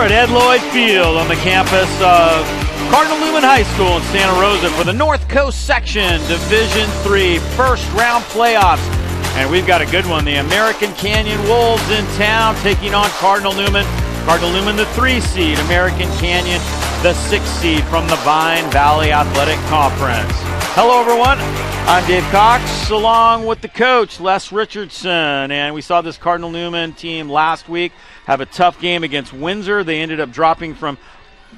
We're at Ed Lloyd Field on the campus of Cardinal Newman High School in Santa Rosa for the North Coast Section Division III first round playoffs. And we've got a good one. The American Canyon Wolves in town taking on Cardinal Newman. Cardinal Newman, the 3 seed. American Canyon, the 6 seed from the Vine Valley Athletic Conference. Hello, everyone. I'm Dave Cox, along with the coach, Les Richardson. And we saw this Cardinal Newman team last week have a tough game against Windsor. They ended up dropping from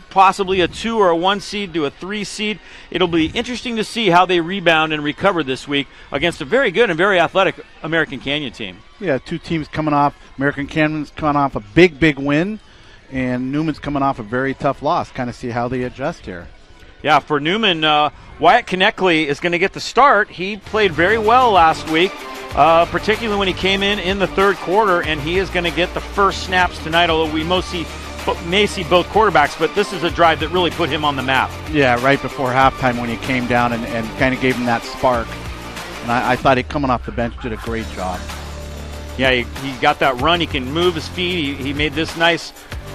possibly a 2 or a 1 seed to a 3 seed. It'll be interesting to see how they rebound and recover this week against a very good and very athletic American Canyon team. Yeah, 2 teams coming off. American Canyon's coming off a big win, and Newman's coming off a very tough loss. Kind of see how they adjust here. Yeah, for Newman, Wyatt Konechny is going to get the start. He played very well last week, particularly when he came in the third quarter, and he is going to get the first snaps tonight, although we may see both quarterbacks, but this is a drive that really put him on the map. Yeah, right before halftime when he came down and kind of gave him that spark. And I thought he, coming off the bench, did a great job. Yeah, he got that run. He can move his feet. He made this nice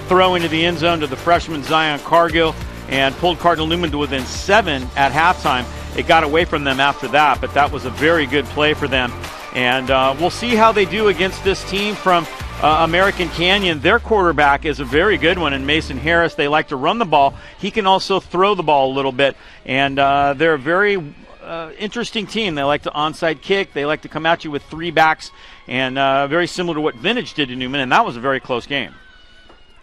throw into the end zone to the freshman Zion Cargill and pulled Cardinal Newman to within 7 at halftime. It got away from them after that, but that was a very good play for them. And we'll see how they do against this team from American Canyon. Their quarterback is a very good one in Mason Harris. They like to run the ball. He can also throw the ball a little bit. And they're a very interesting team. They like to onside kick. They like to come at you with 3 backs. And very similar to what Vintage did to Newman, and that was a very close game.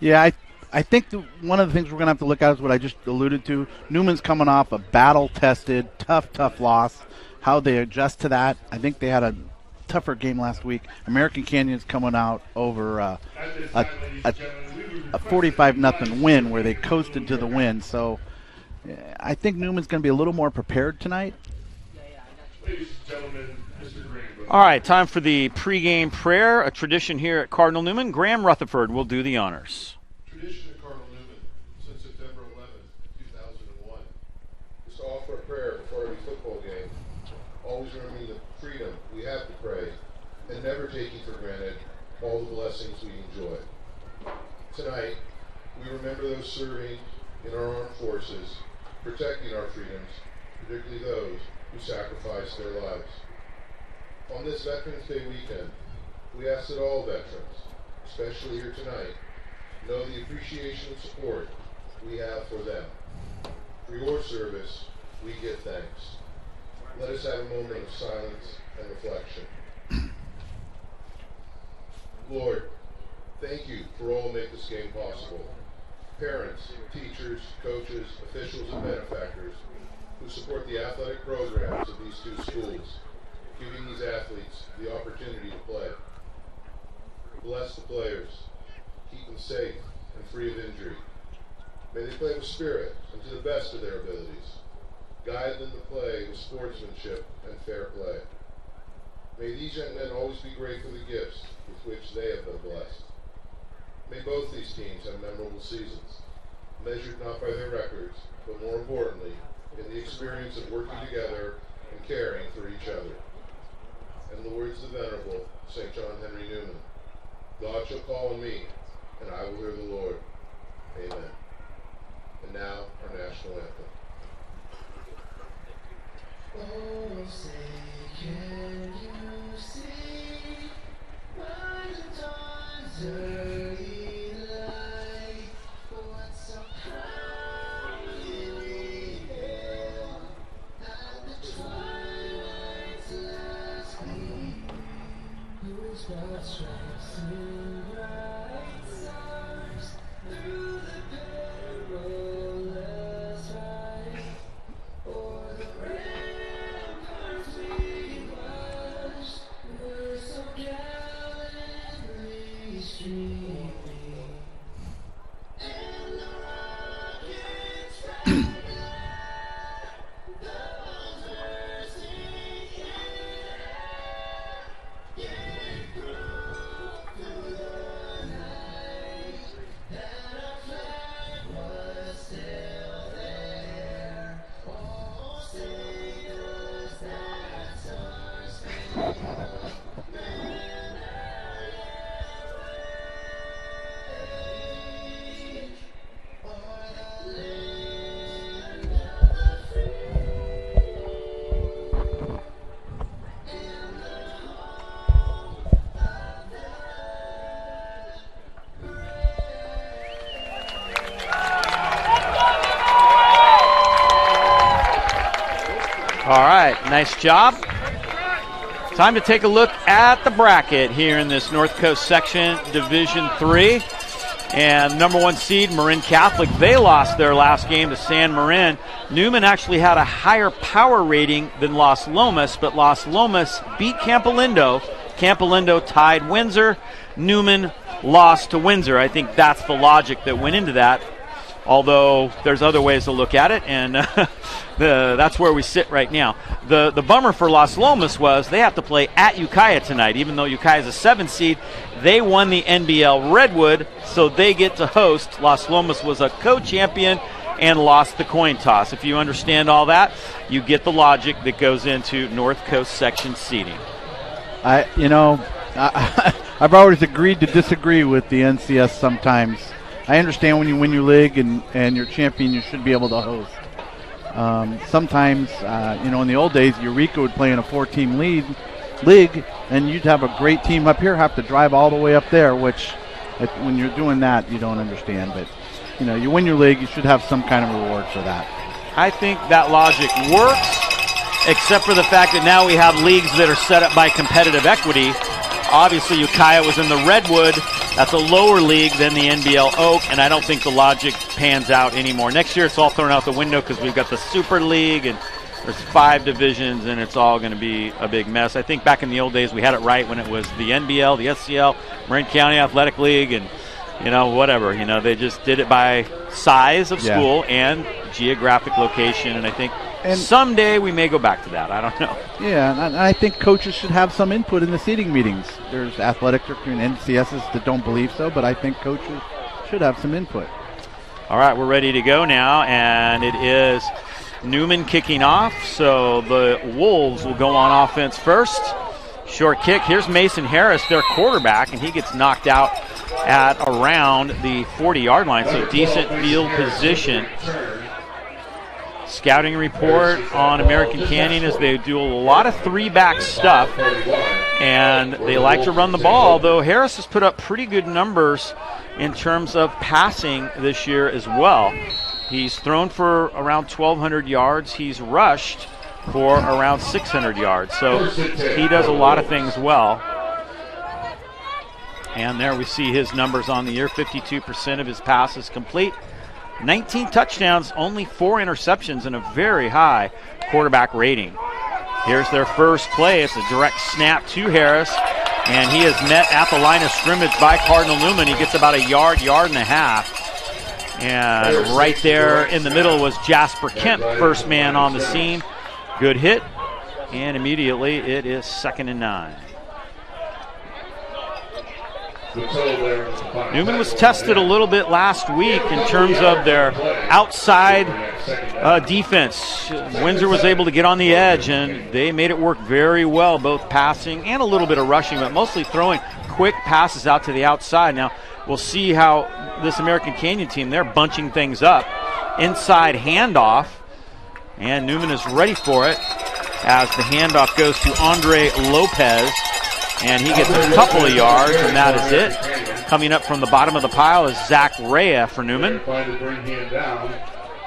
Yeah, I think one of the things we're going to have to look at is what I just alluded to. Newman's coming off a battle-tested, tough loss. How they adjust to that. I think they had a tougher game last week. American Canyon's coming out over a 45-0 win where they coasted to the win. So I think Newman's going to be a little more prepared tonight. Ladies and gentlemen, Mr. Greenberg. All right, time for the pregame prayer, a tradition here at Cardinal Newman. Graham Rutherford will do the honors. Tradition at Cardinal Newman since September 11th, 2001 is to offer a prayer before every football game, always remembering the freedom we have to pray and never taking for granted all the blessings we enjoy. Tonight, we remember those serving in our armed forces, protecting our freedoms, particularly those who sacrificed their lives. On this Veterans Day weekend, we ask that all veterans, especially here tonight, know the appreciation and support we have for them. For your service, we give thanks. Let us have a moment of silence and reflection. Lord, thank you for all who make this game possible. Parents, teachers, coaches, officials, and benefactors who support the athletic programs of these 2 schools, giving these athletes the opportunity to play. Bless the players. Keep them safe and free of injury. May they play with spirit and to the best of their abilities. Guide them to play with sportsmanship and fair play. May these young men always be grateful for the gifts with which they have been blessed. May both these teams have memorable seasons, measured not by their records, but more importantly, in the experience of working together and caring for each other. In the words of the Venerable St. John Henry Newman, God shall call on me, and I will hear the Lord. Amen. And now, our national anthem. Oh, say, can you see rising dawn's early light? What so proudly we hail at the twilight's last gleam, whose broad stripes in bright stars through the perilous fight, o'er the ramparts we rushed, were so gallantly streaming, and the rockets sprang up, the bombs bursting in air, yet it proved through the night that our flag was still there. Oh, say does that star-spangled banner yet wave? All right, nice job. Time to take a look at the bracket here in this North Coast section, Division 3. And number 1 seed, Marin Catholic, they lost their last game to San Marin. Newman actually had a higher power rating than Los Lomas, but Los Lomas beat Campolindo. Campolindo tied Windsor. Newman lost to Windsor. I think that's the logic that went into that, although there's other ways to look at it, and that's where we sit right now. The bummer for Los Lomas was they have to play at Ukiah tonight. Even though Ukiah is a 7 seed, they won the NBL Redwood, so they get to host. Los Lomas was a co-champion and lost the coin toss. If you understand all that, you get the logic that goes into North Coast section seeding. I've always agreed to disagree with the NCS sometimes. I understand when you win your league and you're champion, you should be able to host. Sometimes, in the old days, Eureka would play in a 4-team league, and you'd have a great team up here, have to drive all the way up there, which when you're doing that, you don't understand. But, you win your league, you should have some kind of reward for that. I think that logic works, except for the fact that now we have leagues that are set up by competitive equity. Obviously, Ukiah was in the Redwood. That's a lower league than the NBL Oak, and I don't think the logic pans out anymore. Next year, it's all thrown out the window because we've got the Super League, and there's 5 divisions, and it's all going to be a big mess. I think back in the old days, we had it right when it was the NBL, the SCL, Marin County Athletic League, and, whatever. They just did it by size of school and geographic location, and I think someday we may go back to that. I don't know. Yeah, and I think coaches should have some input in the seating meetings. There's athletic directors and NCSs that don't believe so, but I think coaches should have some input. All right, we're ready to go now, and it is Newman kicking off. So the Wolves will go on offense first. Short kick. Here's Mason Harris, their quarterback, and he gets knocked out at around the 40-yard line, so decent field position. Scouting report on American Canyon is they do a lot of 3-back stuff, and they like to run the ball, although Harris has put up pretty good numbers in terms of passing this year as well. He's thrown for around 1,200 yards. He's rushed for around 600 yards, so he does a lot of things well. And there we see his numbers on the year. 52% of his passes complete. 19 touchdowns, only 4 interceptions, and a very high quarterback rating. Here's their first play. It's a direct snap to Harris, and he is met at the line of scrimmage by Cardinal Newman. He gets about a yard and a half. And right there in the middle was Jasper Kemp, first man on the scene. Good hit, and immediately it is 2nd and 9. Newman was tested a little bit last week in terms of their outside defense. Windsor was able to get on the edge, and they made it work very well, both passing and a little bit of rushing, but mostly throwing quick passes out to the outside. Now, we'll see how this American Canyon team, they're bunching things up. Inside handoff, and Newman is ready for it as the handoff goes to Andre Lopez. And he gets a couple of yards, and that is it. Coming up from the bottom of the pile is Zach Rea for Newman.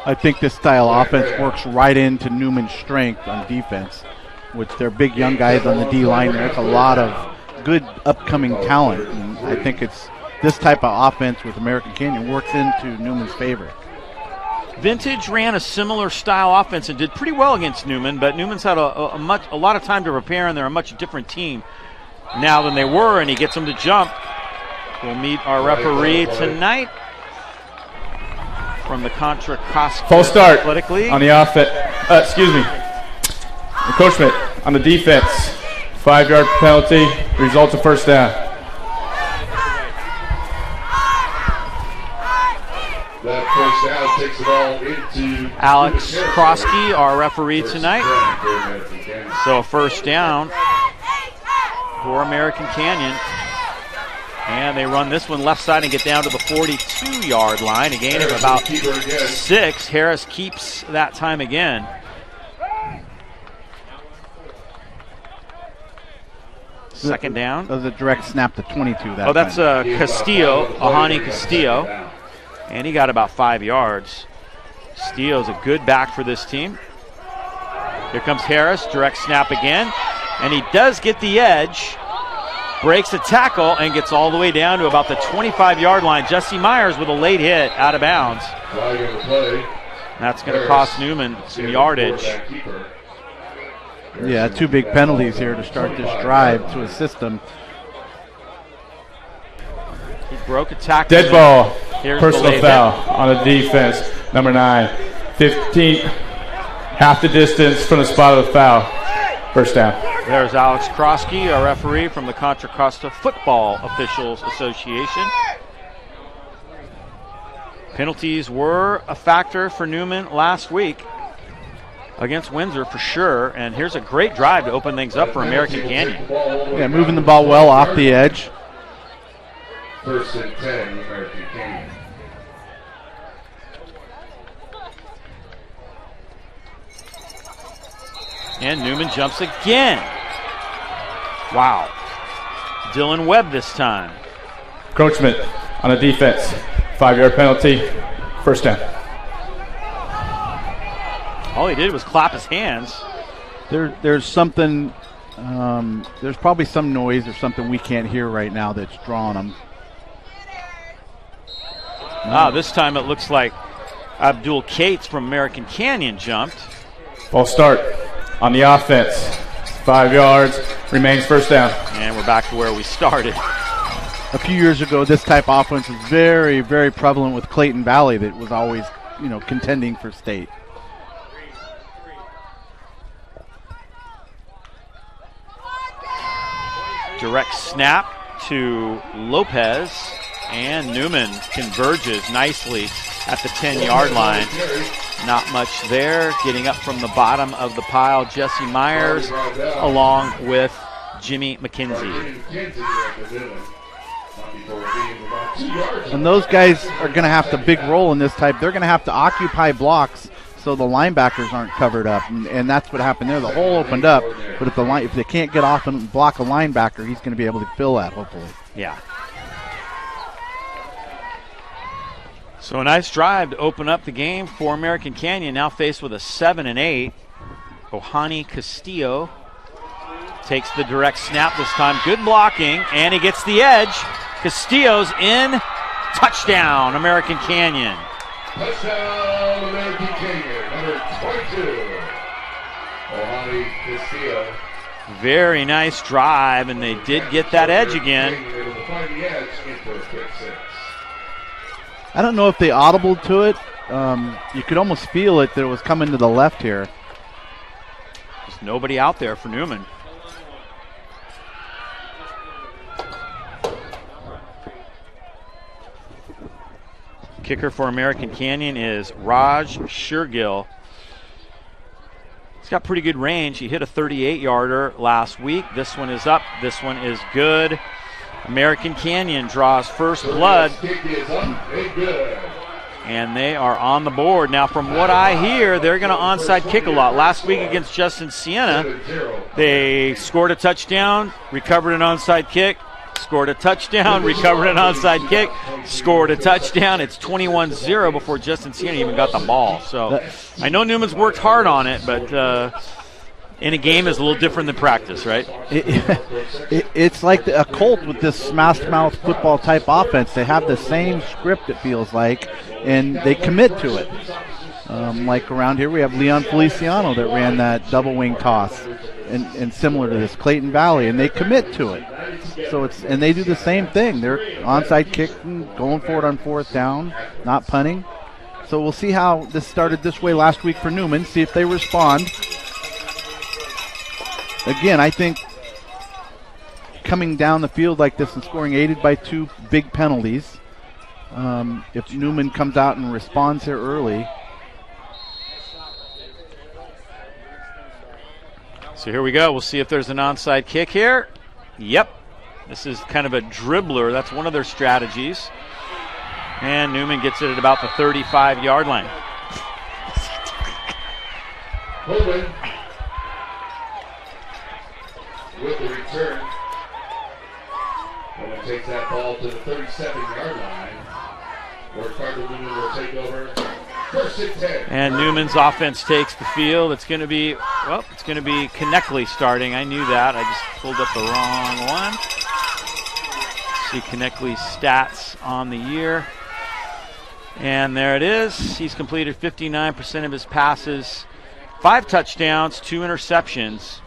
I think this style of offense works right into Newman's strength on defense. With their big young guys on the D-line, there's a lot of good upcoming talent. And I think it's this type of offense with American Canyon works into Newman's favor. Vintage ran a similar style offense and did pretty well against Newman, but Newman's had a lot of time to prepare, and they're a much different team now than they were, and he gets them to jump. We'll meet our referee tonight from the Contra Costa Full start Athletic League. On the offense. Coach Schmidt on the defense. 5-yard penalty, results of first down. That first down takes it all into Alex Krosky, our referee tonight. So first down for American Canyon. And they run this one left side and get down to the 42-yard line. A gain of about 6. Harris keeps that time again. Second down. That was a direct snap to 22. That's Castillo, Ahani Castillo. And he got about 5 yards. Castillo's a good back for this team. Here comes Harris, direct snap again, and he does get the edge, breaks a tackle, and gets all the way down to about the 25-yard line. Jesse Myers with a late hit out of bounds. That's going to cost Newman some yardage. Yeah, 2 big penalties here to start this drive to assist them. He broke a tackle. Dead ball. Here's Personal the foul on the defense. Number 9. 15. Half the distance from the spot of the foul. First down. There's Alex Krosky, a referee from the Contra Costa Football Officials Association. Penalties were a factor for Newman last week against Windsor for sure. And here's a great drive to open things up for American Canyon. Yeah, moving the ball well off the edge. 1st and 10, American Canyon. And Newman jumps again. Wow. Dylan Webb this time. Encroachment on the defense. 5-yard penalty. First down. All he did was clap his hands. There's something, there's probably some noise or something we can't hear right now that's drawing them. This time it looks like Abdul Cates from American Canyon jumped. False start on the offense. 5 yards. Remains first down. And we're back to where we started. A few years ago, this type of offense was very, very prevalent with Clayton Valley that was always, contending for state. Direct snap to Lopez, and Newman converges nicely at the 10-yard line. Not much there. Getting up from the bottom of the pile, Jesse Myers along with Jimmy McKenzie. And those guys are going to have to big role in this type. They're going to have to occupy blocks so the linebackers aren't covered up, and that's what happened there. The hole opened up, but if they can't get off and block a linebacker, he's going to be able to fill that, hopefully. Yeah. So a nice drive to open up the game for American Canyon, now faced with a 7 and 8. Ohani Castillo takes the direct snap this time. Good blocking, and he gets the edge. Castillo's in. Touchdown, American Canyon. Touchdown, American Canyon, number 22. Ohani Castillo. Very nice drive, and they did get that edge again. I don't know if they audibled to it. You could almost feel it that it was coming to the left here. There's nobody out there for Newman. Kicker for American Canyon is Raj Shergill. He's got pretty good range. He hit a 38-yarder last week. This one is up. This one is good. American Canyon draws first blood. And they are on the board. Now, from what I hear, they're going to onside kick a lot. Last week against Justin Siena, they scored a touchdown, recovered an onside kick, scored a touchdown, recovered an onside kick, scored a touchdown. It's 21-0 before Justin Siena even got the ball. So I know Newman's worked hard on it, but in a game is a little different than practice, right? It's like a Colt with this smash-mouth football type offense. They have the same script, it feels like, and they commit to it. Like around here, we have Leon Feliciano that ran that double wing toss, and similar to this, Clayton Valley, and they commit to it. So and they do the same thing. They're onside kicking, going for it on fourth down, not punting. So we'll see how this started this way last week for Newman, see if they respond. Again, I think coming down the field like this and scoring aided by 2 big penalties, if Newman comes out and responds here early. So here we go. We'll see if there's an onside kick here. Yep. This is kind of a dribbler. That's one of their strategies. And Newman gets it at about the 35-yard line. Holman with the return. Holman takes that ball to the 37-yard line, where Cardinal Newman will take over. First and 10. And Newman's offense takes the field. It's going to be Well, it's going to be Konechly starting. I knew that. I just pulled up the wrong one. See Konechly's stats on the year. And there it is. He's completed 59% of his passes, 5 touchdowns, 2 interceptions.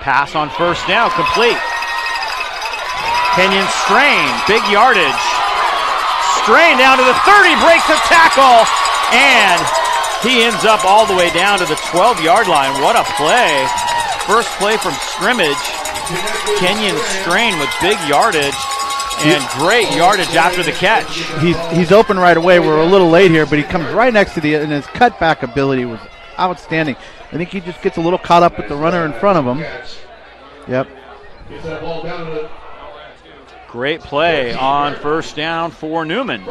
Pass on first down, complete. Kenyon Strain, big yardage. Strain down to the 30, breaks a tackle, and he ends up all the way down to the 12-yard line. What a play. First play from scrimmage. Kenyon Strain with big yardage and great yardage after the catch. He's open right away. We're a little late here, but he comes right next to and his cutback ability was outstanding. I think he just gets a little caught up with the runner in front of him. Yep. Great play on first down for Newman.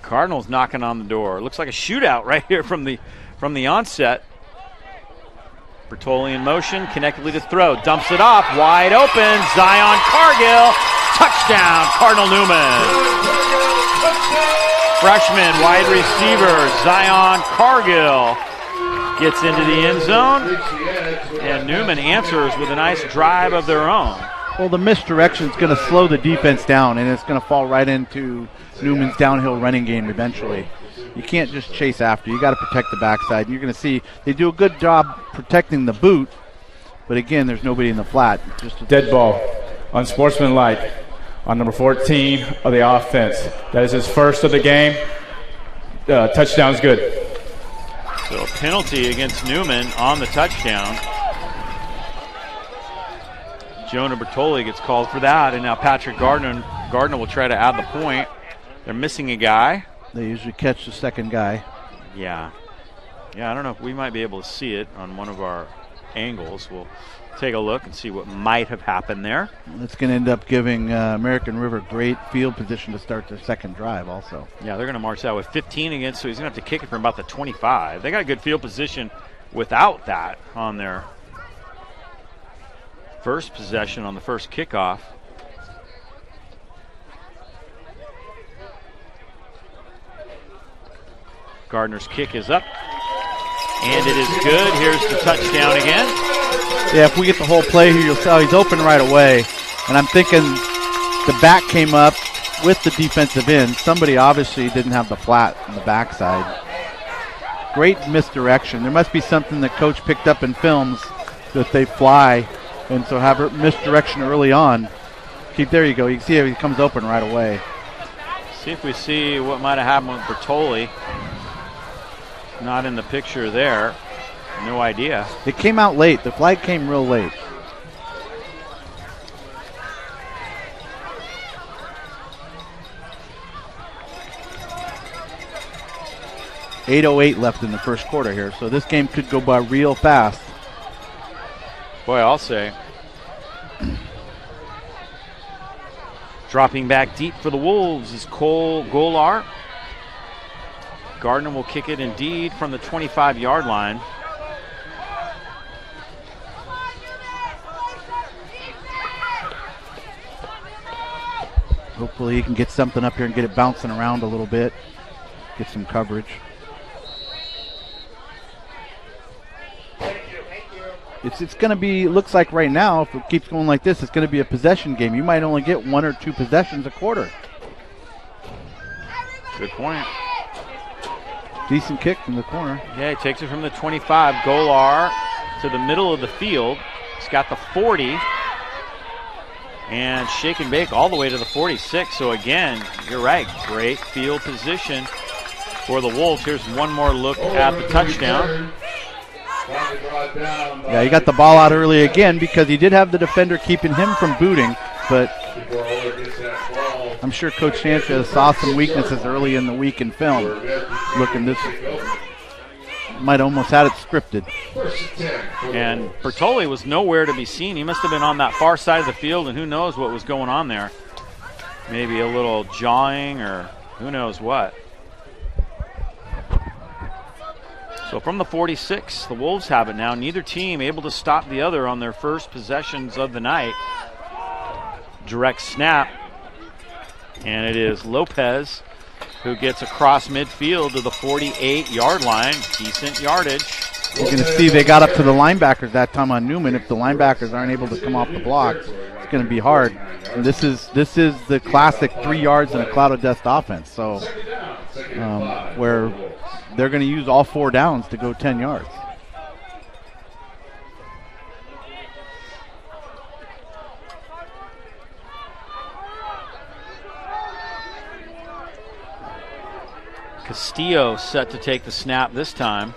Cardinals knocking on the door. Looks like a shootout right here from the onset. Bertoli in motion, Konechly to throw, dumps it off, wide open, Zion Cargill, touchdown, Cardinal Newman. Freshman wide receiver, Zion Cargill gets into the end zone, and Newman answers with a nice drive of their own. Well, the misdirection is going to slow the defense down, and it's going to fall right into Newman's downhill running game eventually. You can't just chase after. You got to protect the backside. You're going to see they do a good job protecting the boot, but again, there's nobody in the flat. Just Dead ball, unsportsmanlike, on number 14 of the offense. That is his first of the game. Touchdown's good. So a penalty against Newman on the touchdown. Jonah Bertoli gets called for that, and now Patrick Gardner will try to add the point. They're missing a guy. They usually catch the second guy. Yeah, I don't know if we might be able to see it on one of our angles. We'll take a look and see what might have happened there. It's going to end up giving American River great field position to start their second drive also. Yeah, they're going to march that with 15 against, so he's going to have to kick it from about the 25. They got a good field position without that on their first possession on the first kickoff. Gardner's kick is up, and it is good. Here's the touchdown again. Yeah, if we get the whole play here, you'll see how he's open right away. And I'm thinking the back came up with the defensive end. Somebody obviously didn't have the flat on the backside. Great misdirection. There must be something that coach picked up in films that they fly, and so have misdirection early on. There you go. You can see how he comes open right away. See if we see what might have happened with Bertoli. Not in the picture there. No idea. It came out late. The flag came real late. .808 left in the first quarter here, so this game could go by real fast. Boy, I'll say. Dropping back deep for the Wolves is Cole Golar. Gardner will kick it indeed from the 25-yard line. Hopefully he can get something up here and get it bouncing around a little bit. Get some coverage. It's going to be, looks like right now, if it keeps going like this, it's going to be a possession game. You might only get 1 or 2 possessions a quarter. Good point. Decent kick from the corner. Yeah, he takes it from the 25. Golar to the middle of the field. He's got the 40. And shake and bake all the way to the 46. So again, you're right. Great field position for the Wolves. Here's one more look at the touchdown. Yeah, he got the ball out early again because he did have the defender keeping him from booting, but I'm sure Coach Sanchez saw some weaknesses early in the week in film. Looking, this might almost had it scripted. And Bertoli was nowhere to be seen. He must have been on that far side of the field, and who knows what was going on there. Maybe a little jawing or who knows what. So from the 46, the Wolves have it now. Neither team able to stop the other on their first possessions of the night. Direct snap. And it is Lopez who gets across midfield to the 48-yard line. Decent yardage. You're going to see they got up to the linebackers that time on Newman. If the linebackers aren't able to come off the blocks, it's going to be hard. And this is the classic 3 yards in a cloud of dust offense. So where they're going to use all 4 downs to go 10 yards. Castillo set to take the snap this time.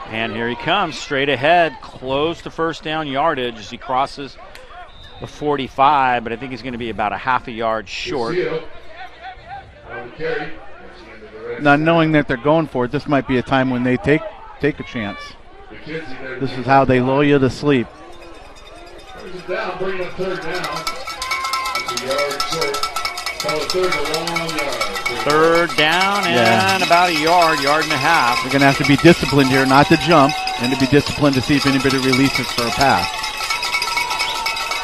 And here he comes, straight ahead, close to first down yardage as he crosses the 45, but I think he's going to be about a half a yard short. Not knowing that they're going for it, this might be a time when they take a chance. This is how they lull you to sleep. Down, bring up third down. It's a yard short. Call it third and a long yard. Third down and about a yard and a half. They're going to have to be disciplined here, not to jump, and to be disciplined to see if anybody releases for a pass.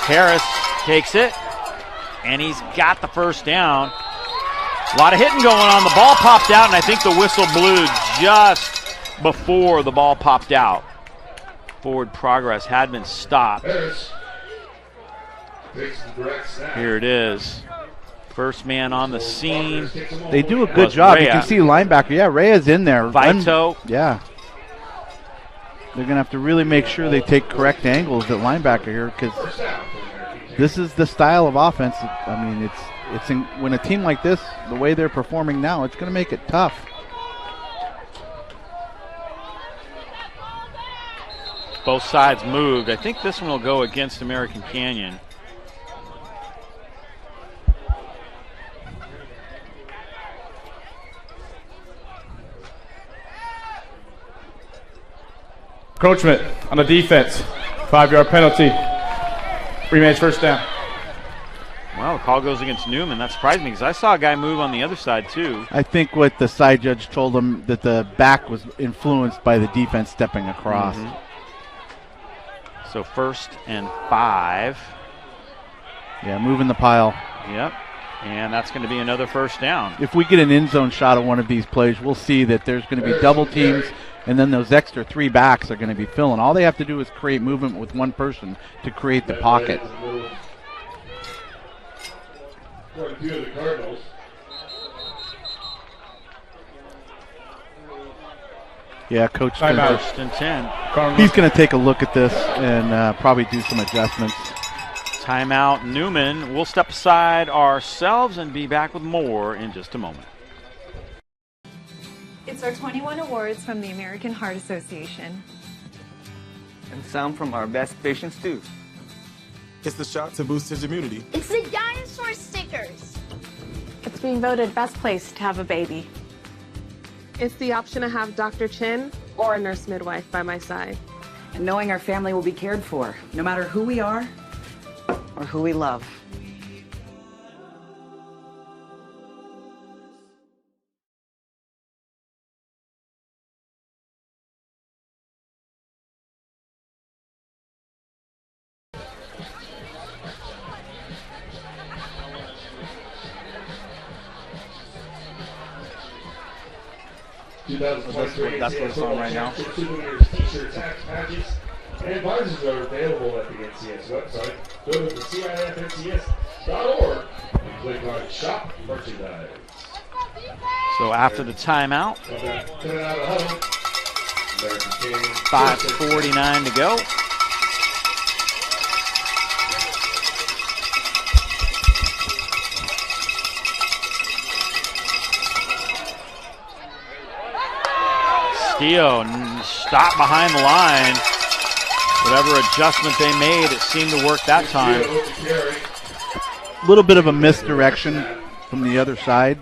Harris takes it, and he's got the first down. A lot of hitting going on. The ball popped out, and I think the whistle blew just before the ball popped out. Forward progress had been stopped. Harris takes the direct snap. Here it is. First man on the scene. They do a good job. You can see linebacker. Yeah, Rhea's in there. Vito. Yeah. They're going to have to really make sure they take correct angles at linebacker here because this is the style of offense. I mean, when a team like this, the way they're performing now, it's going to make it tough. Both sides moved. I think this one will go against American Canyon. Encroachment on the defense. 5-yard penalty. Remains first down. Well, the call goes against Newman. That surprised me because I saw a guy move on the other side too. I think what the side judge told him that the back was influenced by the defense stepping across. Mm-hmm. So 1st and 5. Yeah, moving the pile. Yep. And that's going to be another first down. If we get an end zone shot of one of these plays, we'll see that there's going to be double teams, and then those extra 3 backs are going to be filling. All they have to do is create movement with one person to create the pocket. The Cardinals. Yeah, Coach. First and 10. He's going to take a look at this and probably do some adjustments. Timeout, Newman. We'll step aside ourselves and be back with more in just a moment. It's our 21 awards from the American Heart Association. And some from our best patients too. It's the shot to boost his immunity. It's the dinosaur stickers. It's being voted best place to have a baby. It's the option to have Dr. Chin or a nurse midwife by my side. And knowing our family will be cared for, no matter who we are or who we love. That's what it's on right now. T-shirts, hats, patches, and prizes are available at the NCS website. Go to the CIFNCS.org and click on Shop Merchandise. So after the timeout, 5:49 to go. Castillo stopped behind the line. Whatever adjustment they made, it seemed to work that time. A little bit of a misdirection from the other side.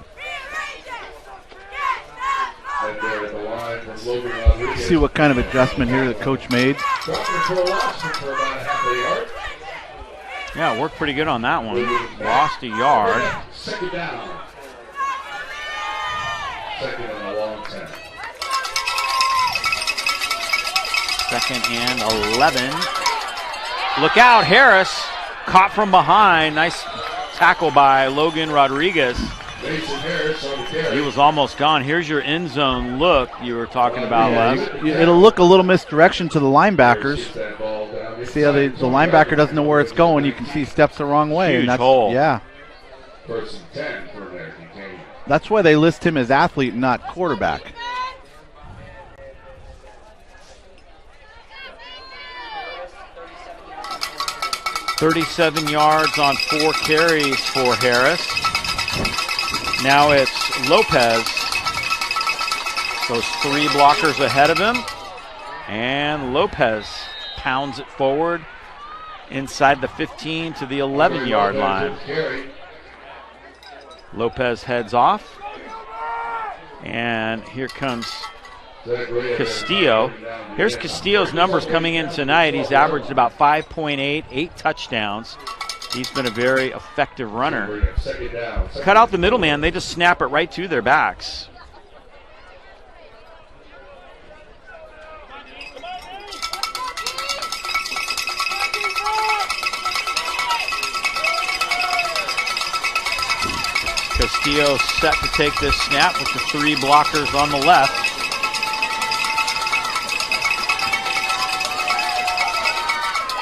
See what kind of adjustment here the coach made. Yeah, worked pretty good on that one. Lost a yard. Second and a long 10. 2nd and 11. Look out, Harris caught from behind. Nice tackle by Logan Rodriguez. Mason Harris on the carry. He was almost gone. Here's your end zone look you were talking about, Les. It'll look a little misdirection to the linebackers. See how the linebacker doesn't know where it's going. You can see he steps the wrong way. Huge and that's, hole. Yeah. First and 10 for American Canyon. That's why they list him as athlete, not quarterback. $37 yards on 4 carries for Harris. Now it's Lopez. Those 3 blockers ahead of him. And Lopez pounds it forward inside the 15 to the 11-yard line. Lopez heads off. And here comes Castillo. Here's Castillo's numbers coming in tonight. He's averaged about 5.8, 8 touchdowns. He's been a very effective runner. Cut out the middleman. They just snap it right to their backs. Castillo set to take this snap with the 3 blockers on the left.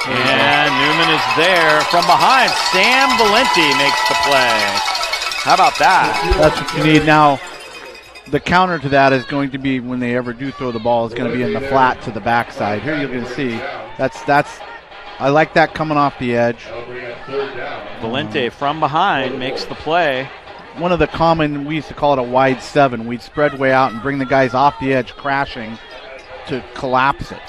And Newman is there from behind. Sam Valenti makes the play. How about that? That's what you need. Now, the counter to that is going to be when they ever do throw the ball is going to be in the flat to the backside. Here you can see that's I like that coming off the edge. Valenti from behind makes the play. One of the common, we used to call it a wide 7. We'd spread way out and bring the guys off the edge crashing to collapse it.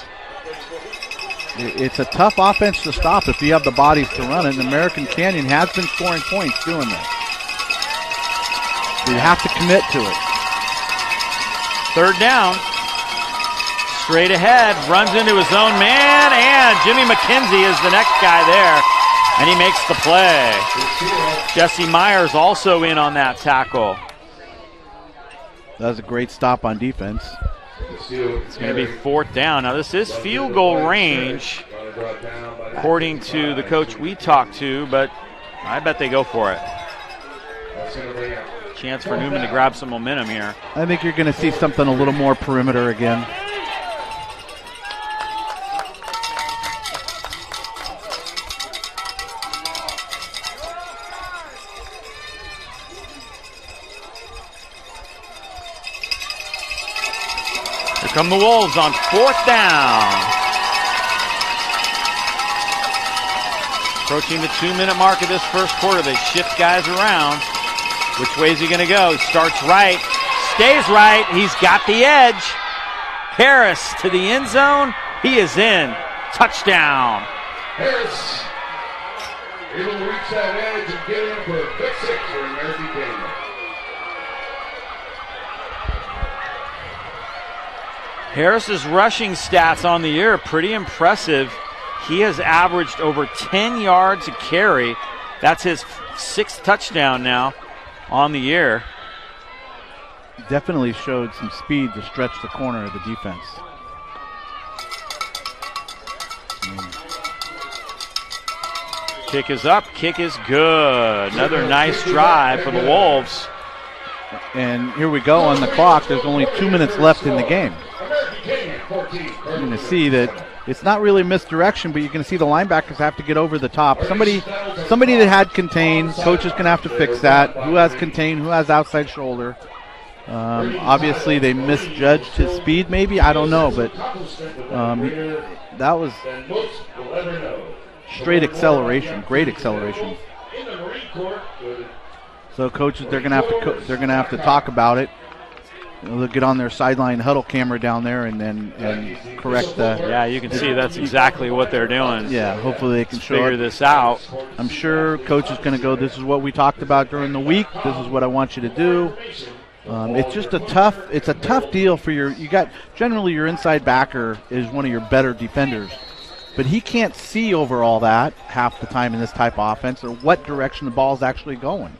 It's a tough offense to stop if you have the bodies to run it, and American Canyon has been scoring points doing this. You have to commit to it. 3rd down. Straight ahead, runs into his own man, and Jimmy McKenzie is the next guy there, and he makes the play. Jesse Myers also in on that tackle. That was a great stop on defense. It's going to be 4th down. Now, this is field goal range, according to the coach we talked to, but I bet they go for it. Chance for Newman to grab some momentum here. I think you're going to see something a little more perimeter again. Here come the Wolves on 4th down. Approaching the 2-minute mark of this first quarter. They shift guys around. Which way is he going to go? He starts right, stays right. He's got the edge. Harris to the end zone. He is in. Touchdown. Harris able to reach that edge and get in for a pick 6 for American Canyon. Harris's rushing stats on the year are pretty impressive. He has averaged over 10 yards a carry. That's his 6th touchdown now on the year. Definitely showed some speed to stretch the corner of the defense. Kick is up, kick is good. Another nice drive for the Wolves. And here we go on the clock. There's only 2 minutes left in the game. You're going to see that it's not really misdirection, but you're going to see the linebackers have to get over the top. Somebody that had contain, coach is going to have to fix that. Who has contain, who has outside shoulder. Obviously, they misjudged his speed maybe. I don't know, but that was straight acceleration, great acceleration. So coaches, they're going to have to talk about it. They'll get on their sideline huddle camera down there and correct the. Yeah, you can see that's exactly what they're doing. Yeah, hopefully they can figure this out. I'm sure coach is going to go, this is what we talked about during the week. This is what I want you to do. It's just a tough deal for generally your inside backer is one of your better defenders. But he can't see over all that half the time in this type of offense or what direction the ball is actually going.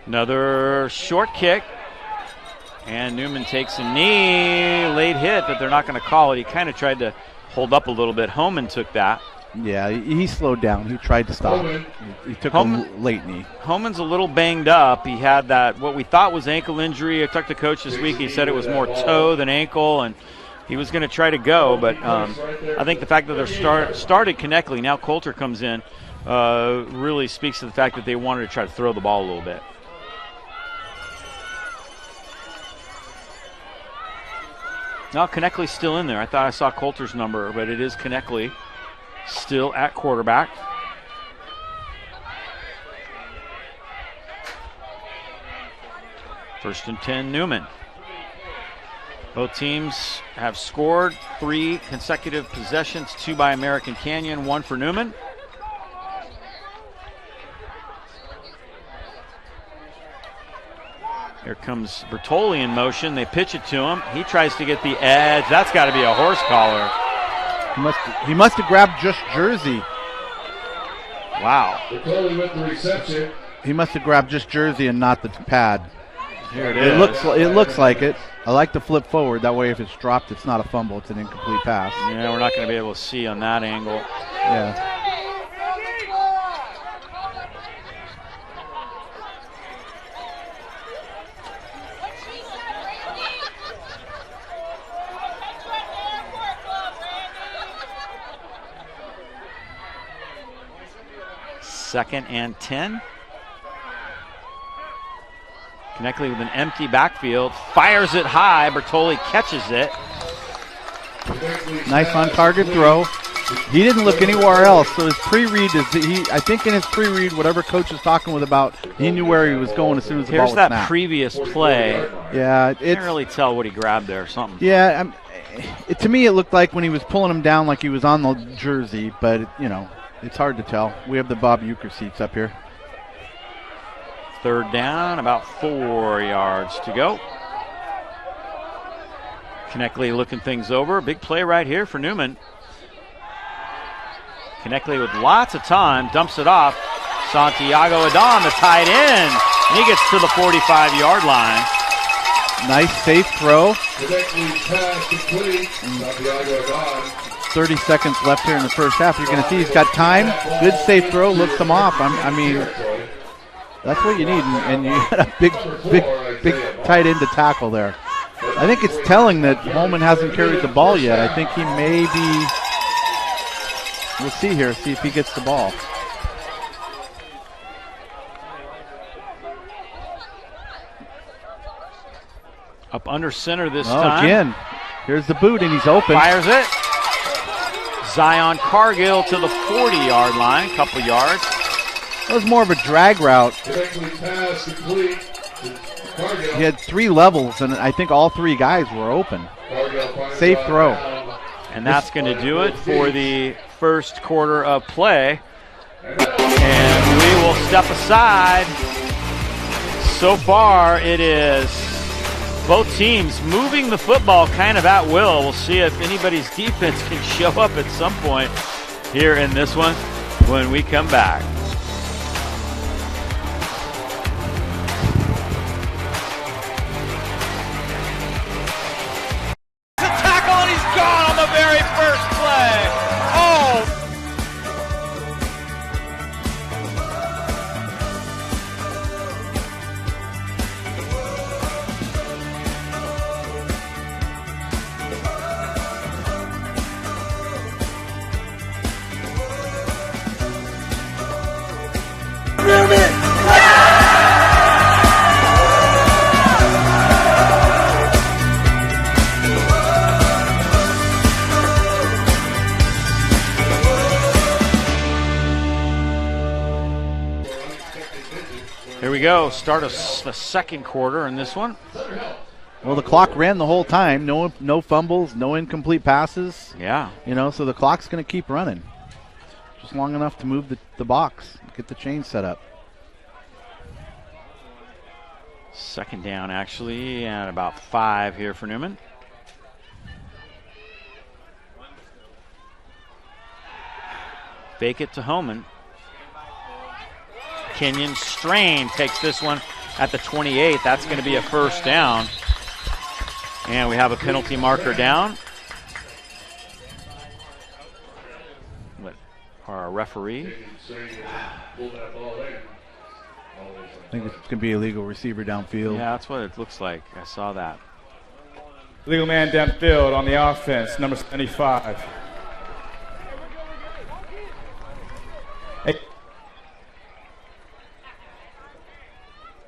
Another short kick. And Newman takes a knee, late hit, but they're not going to call it. He kind of tried to hold up a little bit. Homan took that. Yeah, he slowed down. He tried to stop. He took a late knee. Homan's a little banged up. He had that, what we thought was ankle injury. I talked to coach this week. He said it was more toe than ankle, and he was going to try to go. But I think the fact that they're started Konechny, now Coulter comes in, really speaks to the fact that they wanted to try to throw the ball a little bit. No, Konechny's still in there. I thought I saw Coulter's number, but it is Konechny still at quarterback. First and 10, Newman. Both teams have scored 3 consecutive possessions, 2 by American Canyon, 1 for Newman. Here comes Bertoli in motion. They pitch it to him. He tries to get the edge. That's got to be a horse collar. He must have grabbed just jersey. Wow. Bertoli with the reception. He must have grabbed just jersey and not the pad. Here it is. It looks like it. I like to flip forward. That way if it's dropped, it's not a fumble. It's an incomplete pass. Yeah, we're not going to be able to see on that angle. Yeah. Second and 10. Konechny with an empty backfield. Fires it high. Bertoli catches it. Nice on target throw. He didn't look anywhere else. So his pre-read is I think in his pre-read, whatever coach is talking with about, he knew where he was going as soon as the ball was snapped. Here's that previous play. Yeah, Can't really tell what he grabbed there or something. Yeah, to me it looked like when he was pulling him down like he was on the jersey, but it's hard to tell. We have the Bob Euchre seats up here. Third down, about 4 yards to go. Konechny looking things over. Big play right here for Newman. Konechny with lots of time, dumps it off. Santiago Adon, the tight end, and he gets to the 45-yard line. Nice safe throw. Konechny's pass complete. Santiago Adon. 30 seconds left here in the first half. You're going to see he's got time. Good safe throw, looks them off. I mean, that's what you need, and you got a big tight end to tackle there. I think it's telling that Holman hasn't carried the ball yet. I think he may be. We'll see here, see if he gets the ball. Up under center this time. Again, here's the boot, and he's open. Fires it. Zion Cargill to the 40-yard line, couple yards. That was more of a drag route. He had 3 levels, and I think all 3 guys were open. Safe throw. And that's going to do it for the first quarter of play. And we will step aside. So far, it is both teams moving the football kind of at will. We'll see if anybody's defense can show up at some point here in this one when we come back. The tackle, and he's gone on the very first play. Oh! Here we go, start of the second quarter in this one. Well, the clock ran the whole time. No fumbles, no incomplete passes. Yeah. So the clock's going to keep running. Just long enough to move the box, get the chain set up. Second down, actually, and about 5 here for Newman. Fake it to Homan. Kenyon Strain takes this one at the 28. That's going to be a first down. And we have a penalty marker down. What, our referee? I think it's going to be a legal receiver downfield. Yeah, that's what it looks like. I saw that. Legal man downfield on the offense, number 75. Hey.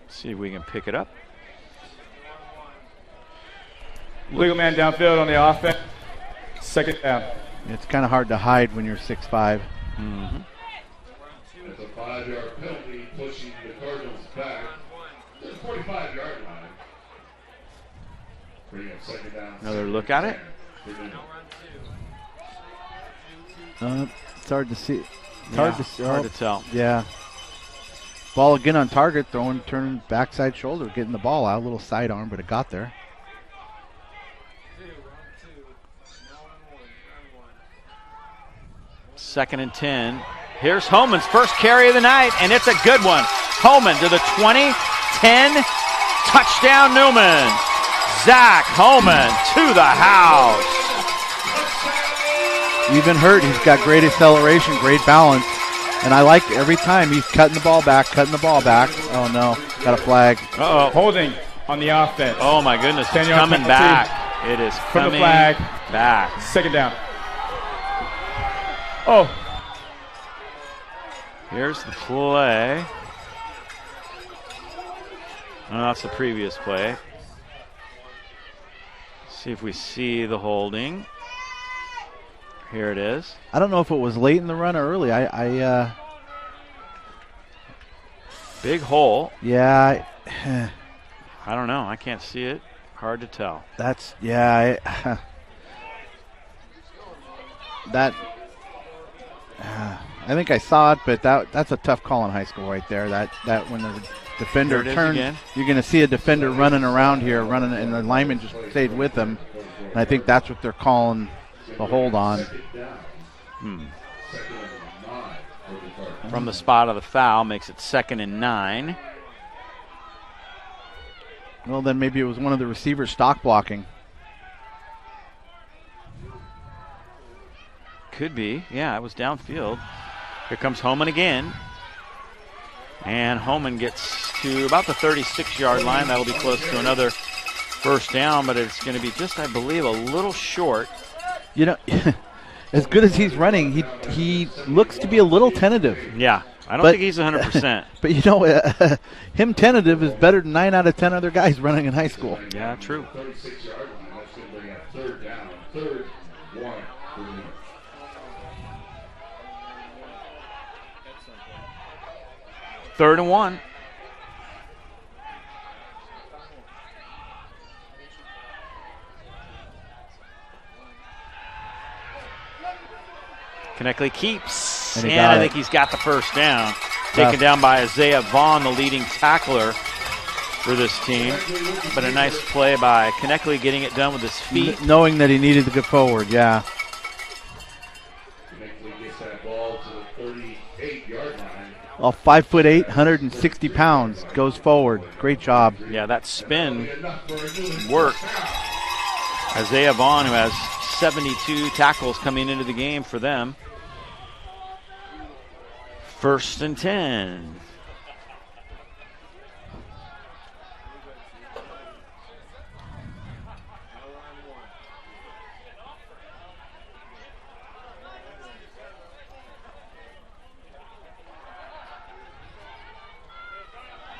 See if we can pick it up. Legal man downfield on the offense. Second down. It's kind of hard to hide when you're 6'5". Mm-hmm. It's a 5-yard penalty, pushing the Cardinals back to the 45-yard line. Bring up second down. Another look at it. It's hard to see. It's hard to tell. Yeah. Ball again on target, turning backside shoulder, getting the ball out. A little sidearm, but it got there. Second and 10. Here's Homan's first carry of the night, and it's a good one. Homan to the 20, 10, touchdown Newman. Zach Homan to the house. Even hurt, he's got great acceleration, great balance. And I like every time he's cutting the ball back. Oh, no, got a flag. Uh-oh. Holding on the offense. Oh, my goodness, it's 10-yard coming penalty. back. It is From the coming flag. back. Second down. Oh. Here's the play. Oh, that's the previous play. See if we see the holding. Here it is. I don't know if it was late in the run or early. Big hole. Yeah. I don't know. I can't see it. Hard to tell. That's, yeah. I think I saw it, but that's a tough call in high school right there. That when the defender turns, you're going to see a defender running around here, and the lineman just stayed with him. And I think that's what they're calling the hold on. From the spot of the foul, makes it 2nd and 9. Well, then maybe it was one of the receivers stock blocking. Could be. Yeah, it was downfield. Here comes Homan again. And Homan gets to about the 36-yard line. That'll be close to another first down, but it's going to be just, I believe, a little short. You know, as good as he's running, he looks to be a little tentative. Yeah, I don't think he's 100%. But, you know, him tentative is better than 9 out of 10 other guys running in high school. Yeah, true. 36-yard line. That's going to bring up third down. 3rd, 1. Third and 1. Connectly keeps, and I think he's got the first down. Taken down by Isaiah Vaughn, the leading tackler for this team. But a nice play by Connectly getting it done with his feet. Knowing that he needed to go forward, yeah. Connectly gets that ball to the 38-yard line. 5'8", 160 pounds, goes forward. Great job. Yeah, that spin worked. Isaiah Vaughn, who has 72 tackles coming into the game for them. 1st and 10.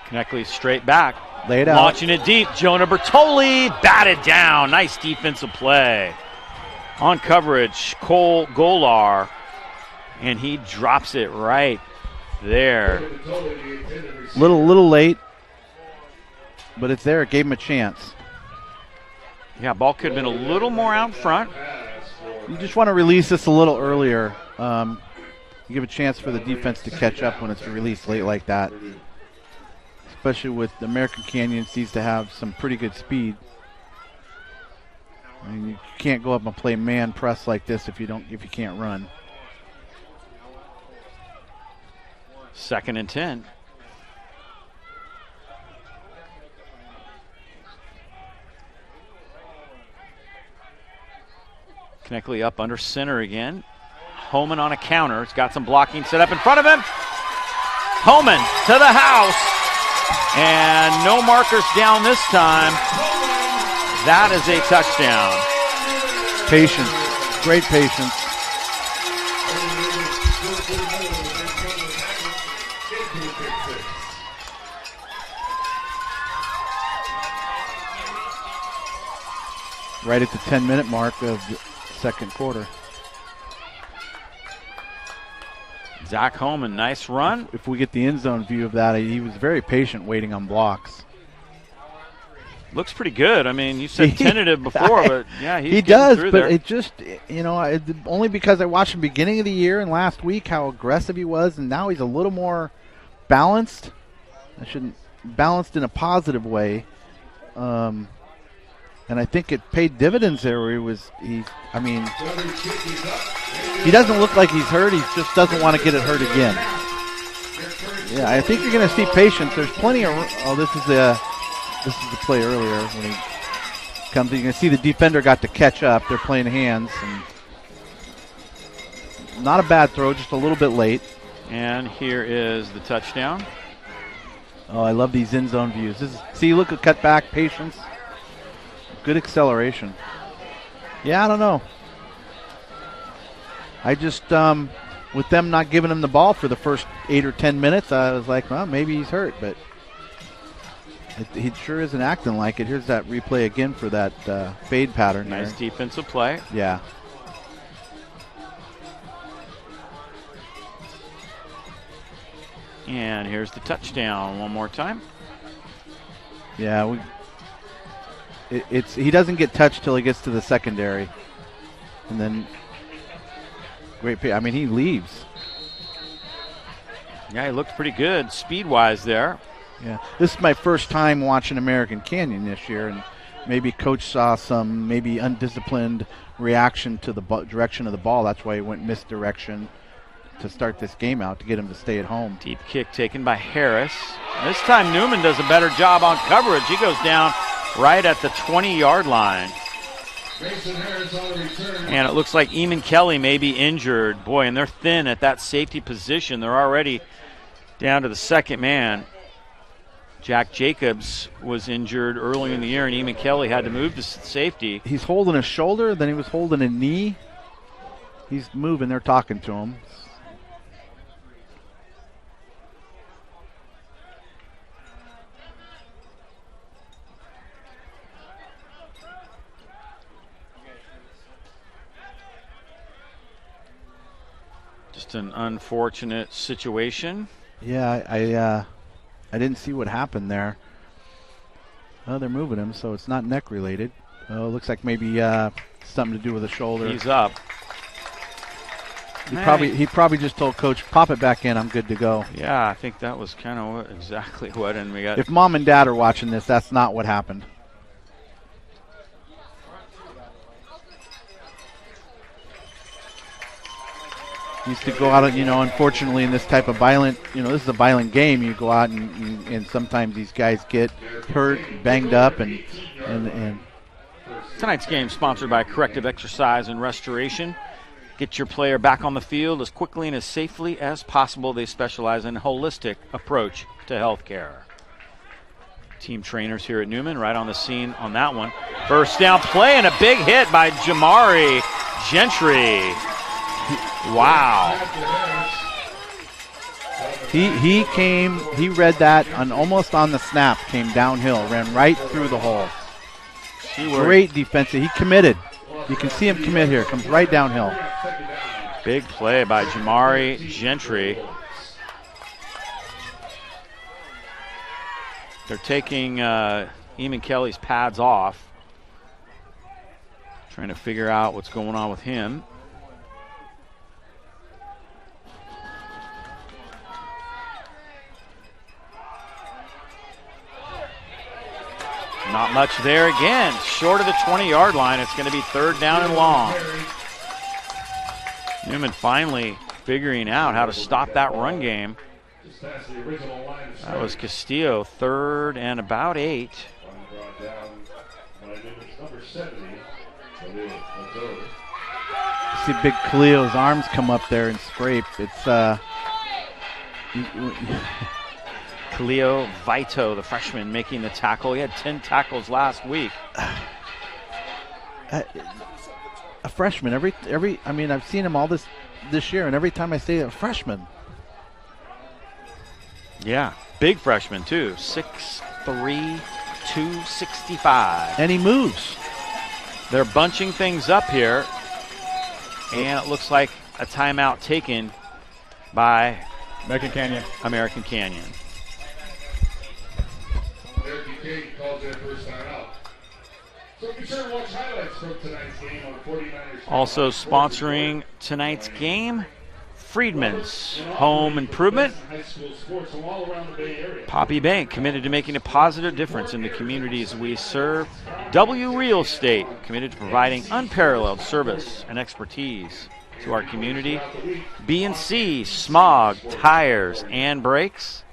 Connectly straight back. Laid out. Launching it deep. Jonah Bertoli batted down. Nice defensive play. On coverage, Cole Golar. And he drops it right there. Little late. But it's there. It gave him a chance. Yeah, ball could have been a little more out front. You just want to release this a little earlier. You give a chance for the defense to catch up when it's released late like that. Especially with the American Canyon needs to have some pretty good speed. I mean, you can't go up and play man press like this if you can't run. 2nd and 10. Knechtle up under center again. Homan on a counter. He's got some blocking set up in front of him. Homan to the house. And no markers down this time. That is a touchdown. Patience. Great patience. Right at the 10-minute mark of the second quarter. Zach Homan, nice run. If we get the end zone view of that, he was very patient waiting on blocks. Looks pretty good. I mean, you said tentative before, but yeah, he does. But there. It just, only because I watched him beginning of the year and last week how aggressive he was, and now he's a little more balanced. Balanced in a positive way. And I think it paid dividends there where he doesn't look like he's hurt. He just doesn't want to get it hurt again. Yeah, I think you're going to see patience. There's plenty of, this is the play earlier when he comes in. You're going to see the defender got to catch up. They're playing hands. And not a bad throw, just a little bit late. And here is the touchdown. Oh, I love these end zone views. See, look at cut back, patience. Good acceleration. Yeah, I don't know. I just, with them not giving him the ball for the first 8 or 10 minutes, I was like, well, maybe he's hurt, but he sure isn't acting like it. Here's that replay again for that fade pattern. Nice defensive play. Yeah. And here's the touchdown one more time. Yeah, he doesn't get touched till he gets to the secondary, and then he leaves. Yeah, he looked pretty good speed-wise there. Yeah, this is my first time watching American Canyon this year, and maybe coach saw some maybe undisciplined reaction to the direction of the ball. That's why he went misdirection to start this game out to get him to stay at home. Deep kick taken by Harris. This time Newman does a better job on coverage. He goes down right at the 20-yard line. And it looks like Eamon Kelly may be injured. Boy, and they're thin at that safety position. They're already down to the second man. Jack Jacobs was injured early in the year, and Eamon Kelly had to move to safety. He's holding a shoulder, then he was holding a knee. He's moving. They're talking to him. Just an unfortunate situation. Yeah, I didn't see what happened there. Oh, they're moving him, so it's not neck related. Oh, looks like maybe something to do with the shoulder. He's up. He probably just told coach, pop it back in, I'm good to go. Yeah, I think that was kind of exactly what, and we got. If mom and dad are watching this, that's not what happened. Used to go out, unfortunately in this type of violent, this is a violent game. You go out and sometimes these guys get hurt, banged up, and Tonight's game sponsored by Corrective Exercise and Restoration. Get your player back on the field as quickly and as safely as possible. They specialize in a holistic approach to health care. Team trainers here at Newman right on the scene on that one. First down play and a big hit by Jamari Gentry. Wow. He read that almost on the snap, came downhill, ran right through the hole. Great defensive. He committed. You can see him commit here. Comes right downhill. Big play by Jamari Gentry. They're taking Eamon Kelly's pads off. Trying to figure out what's going on with him. Not much there again. Short of the 20-yard line. It's going to be third down and long. Newman finally figuring out how to stop that run game. That was Castillo, third and about 8. See Big Khalil's arms come up there and scrape. It's Khalil Vito, the freshman, making the tackle. He had 10 tackles last week. A freshman. I mean, I've seen him all this year, and every time I say a freshman. Yeah, big freshman too. 6'3", 265. And he moves. They're bunching things up here, and it looks like a timeout taken by American Canyon. American Canyon. American Canyon calls their first timeout. So be sure to watch highlights from tonight's game on 49ers. Also sponsoring tonight's game, Friedman's Home Improvement. Poppy Bank, committed to making a positive difference in the communities we serve. W Real Estate, committed to providing unparalleled service and expertise to our community. B&C, Smog, Tires and Brakes.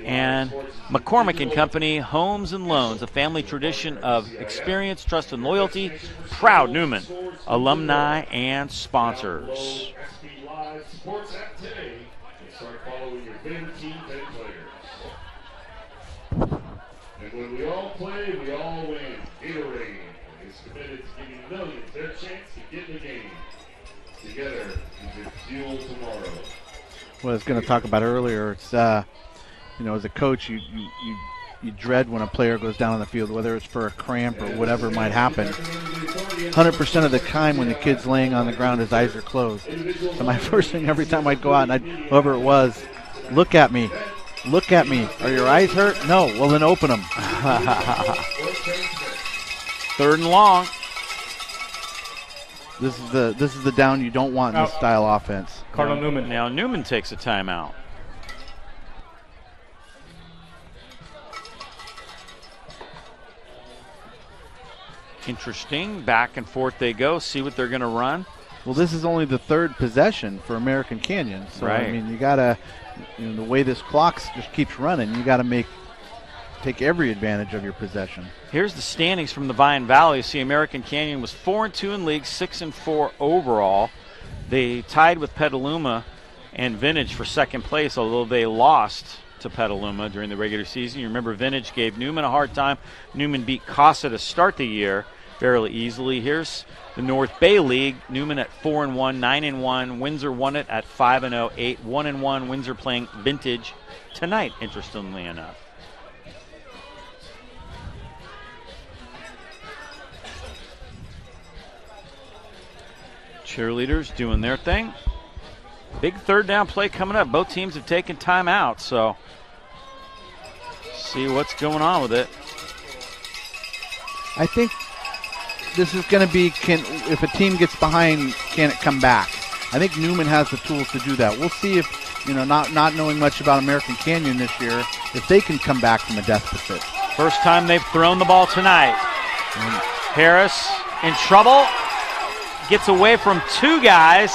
And McCormick and Company, Homes and Loans, a family tradition of experience, trust, and loyalty. Proud Newman, alumni and sponsors. Sports app today and start following your favorite teams and players. And when we all play, we all win. Gatorade is committed to giving millions their chance to get in the game. Together, we can fuel tomorrow. What I was going to talk about earlier, it's as a coach, you dread when a player goes down on the field, whether it's for a cramp or whatever might happen. 100% of the time when the kid's laying on the ground, his eyes are closed. So my first thing every time I'd go out, and whoever it was, look at me. Look at me. Are your eyes hurt? No. Well, then open them. 3rd and long. This is the down you don't want in this style offense. Cardinal Newman. Now Newman takes a timeout. Interesting. Back and forth they go. See what they're going to run. Well, this is only the 3rd possession for American Canyon. So, right. I mean, you got to, the way this clock just keeps running, you got to take every advantage of your possession. Here's the standings from the Vine Valley. You see American Canyon was 4-2 in league, 6-4 overall. They tied with Petaluma and Vintage for 2nd place, although they lost to Petaluma during the regular season. You remember Vintage gave Newman a hard time. Newman beat Casa to start the year fairly easily. Here's the North Bay League. Newman at 4-1, 9-1. Windsor won it at 5-0, 8-1-1. Windsor playing Vintage tonight, interestingly enough. Cheerleaders doing their thing. Big 3rd down play coming up. Both teams have taken timeout, so see what's going on with it. I think this is going to be, if a team gets behind, can it come back? I think Newman has the tools to do that. We'll see if, not knowing much about American Canyon this year, if they can come back from a deficit. First time they've thrown the ball tonight. Harris in trouble. Gets away from 2 guys.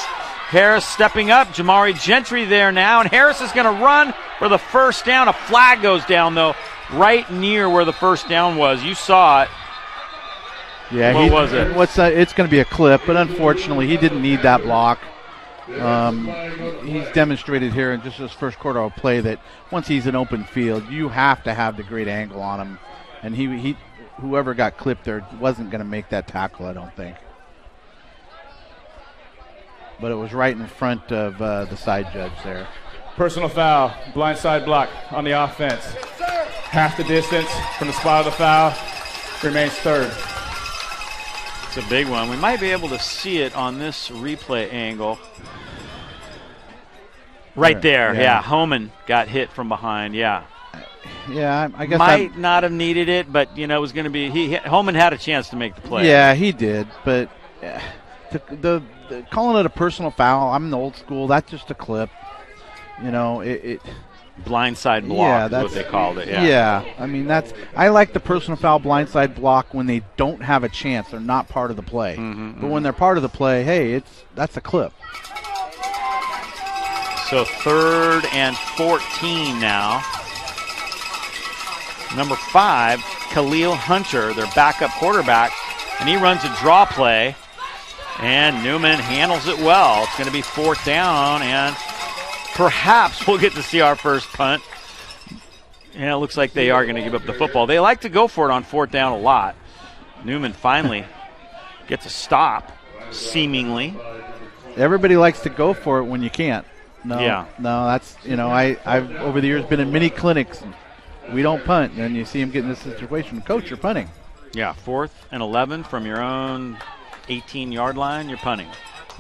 Harris stepping up. Jamari Gentry there now. And Harris is going to run for the first down. A flag goes down, though, right near where the first down was. You saw it. Yeah, what was it? It's going to be a clip, but unfortunately he didn't need that block. He's demonstrated here in just his first quarter of play that once he's in open field, you have to have the great angle on him. And he whoever got clipped there wasn't going to make that tackle, I don't think. But it was right in front of the side judge there. Personal foul, blindside block on the offense. Half the distance from the spot of the foul, remains 3rd. It's a big one. We might be able to see it on this replay angle. Right there, yeah. Homan got hit from behind, yeah. Yeah, I guess might not have needed it, but it was going to be. Homan had a chance to make the play. Yeah, he did, but the calling it a personal foul, I'm in the old school. That's just a clip. Blindside block is what they called it. Yeah. I mean, I like the personal foul blindside block when they don't have a chance. They're not part of the play. But when they're part of the play, hey, that's a clip. So 3rd and 14 now. Number 5, Khalil Hunter, their backup quarterback, and he runs a draw play. And Newman handles it well. It's going to be 4th down, and perhaps we'll get to see our first punt. And it looks like they are going to give up the football. They like to go for it on 4th down a lot. Newman finally gets a stop, seemingly. Everybody likes to go for it when you can't. No, Yeah. No, that's, I've over the years been in many clinics. And we don't punt, and you see him get in this situation. Coach, you're punting. Yeah, 4th and 11 from your own 18-yard line, you're punting.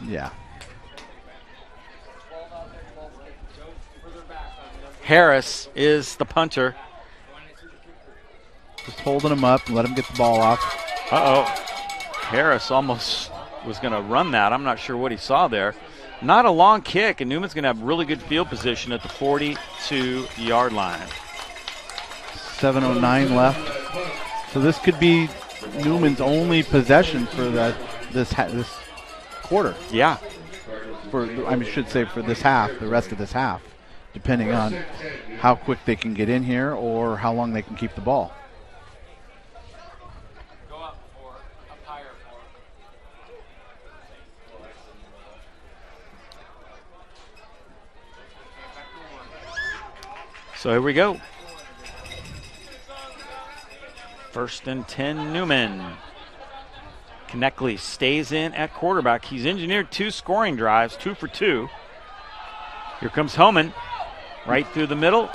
Yeah. Harris is the punter. Just holding him up and let him get the ball off. Uh-oh. Harris almost was going to run that. I'm not sure what he saw there. Not a long kick, and Newman's going to have really good field position at the 42-yard line. 7:09 left. So this could be Newman's only possession for this quarter. Yeah. I should say for this half, the rest of this half, depending on how quick they can get in here or how long they can keep the ball. So here we go. 1st and 10, Newman. Kneckley stays in at quarterback. He's engineered 2 scoring drives, 2 for 2. Here comes Homan, right through the middle.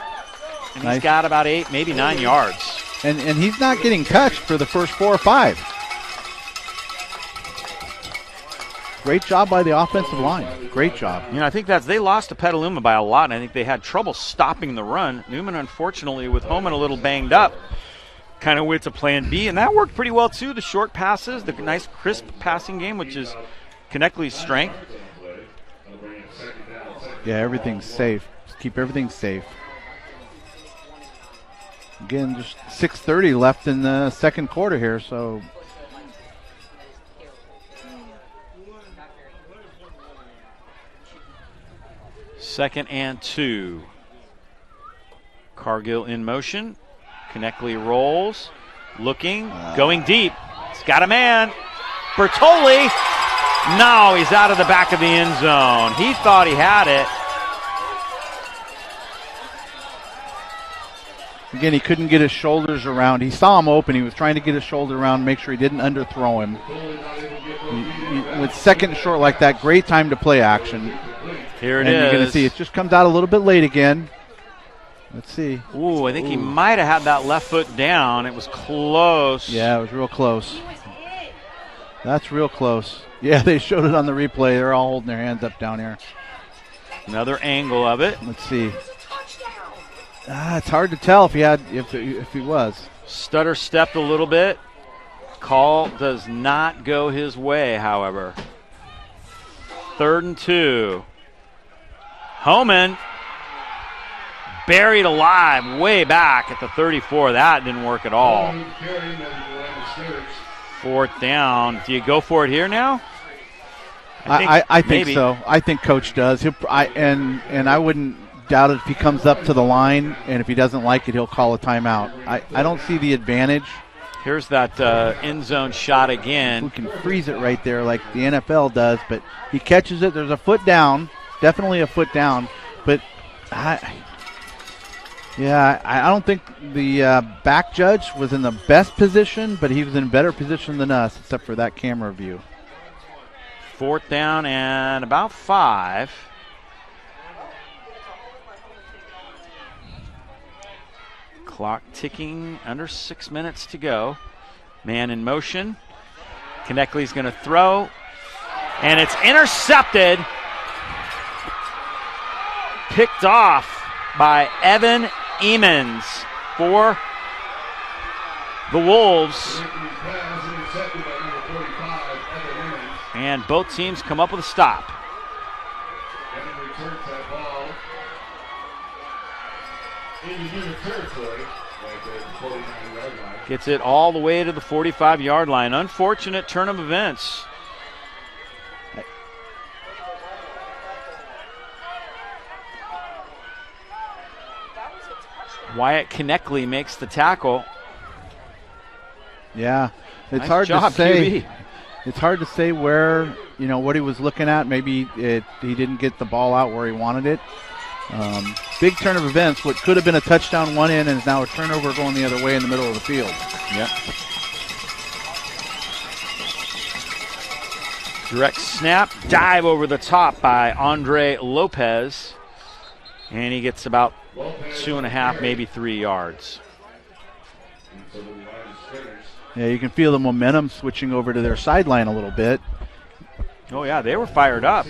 And Nice. he's got about 8, maybe 9 yards. And he's not getting touched for the first 4 or 5. Great job by the offensive line. Great job. I think they lost to Petaluma by a lot, and I think they had trouble stopping the run. Newman, unfortunately, with Homan a little banged up, kind of went to plan B, and that worked pretty well, too. The short passes, the nice, crisp passing game, which is Kneckley's strength. Yeah, everything's safe. Just keep everything safe. Again, just 6:30 left in the second quarter here, so... Second and 2. Cargill in motion. Kneckley rolls, looking, going deep. He's got a man. Bertoli. No, he's out of the back of the end zone. He thought he had it. Again, he couldn't get his shoulders around. He saw him open. He was trying to get his shoulder around, make sure he didn't underthrow him. With second and short like that, great time to play action. Here it and is. You're going to see it just comes out a little bit late again. Let's see. Ooh, I think he might have had that left foot down. It was close. Yeah, it was real close. That's real close. Yeah, they showed it on the replay. They're all holding their hands up down here. Another angle of it. Let's see. It's hard to tell if he was. Stutter stepped a little bit. Call does not go his way, however. 3rd and 2. Homan buried alive way back at the 34. That didn't work at all. 4th down. Do you go for it here now? I think so. I think Coach does. And I wouldn't doubt it if he comes up to the line, and if he doesn't like it, he'll call a timeout. I don't see the advantage. Here's that end zone shot again. We can freeze it right there like the NFL does, but he catches it. There's a foot down, definitely a foot down. But I don't think the back judge was in the best position, but he was in a better position than us, except for that camera view. 4th down and about 5. Clock ticking, under 6 minutes to go. Man in motion. Kneckley's going to throw, and it's intercepted. Picked off by Evan Emons for the Wolves. And both teams come up with a stop. Gets it all the way to the 45-yard line. Unfortunate turn of events. Wyatt Kneckley makes the tackle. Yeah, it's Nice hard job, to say. QB. It's hard to say where, what he was looking at. Maybe he didn't get the ball out where he wanted it. Big turn of events. What could have been a touchdown one end and is now a turnover going the other way in the middle of the field. Yep. Direct snap, dive over the top by Andre Lopez. And he gets about 2.5, maybe 3 yards. Yeah, you can feel the momentum switching over to their sideline a little bit. Oh, yeah, they were fired up.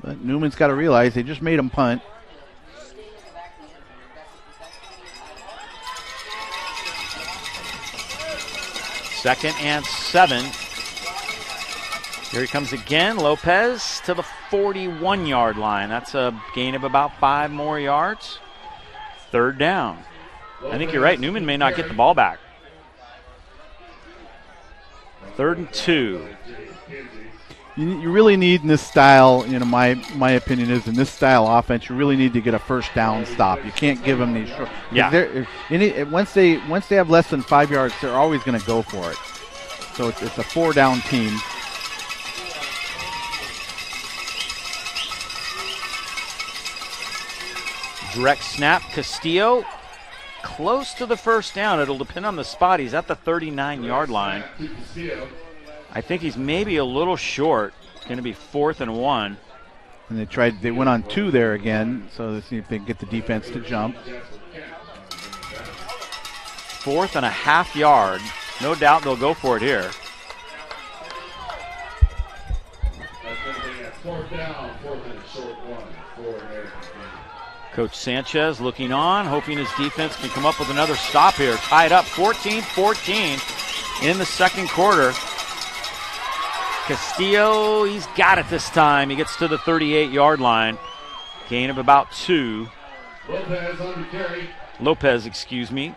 But Newman's got to realize they just made him punt. Second and 7. Here he comes again. Lopez to the 41-yard line. That's a gain of about 5 more yards. Third down. I think you're right. Newman may not get the ball back. 3rd and 2. You really need in this style, my opinion is in this style offense, you really need to get a first down stop. You can't give them these short. Yeah. Once they have less than 5 yards, they're always going to go for it. So it's a 4-down team. Direct snap, Castillo close to the first down. It'll depend on the spot. He's at the 39-yard line. I think he's maybe a little short. It's going to be 4th and 1. And they went on 2 there again, so let's see if they can get the defense to jump. 4th and a half yard. No doubt they'll go for it here. Coach Sanchez looking on, hoping his defense can come up with another stop here. Tied up 14-14 in the second quarter. Castillo, he's got it this time. He gets to the 38-yard line. Gain of about 2. Lopez, excuse me.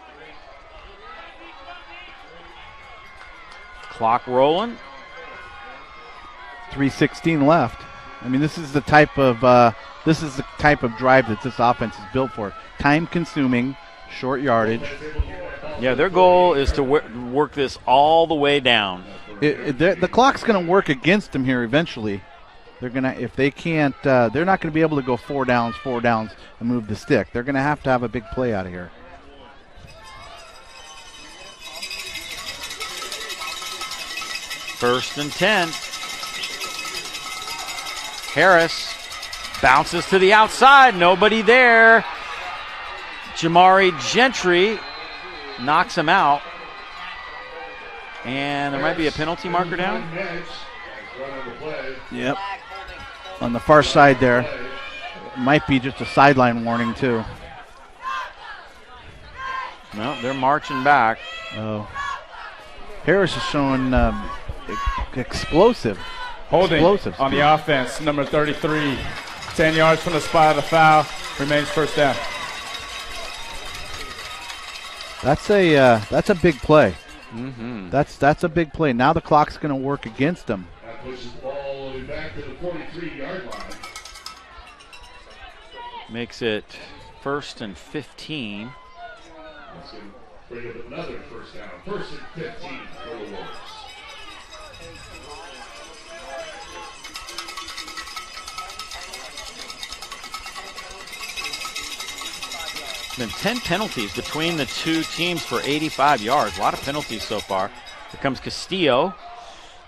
Clock rolling. 3:16 left. I mean, this is the type of drive that this offense is built for. Time-consuming, short yardage. Yeah, their goal is to work this all the way down. The clock's going to work against them here eventually. They're gonna, if they can't, they're not going to be able to go 4 downs, and move the stick. They're going to have a big play out of here. First and 10. Harris bounces to the outside. Nobody there. Jamari Gentry knocks him out. And there might be a penalty marker down. Yep. On the far side there. Might be just a sideline warning, too. No, they're marching back. Oh. Harris is showing explosive. Holding Explosive on speed. the offense, number 33. 10 yards from the spot of the foul. Remains first down. That's a big play. Mm-hmm. That's a big play. Now the clock's going to work against them. That pushes the ball back to the 43-yard line. Makes it 1st and 15. That's going to bring up another first down. 1st and 15 for the Wolves. Been 10 penalties between the two teams for 85 yards. A lot of penalties so far. Here comes Castillo.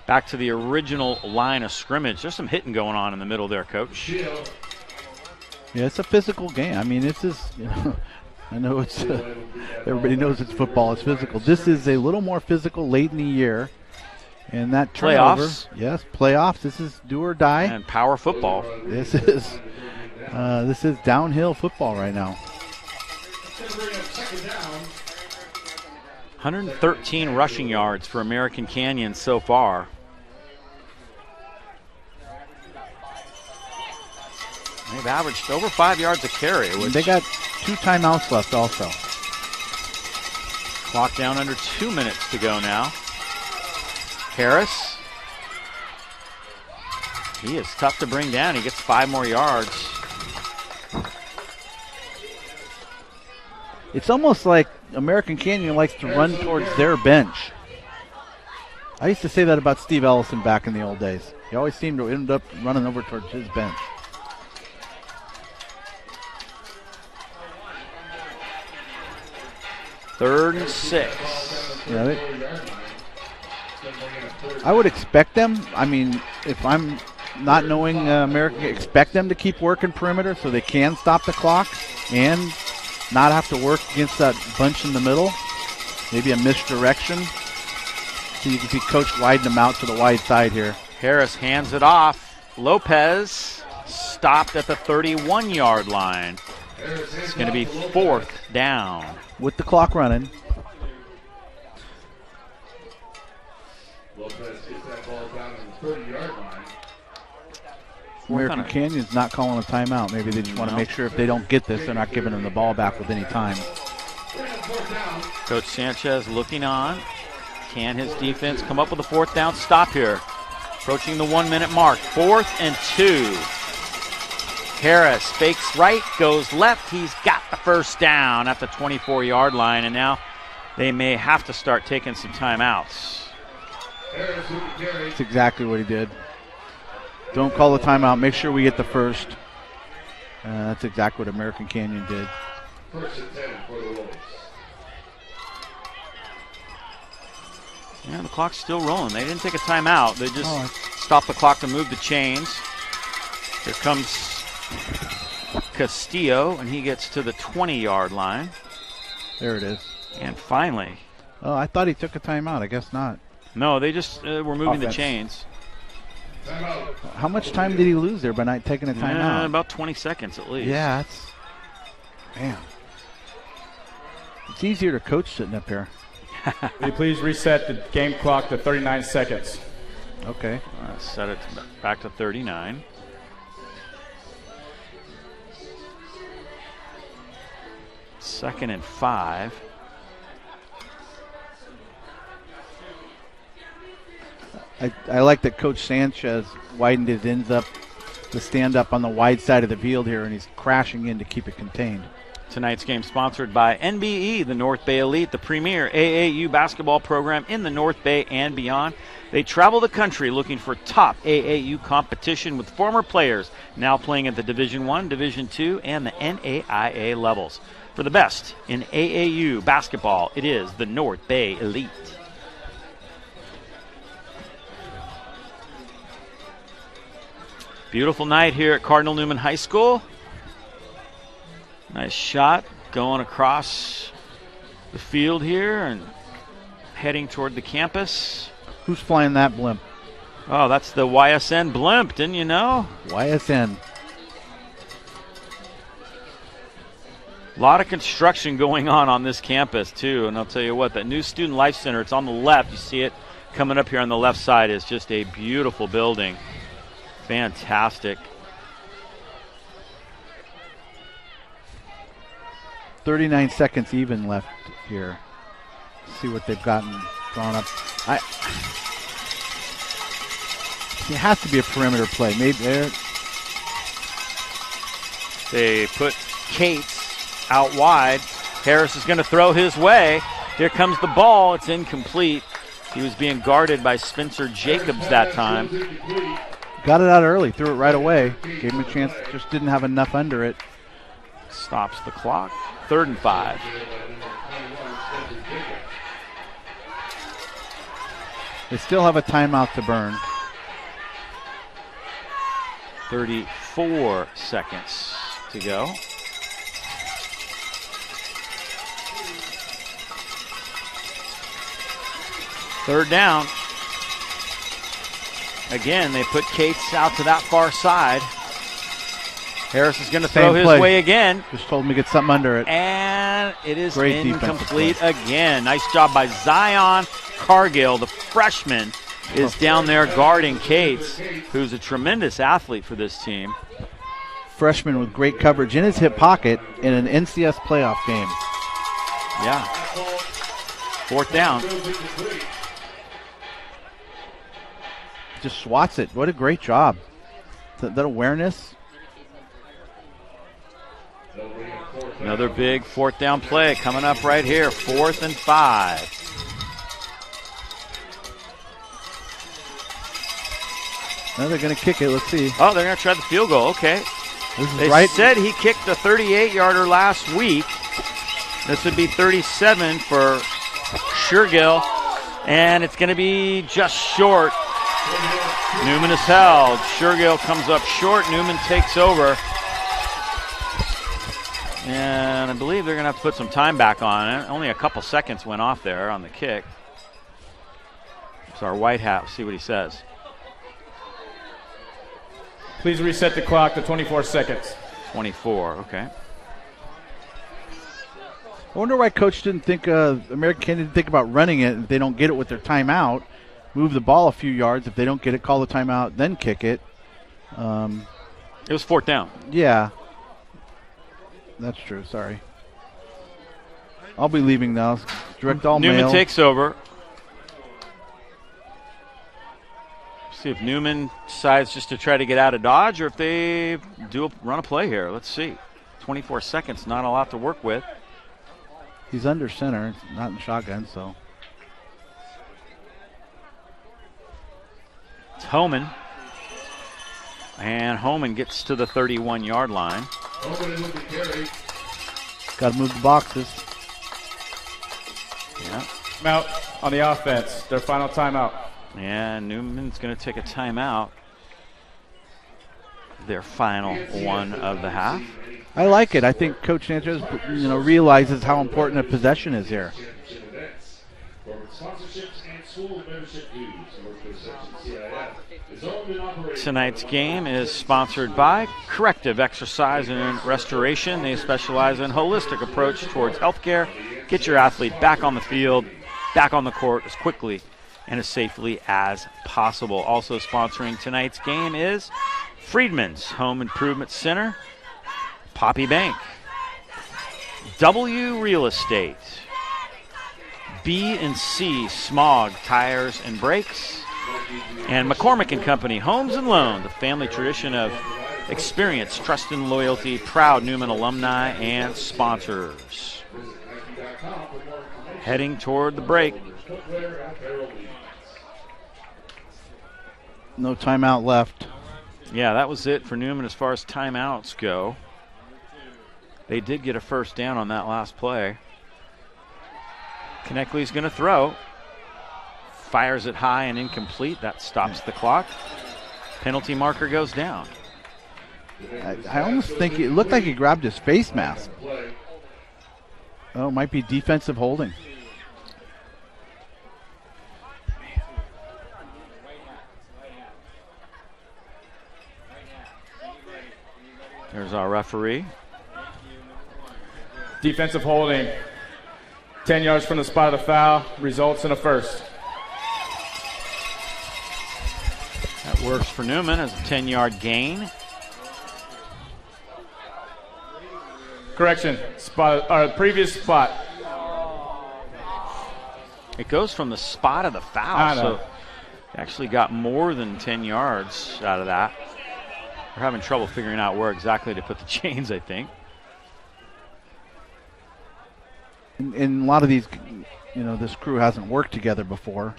Back to the original line of scrimmage. There's some hitting going on in the middle there, Coach. Yeah, it's a physical game. I mean, this is, I know it's, everybody knows it's football. It's physical. This is a little more physical late in the year. And that turnover. Playoffs. Yes, playoffs. This is do or die. And power football. This is downhill football right now. 113 rushing yards for American Canyon so far. They've averaged over 5 yards a carry. They got 2 timeouts left also. Clock down under 2 minutes to go now. Harris. He is tough to bring down. He gets 5 more yards. It's almost like American Canyon likes to run towards their bench. I used to say that about Steve Ellison back in the old days. He always seemed to end up running over towards his bench. Third and 6. Yeah, I would expect them. I mean, if I'm not knowing American, expect them to keep working perimeter so they can stop the clock and not have to work against that bunch in the middle. Maybe a misdirection. So you can see Coach widen them out to the wide side here. Harris hands it off. Lopez stopped at the 31-yard line. It's going to be 4th down. With the clock running. Lopez gets that ball down on the 30-yard line. American Canyon's not calling a timeout. Maybe they just want to make sure if they don't get this, they're not giving them the ball back with any time. Coach Sanchez looking on. Can his defense come up with a 4th down stop here? Approaching the 1-minute mark. 4th and 2. Harris fakes right, goes left. He's got the first down at the 24-yard line, and now they may have to start taking some timeouts. That's exactly what he did. Don't call the timeout. Make sure we get the first. That's exactly what American Canyon did. First and 10 for the Wolves. Yeah, the clock's still rolling. They didn't take a timeout. They just stopped the clock to move the chains. Here comes Castillo, and he gets to the 20-yard line. There it is. And finally. Oh, I thought he took a timeout. I guess not. No, they just were moving the chains. How much time did he lose there by not taking a timeout? About 20 seconds at least. Yeah, that's... Man. It's easier to coach sitting up here. Will you please reset the game clock to 39 seconds? Okay. Set it back to 39. Second and 5. I like that Coach Sanchez widened his ends up to stand up on the wide side of the field here, and he's crashing in to keep it contained. Tonight's game sponsored by NBE, the North Bay Elite, the premier AAU basketball program in the North Bay and beyond. They travel the country looking for top AAU competition with former players now playing at the Division I, Division II, and the NAIA levels. For the best in AAU basketball, it is the North Bay Elite. Beautiful night here at Cardinal Newman High School. Nice shot going across the field here and heading toward the campus. Who's flying that blimp? Oh, that's the YSN blimp, didn't you know? YSN. A lot of construction going on this campus, too. And I'll tell you what, that new Student Life Center, it's on the left. You see it coming up here on the left side. Is just a beautiful building. Fantastic. 39 seconds even left here. See what they've gotten drawn up. It has to be a perimeter play. Maybe there. They put Cates out wide. Harris is going to throw his way. Here comes the ball. It's incomplete. He was being guarded by Spencer Jacobs that time. Got it out early. Threw it right away. Gave him a chance. Just didn't have enough under it. Stops the clock. 3rd and 5. They still have a timeout to burn. 34 seconds to go. Third down. Again, they put Cates out to that far side. Harris is going to throw his way again. Just told him to get something under it. And it is Great incomplete again. Nice job by Zion Cargill. The freshman is down there guarding Cates, who's a tremendous athlete for this team. Freshman with great coverage in his hip pocket in an NCS playoff game. Yeah. 4th down. Just swats it. What a great job. That awareness. Another big 4th down play coming up right here. 4th and 5. No, they're going to kick it. Let's see. Oh, they're going to try the field goal. Okay. This is They right. said he kicked a 38-yarder last week. This would be 37 for Shergill, and it's going to be just short. Newman is held. Shergill comes up short. Newman takes over. And I believe they're going to have to put some time back on it. Only a couple seconds went off there on the kick. So our white hat, we'll see what he says. Please reset the clock to 24 seconds. 24, okay. I wonder why Coach didn't think, American didn't think about running it. If they don't get it with their timeout, move the ball a few yards. If they don't get it, call the timeout, then kick it. It was 4th down. Yeah. That's true, sorry. I'll be leaving now. Direct all Newman mail. takes over. See if Newman decides just to try to get out of Dodge or if they run a play here. Let's see. 24 seconds, not a lot to work with. He's under center, not in shotgun, so. It's Homan. And Homan gets to the 31-yard line. Got to move the boxes. Yeah. Timeout on the offense. Their final timeout. And Newman's going to take a timeout. Their final one of the half. I like it. I think Coach Sanchez, realizes how important a possession is here. Tonight's game is sponsored by Corrective Exercise and Restoration. They specialize in holistic approach towards healthcare. Get your athlete back on the field, back on the court as quickly and as safely as possible. Also sponsoring tonight's game is Friedman's Home Improvement Center, Poppy Bank, W Real Estate, B&C Smog Tires and Brakes, and McCormick and Company Homes and Loan, the family tradition of experience, trust, and loyalty, proud Newman alumni and sponsors. Heading toward the break. No timeout left. Yeah, that was it for Newman as far as timeouts go. They did get a first down on that last play. Kneckley's going to throw. Fires it high and incomplete. That stops the clock. Penalty marker goes down. I almost think it looked like he grabbed his face mask. Oh, it might be defensive holding. There's our referee. Defensive holding. 10 yards from the spot of the foul. Results in a first. That works for Newman as a 10-yard gain. Correction. Previous spot. It goes from the spot of the foul, so actually got more than 10 yards out of that. We're having trouble figuring out where exactly to put the chains, I think. In a lot of these, this crew hasn't worked together before.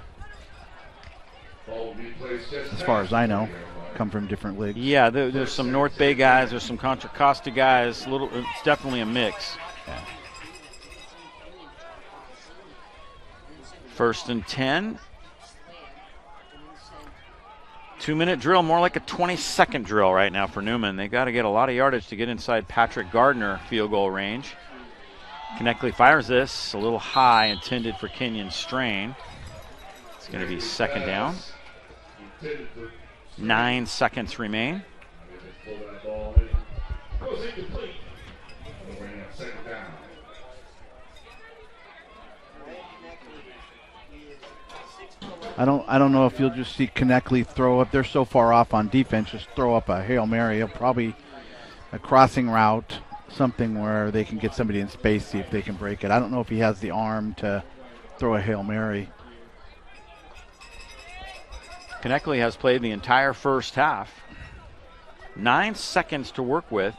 As far as I know, come from different leagues. Yeah, there's some North Bay guys, there's some Contra Costa guys. It's definitely a mix. Yeah. 1st and 10. 2-minute drill, more like a 20-second drill right now for Newman. They got to get a lot of yardage to get inside Patrick Gardner field goal range. Kneckley fires this a little high, intended for Kenyon Strain. It's going to be 2nd down. 9 seconds remain. I don't know if you'll just see Kneckley throw up. They're so far off on defense, just throw up a Hail Mary. He'll probably a crossing route, something where they can get somebody in space, see if they can break it. I don't know if he has the arm to throw a Hail Mary. Kneckley has played the entire first half. 9 seconds to work with.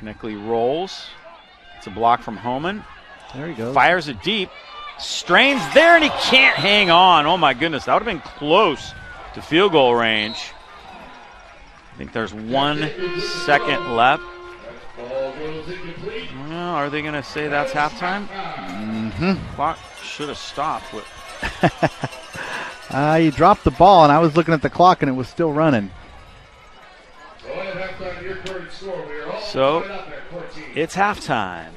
Kneckley rolls. It's a block from Homan. There he goes. Fires it deep. Strains there, and he can't hang on. Oh, my goodness. That would have been close to field goal range. I think there's 1 second left. Well, are they going to say that's halftime? Mm-hmm. Clock should have stopped. He dropped the ball, and I was looking at the clock, and it was still running. So it's halftime.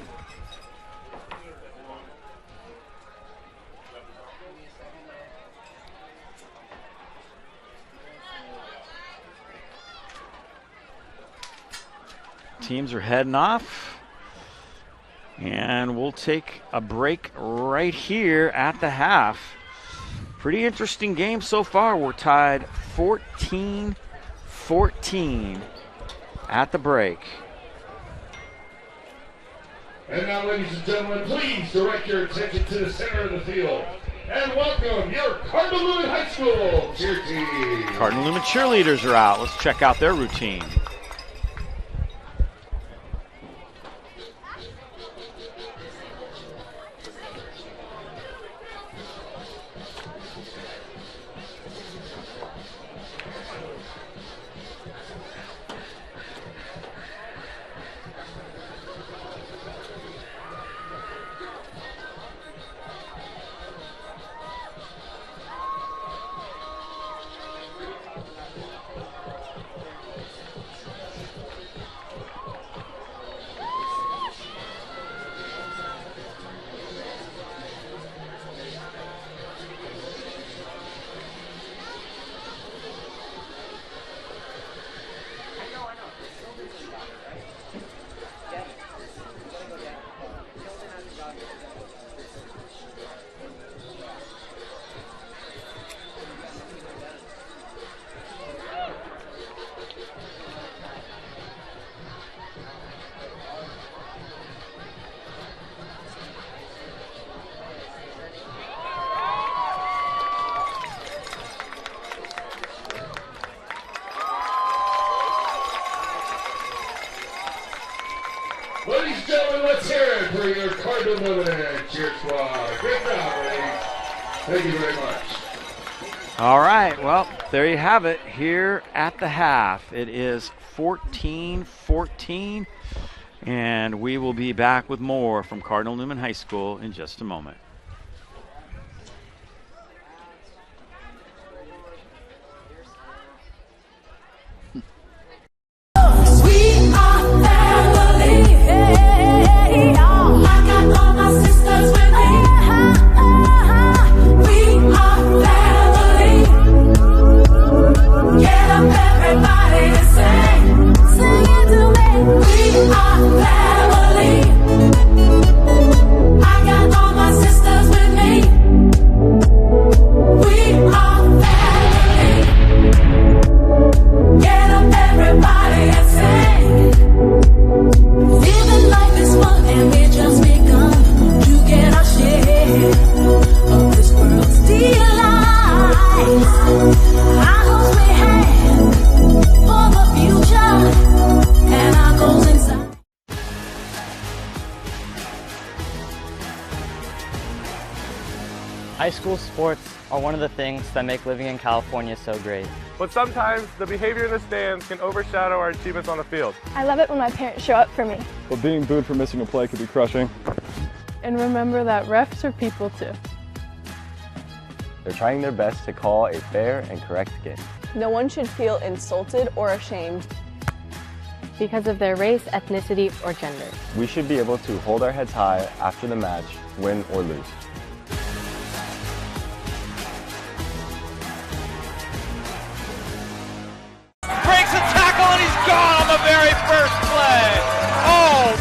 Teams are heading off, and we'll take a break right here at the half. Pretty interesting game so far. We're tied 14-14 at the break. And now, ladies and gentlemen, please direct your attention to the center of the field. And welcome your Cardinal Newman High School cheer team. Cardinal Newman cheerleaders are out. Let's check out their routine. Ladies and gentlemen, let's hear it for your Cardinal Newman cheer squad. Great job, ladies. Thank you very much. All right, well, there you have it here at the half. It is 14-14, and we will be back with more from Cardinal Newman High School in just a moment. High school sports are one of the things that make living in California so great. But sometimes the behavior in the stands can overshadow our achievements on the field. I love it when my parents show up for me. But being booed for missing a play could be crushing. And remember that refs are people too. They're trying their best to call a fair and correct game. No one should feel insulted or ashamed because of their race, ethnicity, or gender. We should be able to hold our heads high after the match, win or lose. Breaks a tackle and he's gone on the very first play. Oh!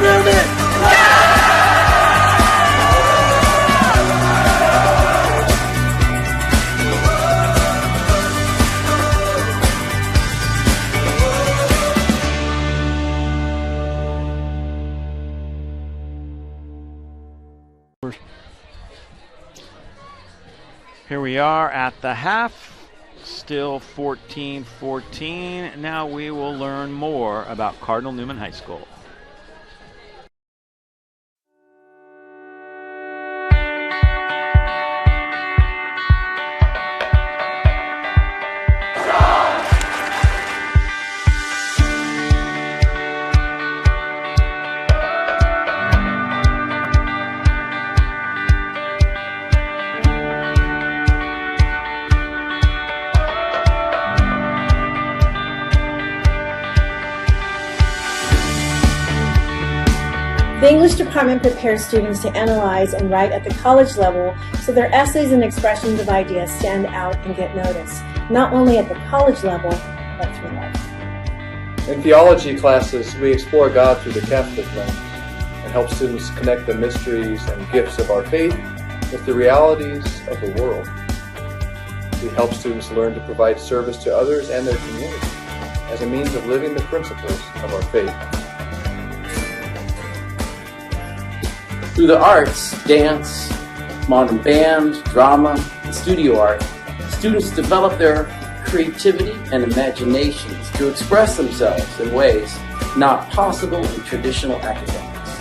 Newman! Here we are at the half, still 14-14. Now we will learn more about Cardinal Newman High School. The English department prepares students to analyze and write at the college level so their essays and expressions of ideas stand out and get noticed, not only at the college level, but through life. In theology classes, we explore God through the Catholic lens and help students connect the mysteries and gifts of our faith with the realities of the world. We help students learn to provide service to others and their community as a means of living the principles of our faith. Through the arts, dance, modern band, drama, and studio art, students develop their creativity and imaginations to express themselves in ways not possible in traditional academics.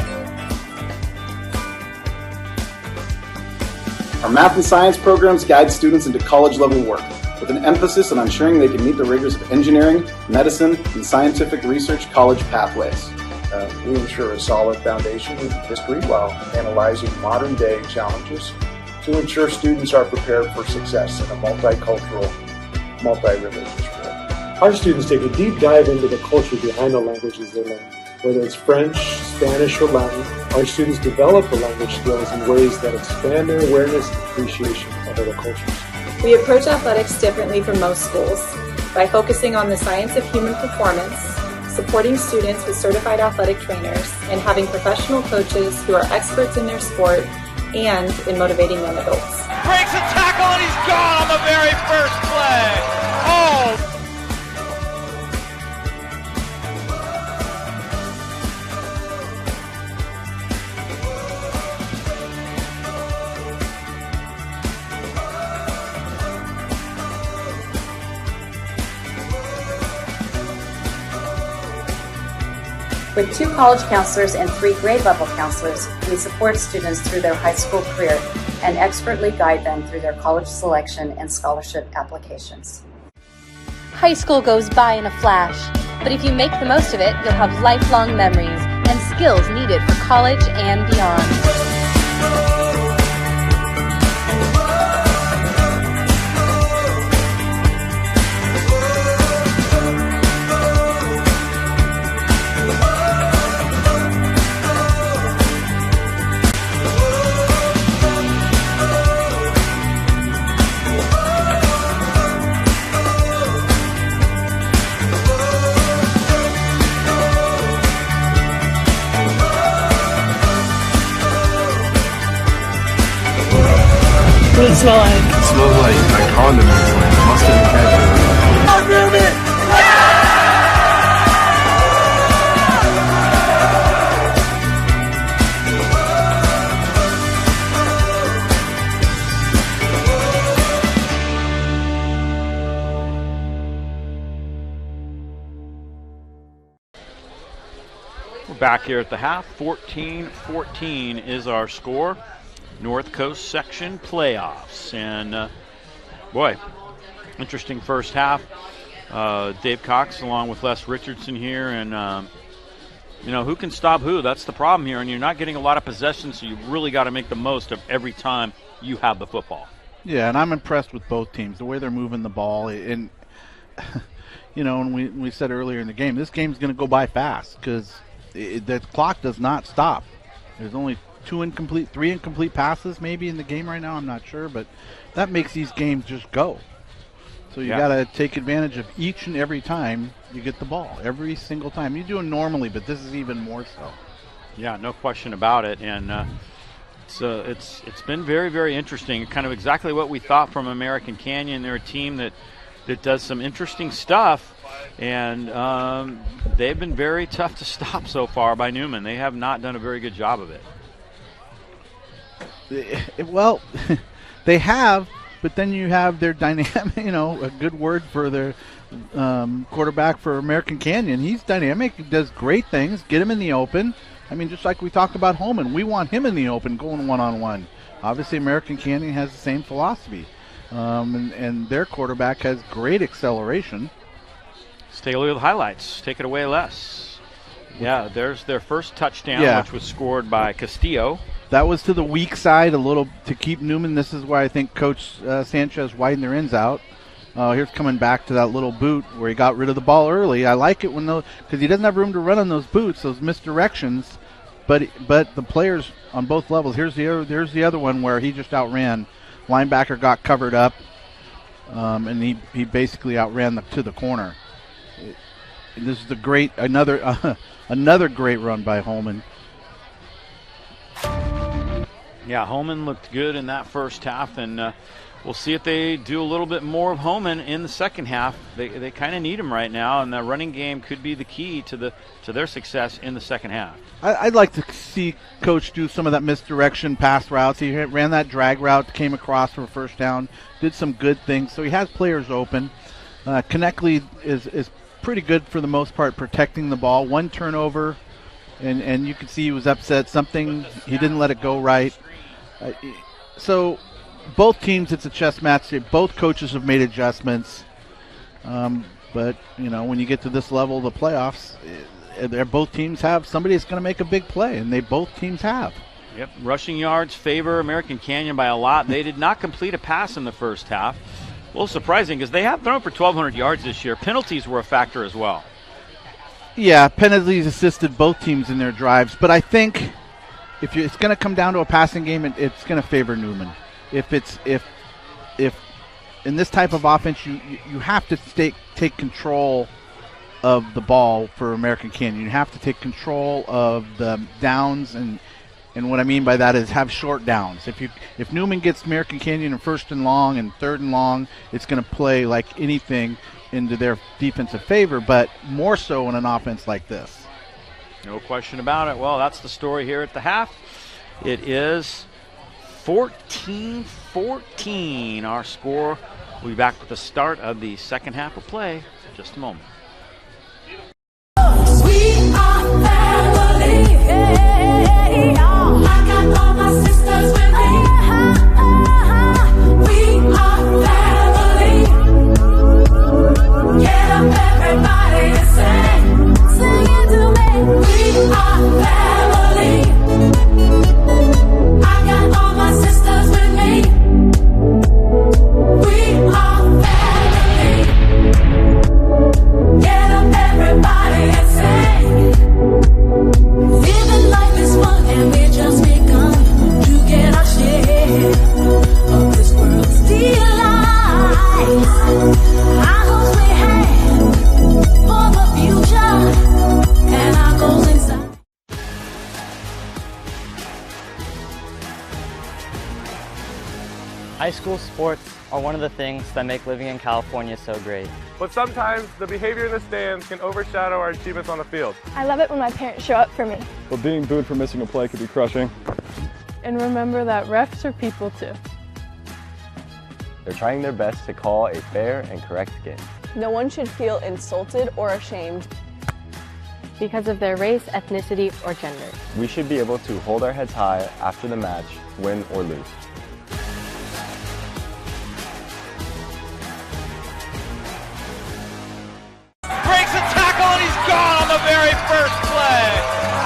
Our math and science programs guide students into college-level work, with an emphasis on ensuring they can meet the rigors of engineering, medicine, and scientific research college pathways. We ensure a solid foundation in history while analyzing modern-day challenges to ensure students are prepared for success in a multicultural, multi-religious world. Our students take a deep dive into the culture behind the languages they learn. Whether it's French, Spanish, or Latin, our students develop the language skills in ways that expand their awareness and appreciation of other cultures. We approach athletics differently from most schools by focusing on the science of human performance, supporting students with certified athletic trainers, and having professional coaches who are experts in their sport and in motivating young adults. Breaks a tackle and he's gone on the very first play. Oh! With 2 college counselors and 3 grade-level counselors, we support students through their high school career and expertly guide them through their college selection and scholarship applications. High school goes by in a flash, but if you make the most of it, you'll have lifelong memories and skills needed for college and beyond. What does it smell like? It smells like condiments, like mustard and ketchup. Oh, damn it! We're back here at the half. 14-14 is our score. North Coast section playoffs. And, boy, interesting first half. Dave Cox along with Les Richardson here. And, you know, who can stop who? That's the problem here. And you're not getting a lot of possession, so you really got to make the most of every time you have the football. Yeah, and I'm impressed with both teams, the way they're moving the ball. And, you know, and we said earlier in the game, this game's going to go by fast because the clock does not stop. There's only 3 incomplete passes maybe in the game right now. I'm not sure, but that makes these games just go. So you got to take advantage of each and every time you get the ball, every single time. You do it normally, but this is even more so. Yeah, no question about it. And it's been very, very interesting. Kind of exactly what we thought from American Canyon. They're a team that does some interesting stuff. And they've been very tough to stop so far by Newman. They have not done a very good job of it. Well, they have, but then you have their dynamic, a good word for their quarterback for American Canyon. He's dynamic. He does great things. Get him in the open. I mean, just like we talked about Holman, we want him in the open going one-on-one. Obviously, American Canyon has the same philosophy, and their quarterback has great acceleration. Let's take a look at the highlights. Take it away, Les. Yeah, there's their first touchdown, which was scored by Castillo. That was to the weak side a little to keep Newman. This is why I think Coach Sanchez widened their ends out. Here's coming back to that little boot where he got rid of the ball early. I like it when because he doesn't have room to run on those boots, those misdirections. But the players on both levels. Here's the other one where he just outran. Linebacker got covered up, and he basically outran to the corner. This is another great run by Holman. Yeah, Holman looked good in that first half, and we'll see if they do a little bit more of Holman in the second half. They kind of need him right now, and the running game could be the key to their success in the second half. I'd like to see Coach do some of that misdirection pass routes. He ran that drag route, came across for a first down, did some good things. So he has players open. Konechny is pretty good for the most part protecting the ball. One turnover, and you could see he was upset. He didn't let it go right. So both teams, it's a chess match. Both coaches have made adjustments. But, when you get to this level of the playoffs, both teams have somebody that's going to make a big play, and both teams have. Yep, rushing yards favor American Canyon by a lot. They did not complete a pass in the first half. A little surprising because they have thrown for 1,200 yards this year. Penalties were a factor as well. Yeah, penalties assisted both teams in their drives, but I think it's going to come down to a passing game, it's going to favor Newman. If in this type of offense, you have to take control of the ball for American Canyon. You have to take control of the downs, and what I mean by that is have short downs. If Newman gets American Canyon in 1st and long and 3rd and long, it's going to play like anything into their defensive favor, but more so in an offense like this. No question about it. Well, that's the story here at the half. It is 14-14. Our score. We'll be back with the start of the second half of play in just a moment. We are family. I got all my sisters with me. We are family. Get up, everybody, and sing it to me. We are family. I got all my sisters with me. We are family. Get up, everybody, and sing. Living life is fun, and we just begun to get our share of this world's delights. Our hopes we have for the future, and our goals inside. High school sports are one of the things that make living in California so great. But sometimes the behavior in the stands can overshadow our achievements on the field. I love it when my parents show up for me. But being booed for missing a play could be crushing. And remember that refs are people too. They're trying their best to call a fair and correct game. No one should feel insulted or ashamed because of their race, ethnicity, or gender. We should be able to hold our heads high after the match, win or lose. Breaks a tackle and he's gone on the very first play.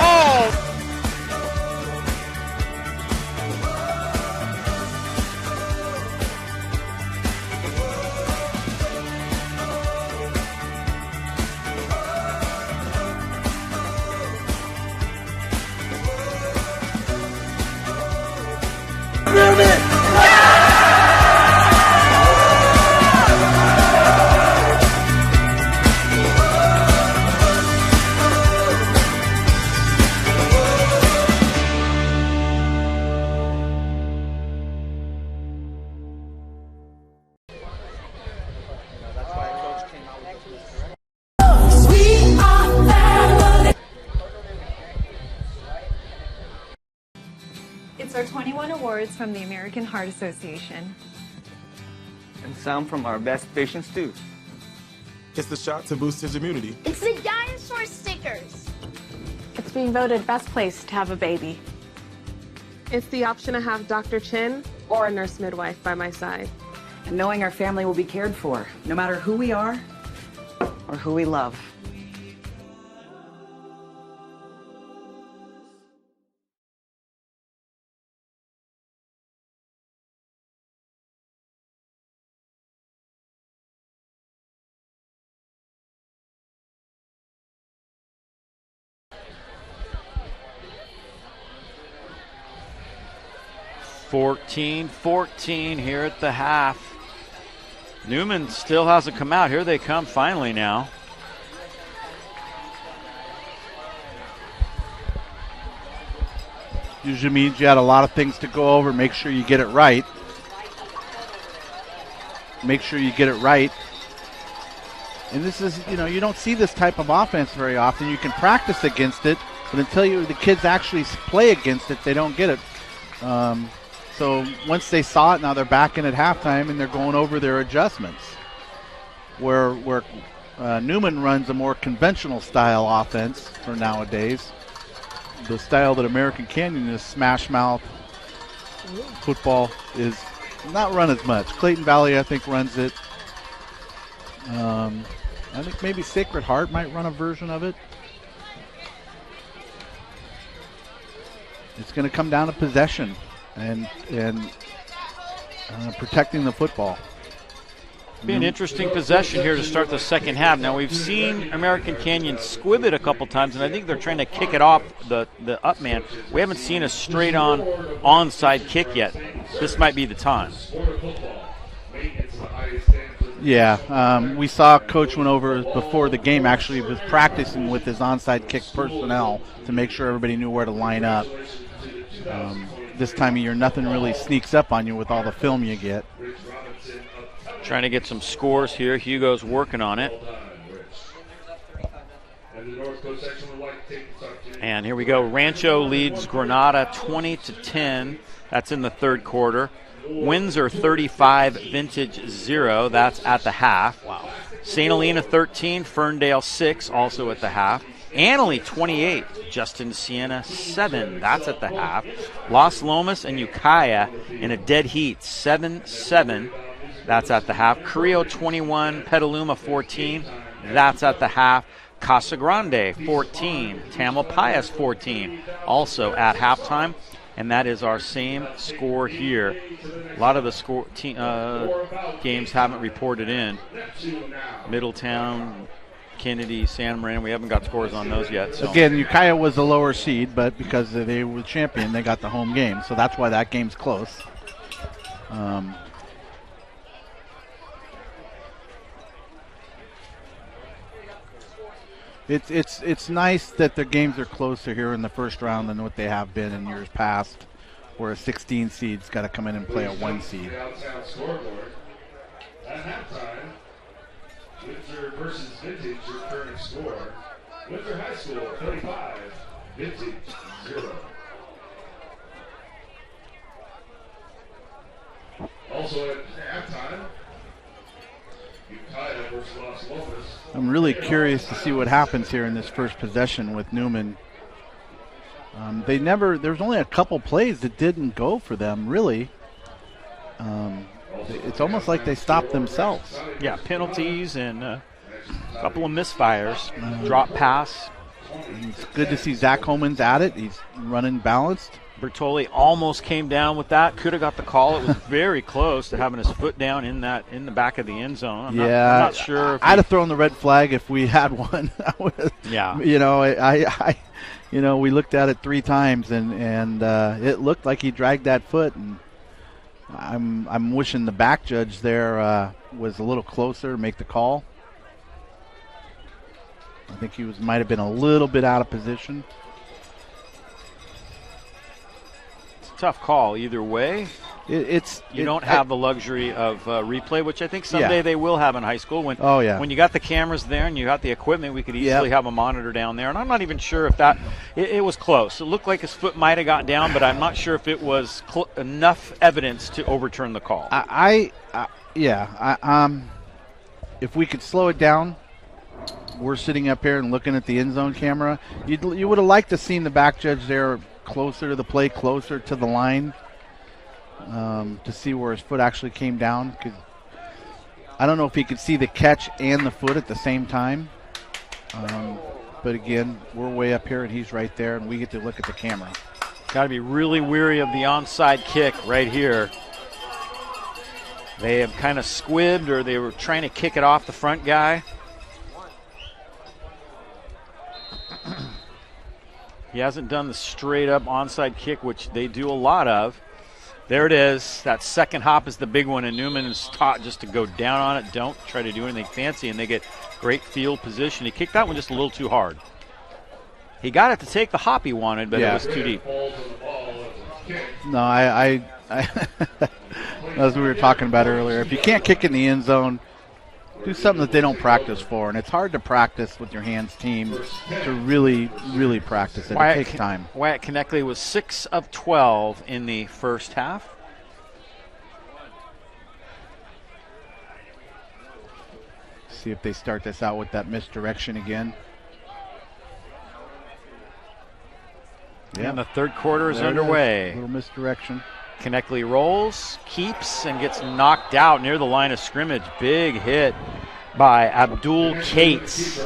Oh! It's our 21 awards from the American Heart Association. and some from our best patients too. It's the shot to boost his immunity. It's the dinosaur stickers. It's being voted best place to have a baby. It's the option to have Dr. Chin or a nurse midwife by my side. And knowing our family will be cared for, no matter who we are or who we love. (14-14) here at the half. Newman still hasn't come out. Here they come finally now. Usually means you had a lot of things to go over. Make sure you get it right. Make sure you get it right. And this is, you don't see this type of offense very often. You can practice against it, but until the kids actually play against it, they don't get it. So once they saw it, now they're back in at halftime and they're going over their adjustments. Where Newman runs a more conventional style offense for nowadays. The style that American Canyon is smash mouth football is not run as much. Clayton Valley, I think, runs it. I think maybe Sacred Heart might run a version of it. It's going to come down to possession and protecting the football. Be an interesting possession here to start the second half. Now we've seen American Canyon squib it a couple times, and I think they're trying to kick it off the up man. We haven't seen a straight on onside kick yet. This might be the time. Yeah, we saw Coach went over before the game. Actually, was practicing with his onside kick personnel to make sure everybody knew where to line up. This time of year, nothing really sneaks up on you with all the film you get. Trying to get some scores here. Hugo's working on it. And here we go. Rancho leads Granada 20-10. That's in the third quarter. Windsor 35, Vintage 0. That's at the half. Wow. St. Helena 13, Ferndale 6, also at the half. Annalee 28, Justin Siena 7. That's at the half. Los Lomas and Ukiah in a dead heat 7-7. That's at the half. Carrillo 21, Petaluma 14. That's at the half. Casa Grande 14. Tamalpais 14. Also at halftime. And that is our same score here. A lot of the games haven't reported in. Middletown, Kennedy, Santa Maria, we haven't got scores on those yet. So. Again, Ukiah was the lower seed, but because they were champion, they got the home game. So that's why that game's close. It's nice that the games are closer here in the first round than what they have been in years past, where a 16 seed's got to come in and play a 1 seed. At halftime, Windsor versus Vintage, your current score. Windsor High School 35, Vintage 0. Also at halftime, Ukiah versus Los Lomas. I'm really curious to see what happens here in this first possession with Newman. There's only a couple plays that didn't go for them, really. It's almost like they stopped themselves. Yeah, penalties and a couple of misfires. Drop pass. It's good to see Zach Holman's at it. He's running balanced. Bertoli almost came down with that. Could have got the call. It was very close to having his foot down in the back of the end zone. I'm not sure. If I'd have thrown the red flag if we had one. Yeah. We looked at it 3 times and it looked like he dragged that foot, and I'm wishing the back judge there was a little closer to make the call. I think he might have been a little bit out of position. Tough call either way. You don't have the luxury of replay, which I think someday they will have in high school. When you got the cameras there and you got the equipment, we could easily have a monitor down there. And I'm not even sure if it was close. It looked like his foot might have got down, but I'm not sure if it was enough evidence to overturn the call. Yeah. If we could slow it down, we're sitting up here and looking at the end zone camera. You would have liked to seen the back judge there closer to the play, closer to the line, to see where his foot actually came down. 'Cause I don't know if he could see the catch and the foot at the same time. But again, we're way up here and he's right there, and we get to look at the camera. Got to be really weary of the onside kick right here. They have kind of squibbed, or they were trying to kick it off the front guy. He hasn't done the straight up onside kick, which they do a lot of. There it is. That second hop is the big one, and Newman is taught just to go down on it. Don't try to do anything fancy, and they get great field position. He kicked that one just a little too hard. He got it to take the hop he wanted, but it was too deep. No, I as we were talking about earlier, if you can't kick in the end zone, do something that they don't practice for. And it's hard to practice with your hands team to really, really practice it. It takes time. Wyatt Konechny was 6 of 12 in the first half. See if they start this out with that misdirection again. Yeah, and the third quarter is underway. A little misdirection. Konechny rolls, keeps, and gets knocked out near the line of scrimmage. Big hit by Abdul Cates.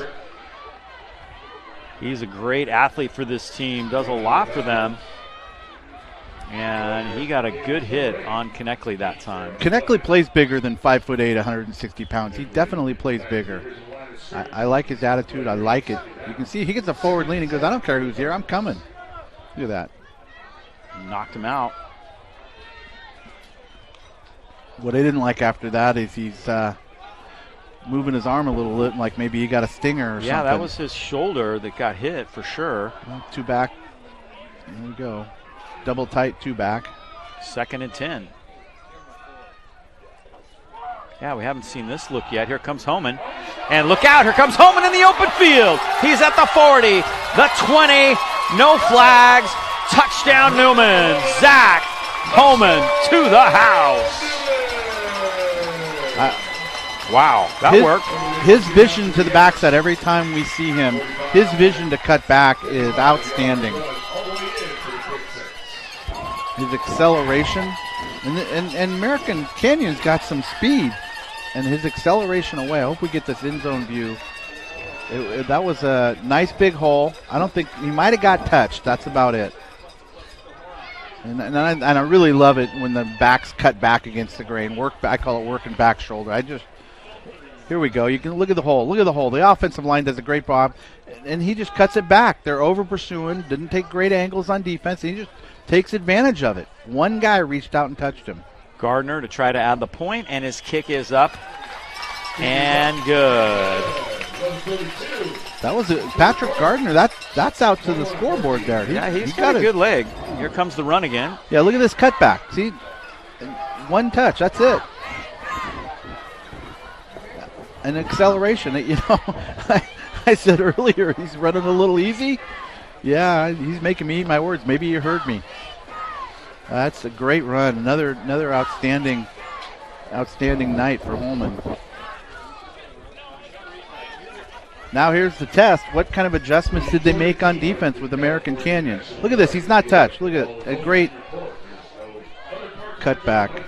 He's a great athlete for this team, does a lot for them. And he got a good hit on Konechny that time. Konechny plays bigger than 5'8", 160 pounds. He definitely plays bigger. I like his attitude. I like it. You can see he gets a forward lean and goes, I don't care who's here, I'm coming. Look at that. Knocked him out. What I didn't like after that is he's moving his arm a little bit, like maybe he got a stinger or something. Yeah, that was his shoulder that got hit for sure. Well, 2 back. There we go. Double tight, 2 back. 2nd and 10. Yeah, we haven't seen this look yet. Here comes Homan. And look out, here comes Homan in the open field. He's at the 40, the 20, no flags. Touchdown Newman. Zach Homan to the house. Wow, that worked. His vision to the backside every time we see him, his vision to cut back is outstanding. His acceleration, and American Canyon's got some speed, and his acceleration away. I hope we get this end zone view. That was a nice big hole. I don't think he might have got touched. That's about it. And I really love it when the backs cut back against the grain. I call it working back shoulder. Here we go. You can look at the hole. Look at the hole. The offensive line does a great job, and he just cuts it back. They're over pursuing. Didn't take great angles on defense. And he just takes advantage of it. One guy reached out and touched him. Gardner to try to add the point, and his kick is up and good. That was Patrick Gardner. That's out to the scoreboard there. He's got a good leg. Here comes the run again. Yeah, look at this cutback. See, one touch. That's it. An acceleration. I said earlier he's running a little easy. Yeah, he's making me eat my words. Maybe you heard me. That's a great run. Another outstanding night for Holman. Now here's the test. What kind of adjustments did they make on defense with American Canyon? Look at this. He's not touched. Look at a great cutback.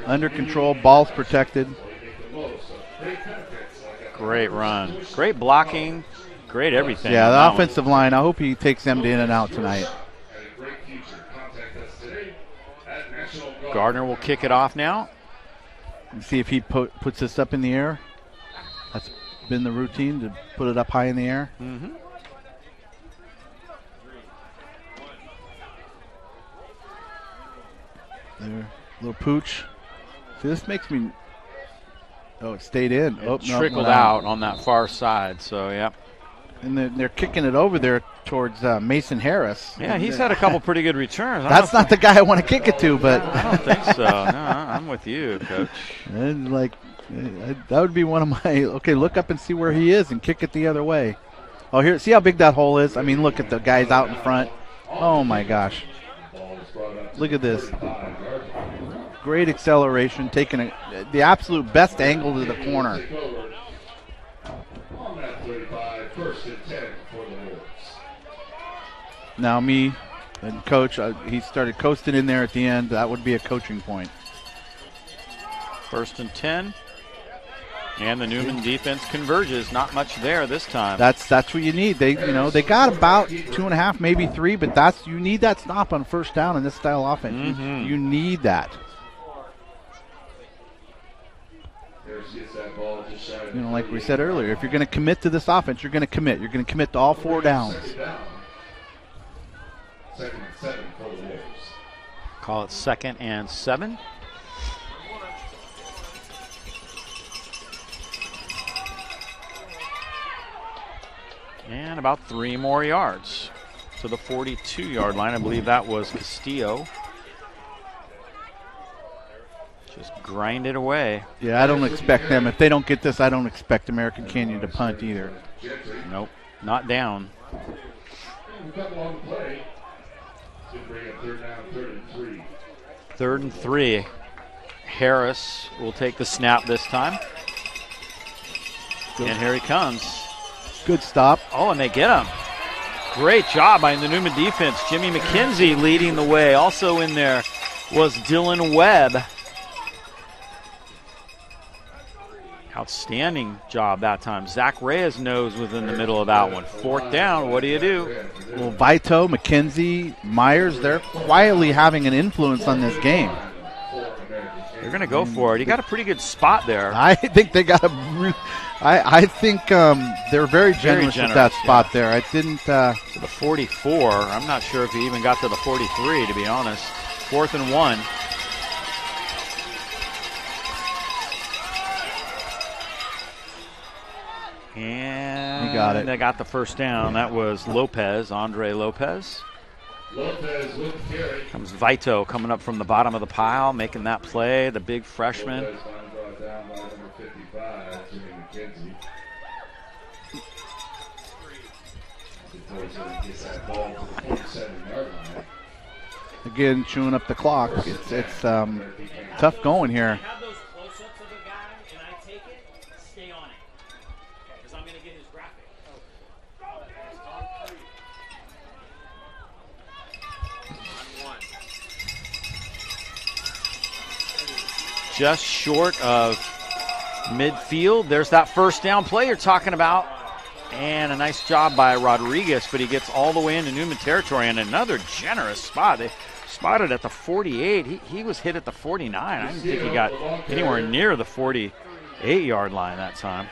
Under control. Ball's protected. Great run. Great blocking. Great everything. Yeah, the offensive line. I hope he takes them to in and out tonight. Gardner will kick it off now. And see if he puts this up in the air. That's been the routine, to put it up high in the air. Mm-hmm. There, little pooch. See, this makes me. Oh, it stayed in. It trickled out on that far side. So yeah. And they're kicking it over there towards Mason Harris. Yeah, he's had a couple pretty good returns. That's not the guy I want to kick it to, but I don't think so. No, I'm with you, Coach. And that would be one of my. Okay, look up and see where he is and kick it the other way. Oh, here, see how big that hole is? I mean, look at the guys out in front. Oh my gosh! Look at this. Great acceleration, taking the absolute best angle to the corner. On that 35, 1st and 10 for the Wolves. Now me and Coach, he started coasting in there at the end. That would be a coaching point. 1st and 10. And the Newman defense converges. Not much there this time. That's what you need. They got about 2.5, maybe 3, but you need that stop on 1st down in this style offense. Mm-hmm. You need that. Like we said earlier, if you're going to commit to this offense, you're going to commit. You're going to commit to all 4 downs. 2nd and 7 for the Wolves. Call it 2nd and 7. And about 3 more yards to the 42-yard line. I believe that was Castillo. Just grind it away. Yeah, I don't expect them. If they don't get this, I don't expect American Canyon to punt either. Nope, not down. We've got a long play. Should bring up 3rd down, 3rd and 3. 3rd and 3. Harris will take the snap this time. And here he comes. Good stop. Oh, and they get him. Great job by the Newman defense. Jimmy McKenzie leading the way. Also in there was Dylan Webb. Outstanding job that time. Zach Reyes knows was in the middle of that one. 4th down, what do you do? Well, Vito, McKenzie, Myers, they're quietly having an influence on this game. They're going to go for it. He got a pretty good spot there. I think they got a I think they're very generous with that spot there. I didn't. To the 44. I'm not sure if he even got to the 43, to be honest. 4th and 1. And he got it. They got the 1st down. That was Lopez, Andre Lopez. Lopez with the carry. Comes Vito coming up from the bottom of the pile, making that play, the big freshman. Lopez brought down by number 55, Jimmy McKenzie. Before he gets that ball to the 47-yard line. Again, chewing up the clock. It's tough going here. Just short of midfield. There's that 1st down play you're talking about. And a nice job by Rodriguez, but he gets all the way into Newman territory and another generous spot. They spotted at the 48. He was hit at the 49. I didn't think he got anywhere near the 48-yard line that time.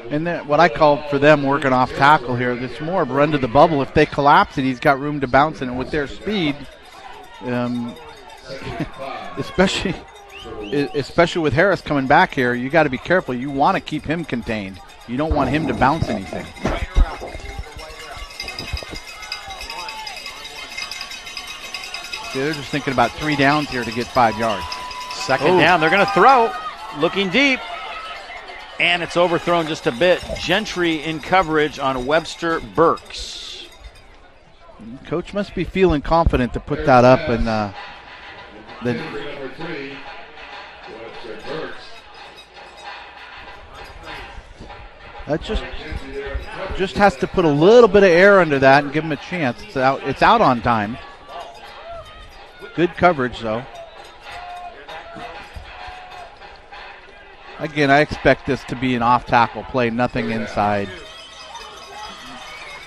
And then what I call for them working off tackle here, it's more of a run to the bubble. If they collapse it, he's got room to bounce in. And with their speed, especially with Harris coming back here, you got to be careful. You want to keep him contained. You don't want him to bounce anything. See, they're just thinking about 3 downs here to get 5 yards. 2nd down. They're going to throw. Looking deep. And it's overthrown just a bit. Gentry in coverage on Webster Burks. Coach must be feeling confident to put that up. And that just has to put a little bit of air under that and give him a chance. It's out on time. Good coverage, though. Again, I expect this to be an off-tackle play, nothing inside.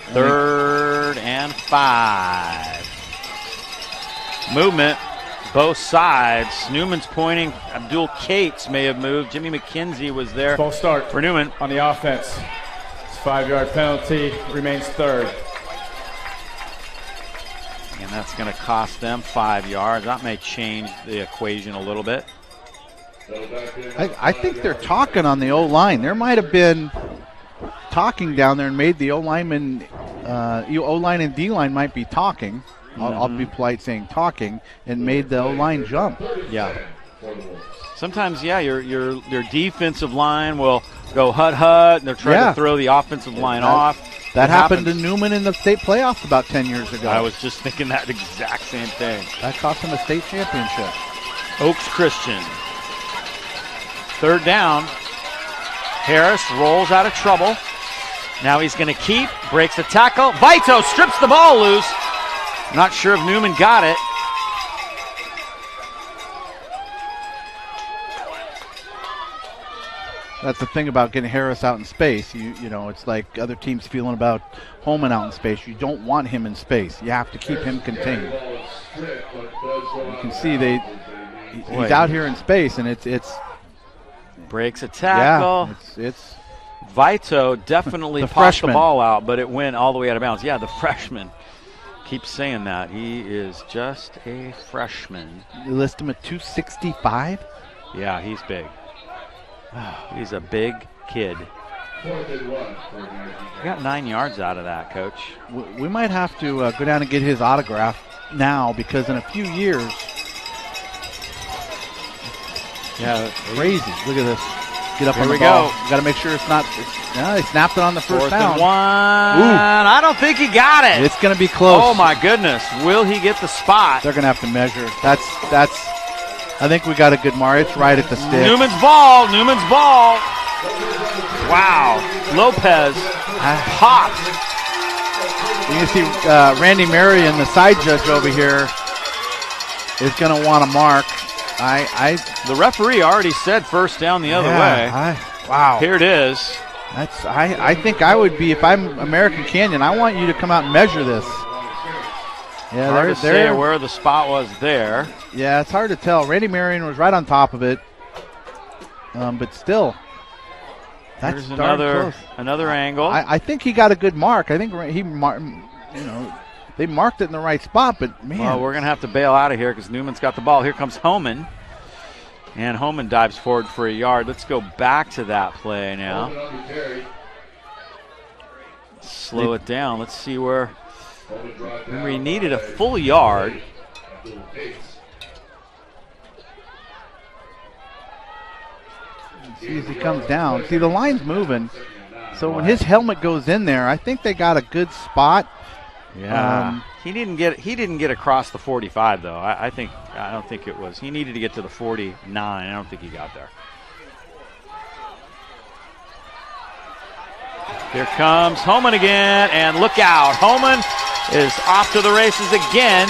3rd and 5. Movement, both sides. Newman's pointing. Abdul Cates may have moved. Jimmy McKenzie was there. False start for Newman. On the offense. It's 5-yard penalty. Remains 3rd. And that's going to cost them 5 yards. That may change the equation a little bit. I think they're talking on the O-line. There might have been talking down there and made the O-lineman, O-line and D-line might be talking. I'll be polite saying talking, and made the O-line jump. Yeah. Sometimes, your defensive line will go hut, and they're trying to throw the offensive line off. That happened to Newman in the state playoffs about 10 years ago. I was just thinking that exact same thing. That cost him a state championship. Oaks Christian. Third down. Harris rolls out of trouble. Now he's going to keep, breaks a tackle. Vito strips the ball loose. Not sure if Newman got it. That's the thing about getting Harris out in space. You know, it's like other teams feeling about Holman out in space. You don't want him in space. You have to keep him contained. You can see he's out here in space, and it's breaks a tackle. Yeah, it's Vito definitely the popped freshman. the ball out, but it went all the way out of bounds. Yeah, the freshman. Keep saying that. He is just a freshman. You list him at 265? Yeah, he's big. He's a big kid. We got 9 yards out of that, Coach. We might have to go down and get his autograph now, because in a few years, yeah, crazy. Look at this. Get up Here on the we ball. go. Got to make sure it's not. They snapped it on the first down. 4th and 1. I don't think he got it. It's going to be close. Oh my goodness! Will he get the spot? They're going to have to measure. That's. I think we got a good mark. It's right at the stick. Newman's ball. Wow. Lopez popped. You can see Randy Marion, the side judge over here, is going to want to mark. The referee already said first down the other way. Wow. Here it is. I think I would be, if I'm American Canyon, I want you to come out and measure this. Yeah, hard to say where the spot was there. Yeah, it's hard to tell. Randy Marion was right on top of it, but still, that's There's darn close. another angle. I think he got a good mark. I think they marked it in the right spot, but man. Well, we're going to have to bail out of here because Newman's got the ball. Here comes Homan. And Homan dives forward for a yard. Let's go back to that play now. Slow it down. Let's see where we needed a full yard. See as he comes down. See, the line's moving. So when his helmet goes in there, I think they got a good spot. Yeah. He didn't get across the 45 though. I don't think it was. He needed to get to the 49. I don't think he got there. Here comes Homan again, and look out. Homan is off to the races again,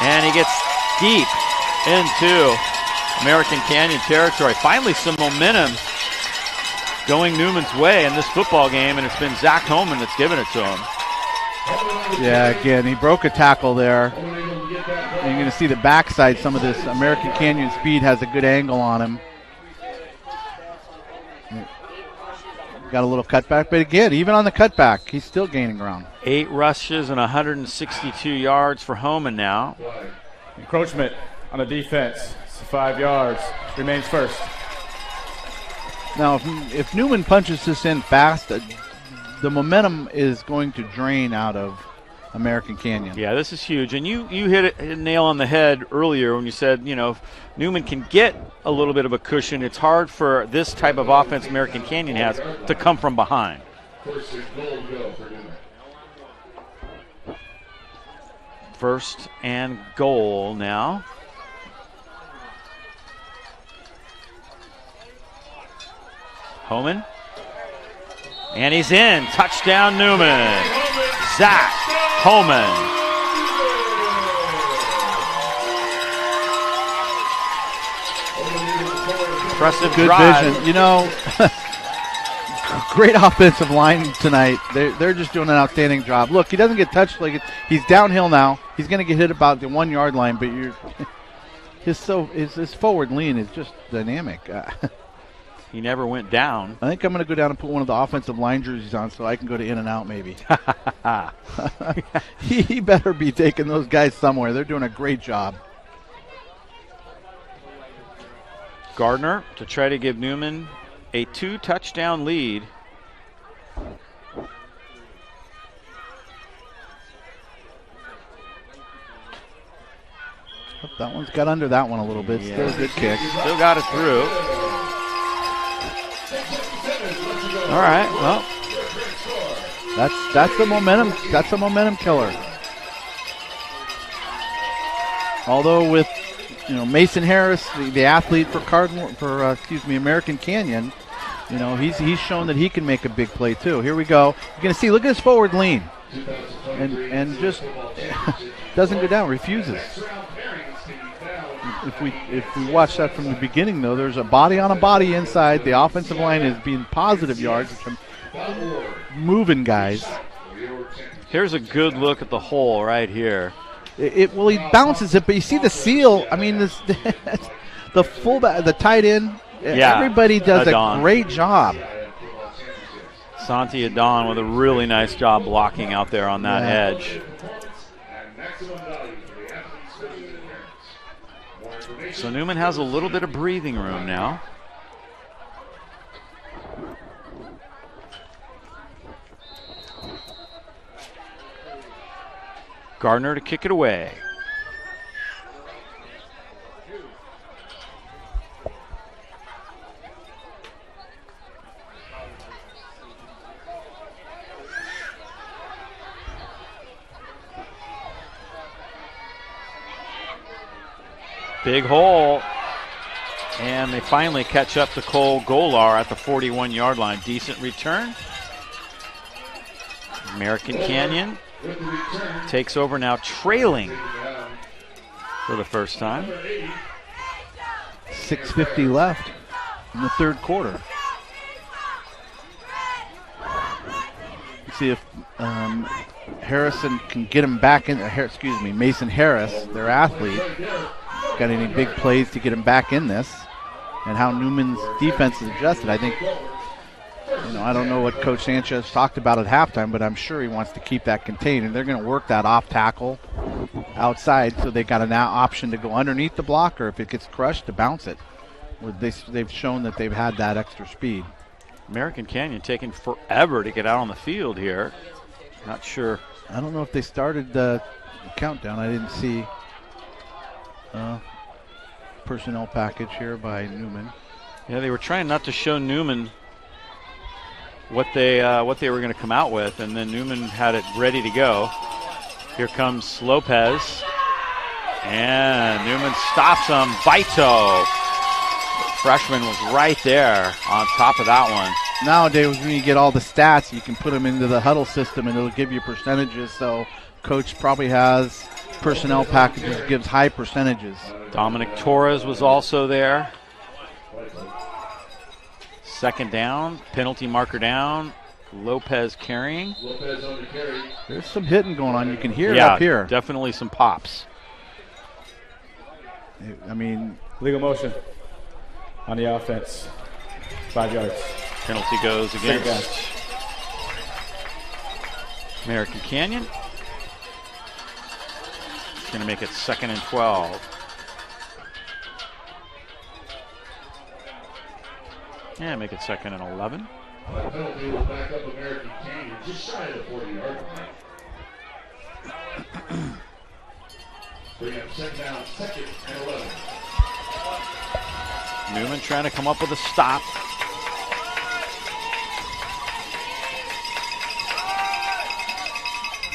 and he gets deep into American Canyon territory. Finally some momentum going Newman's way in this football game, and it's been Zach Homan that's given it to him. Yeah, again, he broke a tackle there. And you're going to see the backside. Some of this American Canyon speed has a good angle on him. Got a little cutback, but again, even on the cutback, he's still gaining ground. 8 rushes and 162 yards for Homan now. Encroachment on the defense. It's 5 yards. Remains first. Now, if Newman punches this in fast, the momentum is going to drain out of American Canyon. Yeah, this is huge. And you hit a nail on the head earlier when you said, if Newman can get a little bit of a cushion, it's hard for this type of offense American Canyon has to come from behind. First and goal now. Homan. And he's in. Touchdown Newman. Zach Homan. Impressive good drive. vision. Great offensive line tonight. They're just doing an outstanding job. Look, he doesn't get touched like he's downhill now. He's going to get hit about the 1 yard line, but his forward lean is just dynamic. He never went down. I think I'm going to go down and put one of the offensive line jerseys on so I can go to In and Out maybe. He better be taking those guys somewhere. They're doing a great job. Gardner to try to give Newman a 2-touchdown lead. That one's got under that one a little bit. Yeah. Still a good kick. Still got it through. All right, well. That's the momentum. That's a momentum killer. Although with Mason Harris, the athlete for American Canyon, he's shown that he can make a big play too. Here we go. You're going to see, look at his forward lean. And just doesn't go down, refuses. If we watch that from the beginning, though, there's a body on a body inside. The offensive line is being positive yards, which I'm moving guys. Here's a good look at the hole right here. He bounces it, but you see the seal. I mean, the fullback, the tight end. Yeah, everybody does Adon. A great job. Santi Adon with a really nice job blocking out there on that edge. So Newman has a little bit of breathing room now. Gardner to kick it away. Big hole. And they finally catch up to Cole Golar at the 41-yard line. Decent return. American Canyon takes over now, trailing for the first time. 6:50 left in the third quarter. Let's see if Harrison can get him back in. Mason Harris, their athlete, got any big plays to get him back in this, and how Newman's defense is adjusted. I think, I don't know what Coach Sanchez talked about at halftime, but I'm sure he wants to keep that contained, and they're going to work that off tackle outside, so they got an option to go underneath the block, or if it gets crushed, to bounce it. They've shown that they've had that extra speed. American Canyon taking forever to get out on the field here. Not sure. I don't know if they started the countdown. I didn't see personnel package here by Newman. Yeah, they were trying not to show Newman what they were going to come out with, and then Newman had it ready to go. Here comes Lopez, and Newman stops him. Vito, freshman, was right there on top of that one. Nowadays, when you get all the stats, you can put them into the huddle system, and it'll give you percentages. So, coach probably has personnel packages, gives high percentages. Dominic Torres was also there. Second down, penalty marker down. Lopez carrying. There's some hitting going on. You can hear it up here. Definitely some pops. I mean, legal motion on the offense. 5 yards. Penalty goes against American Canyon. It's going to make it 2nd and 12. Yeah, make it 2nd and 11. Penalty will back up American Canyon just shy of the 40-yard line. Bring up second down, 2nd and 11. Newman trying to come up with a stop.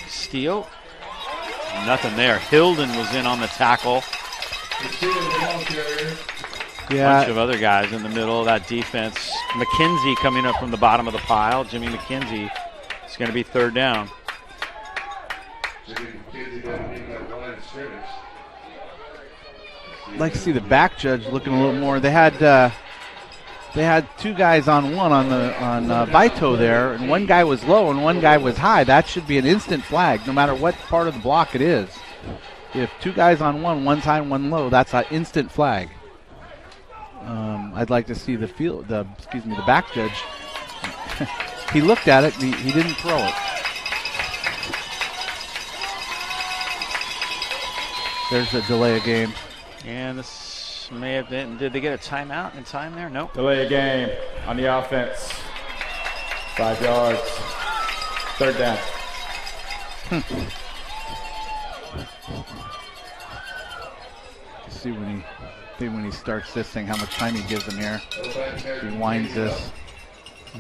Steal. Nothing there. Hilden was in on the tackle. Yeah. Bunch of other guys in the middle of that defense. McKenzie coming up from the bottom of the pile. Jimmy McKenzie. It's going to be 3rd down. I'd like to see the back judge looking a little more. They had 2 guys on one on Vito there, and one guy was low and one guy was high. That should be an instant flag, no matter what part of the block it is. If 2 guys on one's high and one low, that's an instant flag. I'd like to see the back judge. He looked at it, he didn't throw it. There's a delay of game. And this may have been, did they get a timeout in time there? Nope. Delay of game on the offense. 5 yards. 3rd down. See when he starts this thing, how much time he gives him here. He winds this.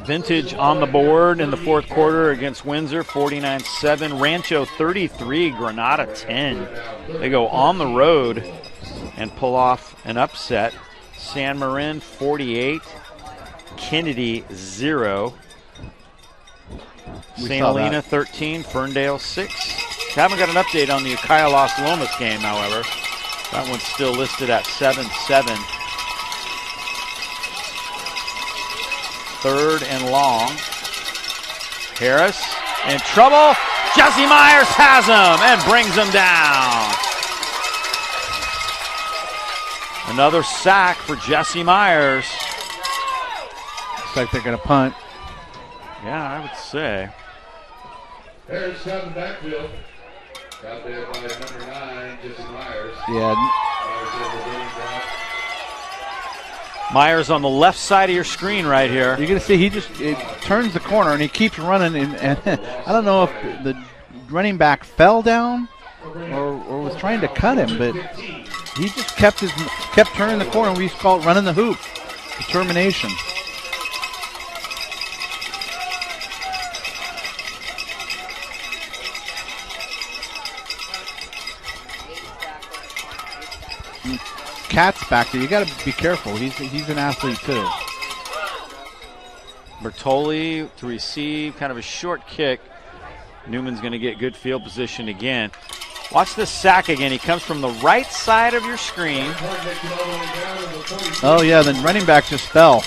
Vintage on the board in the 4th quarter against Windsor, 49-7. Rancho 33, Granada 10. They go on the road and pull off an upset. San Marin 48, Kennedy 0. St. Helena 13, Ferndale 6. Haven't got an update on the Ukiah Los Lomas game, however. That one's still listed at 7-7. Third and long. Harris in trouble. Jesse Myers has him and brings him down. Another sack for Jesse Myers. Looks like they're going to punt. Yeah, I would say. Harris out in the backfield. Out there by number 9, Jesse Myers. Yeah. Myers on the left side of your screen right here. You're going to see he just turns the corner and he keeps running. And I don't know if the running back fell down or was trying to cut him, but he just kept turning the corner. We used to call it running the hoop. Determination. Cat's back there. You got to be careful. He's an athlete too. Bertoli to receive, kind of a short kick. Newman's going to get good field position again. Watch this sack again. He comes from the right side of your screen. Oh yeah, the running back just fell.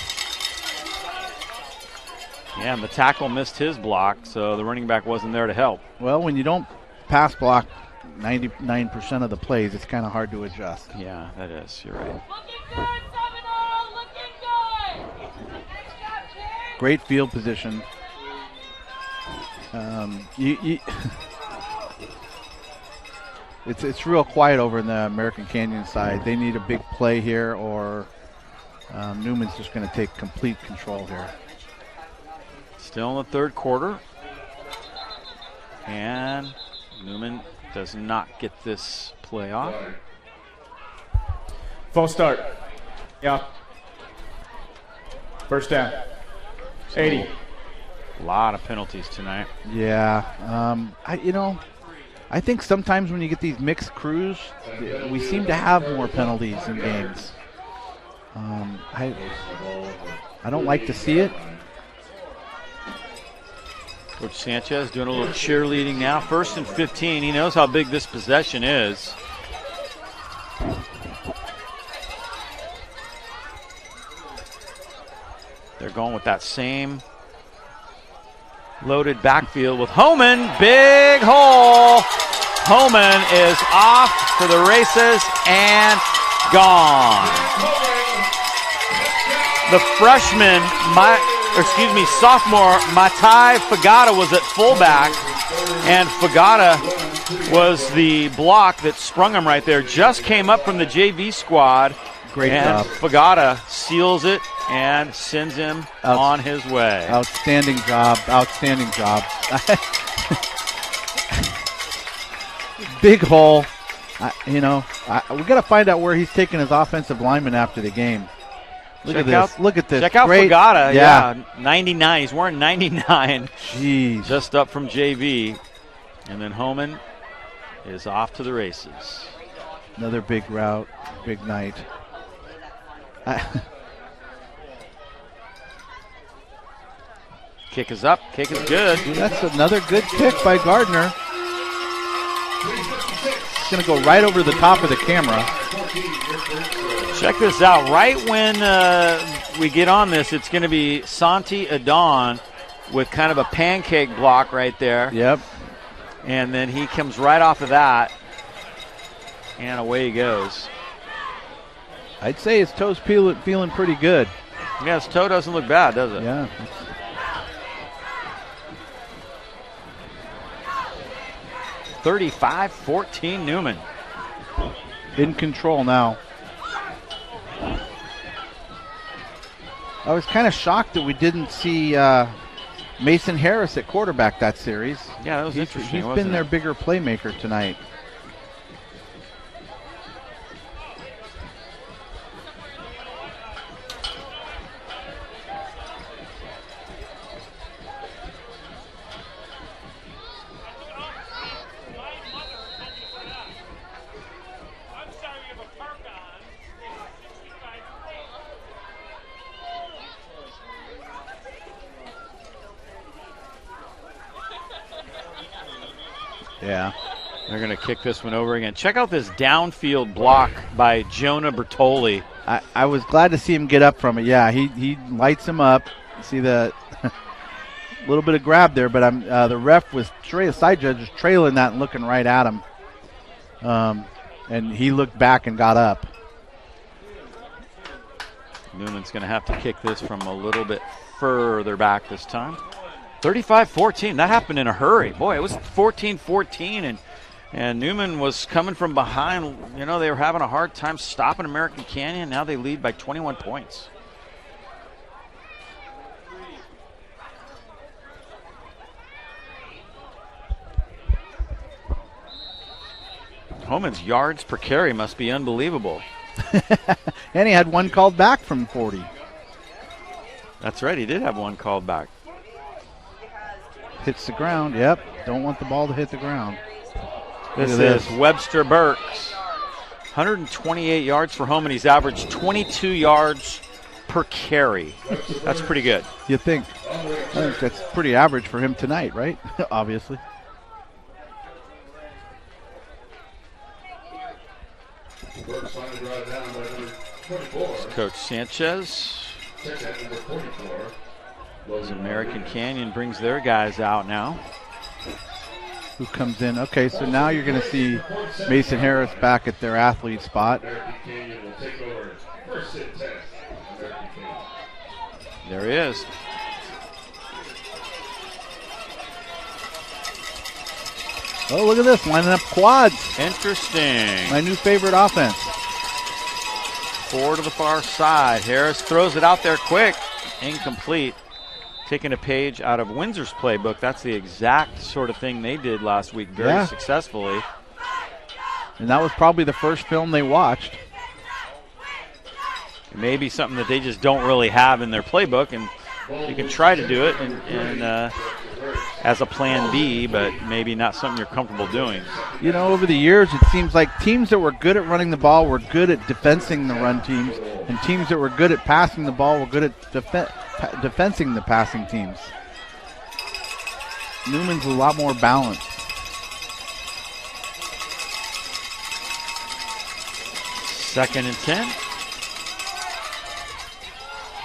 Yeah, and the tackle missed his block, so the running back wasn't there to help. Well, when you don't pass block 99% of the plays, it's kind of hard to adjust. Yeah, that is. You're right. Great field position. It's real quiet over in the American Canyon side. They need a big play here, or Newman's just going to take complete control here. Still in the third quarter, and Newman does not get this play off. False start. Yeah. First down. 80. A lot of penalties tonight. Yeah. I think sometimes when you get these mixed crews, we seem to have more penalties in games. I don't like to see it. Coach Sanchez doing a little cheerleading now. 1st and 15. He knows how big this possession is. They're going with that same loaded backfield with Homan. Big hole. Homan is off for the races and gone. The freshman, sophomore Matai Fagata was at fullback, and Fagata was the block that sprung him right there. Just came up from the JV squad. Great and job. Fagata seals it and sends him on his way. Outstanding job. Outstanding job. Big hole. We got to find out where he's taking his offensive lineman after the game. Look at this. Check out Great. Fagata. Yeah. 99. He's wearing 99. Jeez. Just up from JV. And then Homan is off to the races. Another big route. Big night. Kick is up. Kick is good. That's another good kick by Gardner. It's going to go right over the top of the camera. Check this out. Right when we get on this, it's going to be Santi Adon with kind of a pancake block right there. Yep. And then he comes right off of that, and away he goes. I'd say his toe's feeling pretty good. Yeah, his toe doesn't look bad, does it? Yeah. 35-14 Newman. In control now. I was kind of shocked that we didn't see Mason Harris at quarterback that series. Yeah, that was interesting. He's been their bigger playmaker tonight. Yeah. They're going to kick this one over again. Check out this downfield block by Jonah Bertoli. I was glad to see him get up from it. Yeah, he lights him up. See the little bit of grab there, but the ref was side judge was trailing that and looking right at him. And he looked back and got up. Newman's going to have to kick this from a little bit further back this time. 35-14. That happened in a hurry. Boy, it was 14-14, and Newman was coming from behind. You know, they were having a hard time stopping American Canyon. Now they lead by 21 points. Homan's yards per carry must be unbelievable. And he had one called back from 40. That's right, he did have one called back. Hits the ground, yep. Don't want the ball to hit the ground. This is Webster Burks. 128 yards for Homan. He's averaged 22 yards per carry. That's pretty good. You think? I think that's pretty average for him tonight, right? Obviously. Coach Sanchez. As American Canyon brings their guys out now. Who comes in? Okay, so now you're going to see Mason Harris back at their athlete spot. There he is. Oh, look at this, lining up quads. Interesting. My new favorite offense. 4 to the far side. Harris throws it out there quick. Incomplete. Taking a page out of Windsor's playbook. That's the exact sort of thing they did last week very successfully. And that was probably the first film they watched. Maybe something that they just don't really have in their playbook, and you can try to do it and as a plan B, but maybe not something you're comfortable doing. You know, over the years, it seems like teams that were good at running the ball were good at defensing the run teams, and teams that were good at passing the ball were good at defensing the passing teams. Newman's a lot more balanced. Second and 10.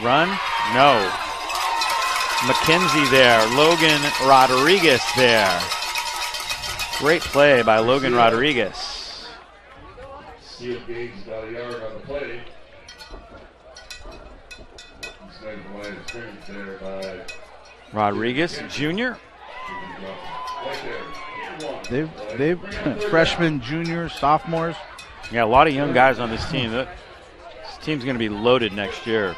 Run? No. McKenzie there. Logan Rodriguez there. Great play by Logan Rodriguez. Steel gains about a yard on the play. There by Rodriguez Jr. They've freshmen, juniors, sophomores. Yeah, a lot of young guys on this team. This team's going to be loaded next year.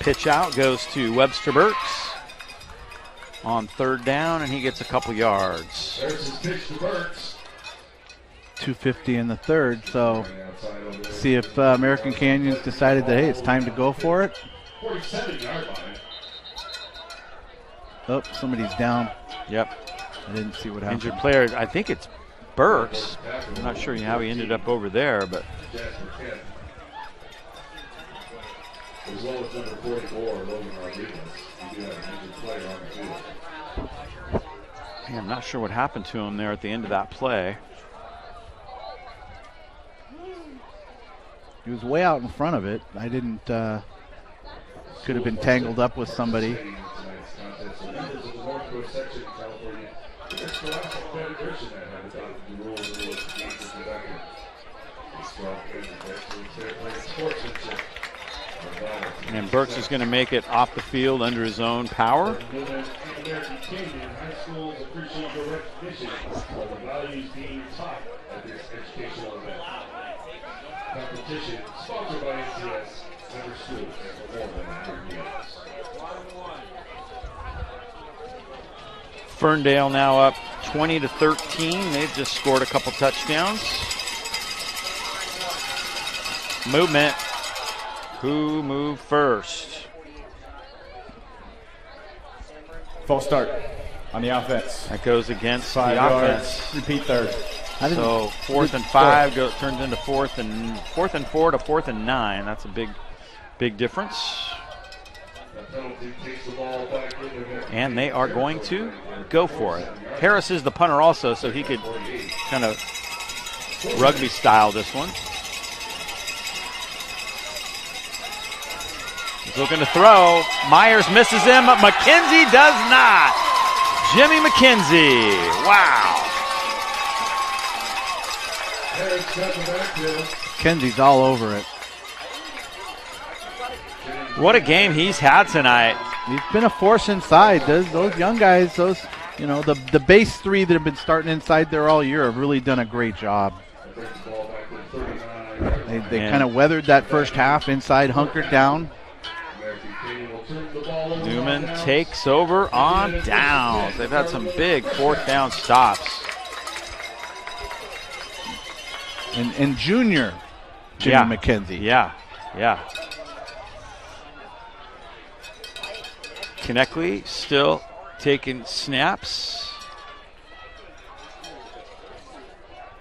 Pitch out goes to Webster Burks on third down, and he gets a couple yards. There's his pitch to Burks. 2:50 in the third, so see if American Canyon's decided that, hey, it's time to go for it. 47-yard line. Oh, somebody's down. Yep. I didn't see what happened. Injured player, I think it's Burks. I'm not sure how he ended up over there, but. As well as number 44, Logan Rodriguez. You do have an injured player on the field. Yeah, I'm not sure what happened to him there at the end of that play. He was way out in front of it. I didn't, could have been tangled up with somebody. And Burks is going to make it off the field under his own power. American Canyon High Schools appreciate your recognition of the values being taught at this educational event. Competition sponsored by NCS, member schools for more than 100 years. Ferndale now up 20-13. They've just scored a couple touchdowns. Movement. Who moved first? False start. On the offense. That goes against 5 the yards. offense. Repeat third. So 4th and 5 turns into 4th and 4 to 4th and 9. That's a big difference. And they are going to go for it. Harris is the punter also, so he could kind of rugby style this one. He's looking to throw. Myers misses him. McKenzie does not. Jimmy McKenzie. Wow. Kenzie's all over it. What a game he's had tonight. He's been a force inside. Those young guys, the base 3 that have been starting inside there all year have really done a great job. They kind of weathered that first half inside, hunkered down. Newman takes over on downs. They've had some big 4th down stops. And junior Jimmy McKenzie. Yeah. Konechny still taking snaps.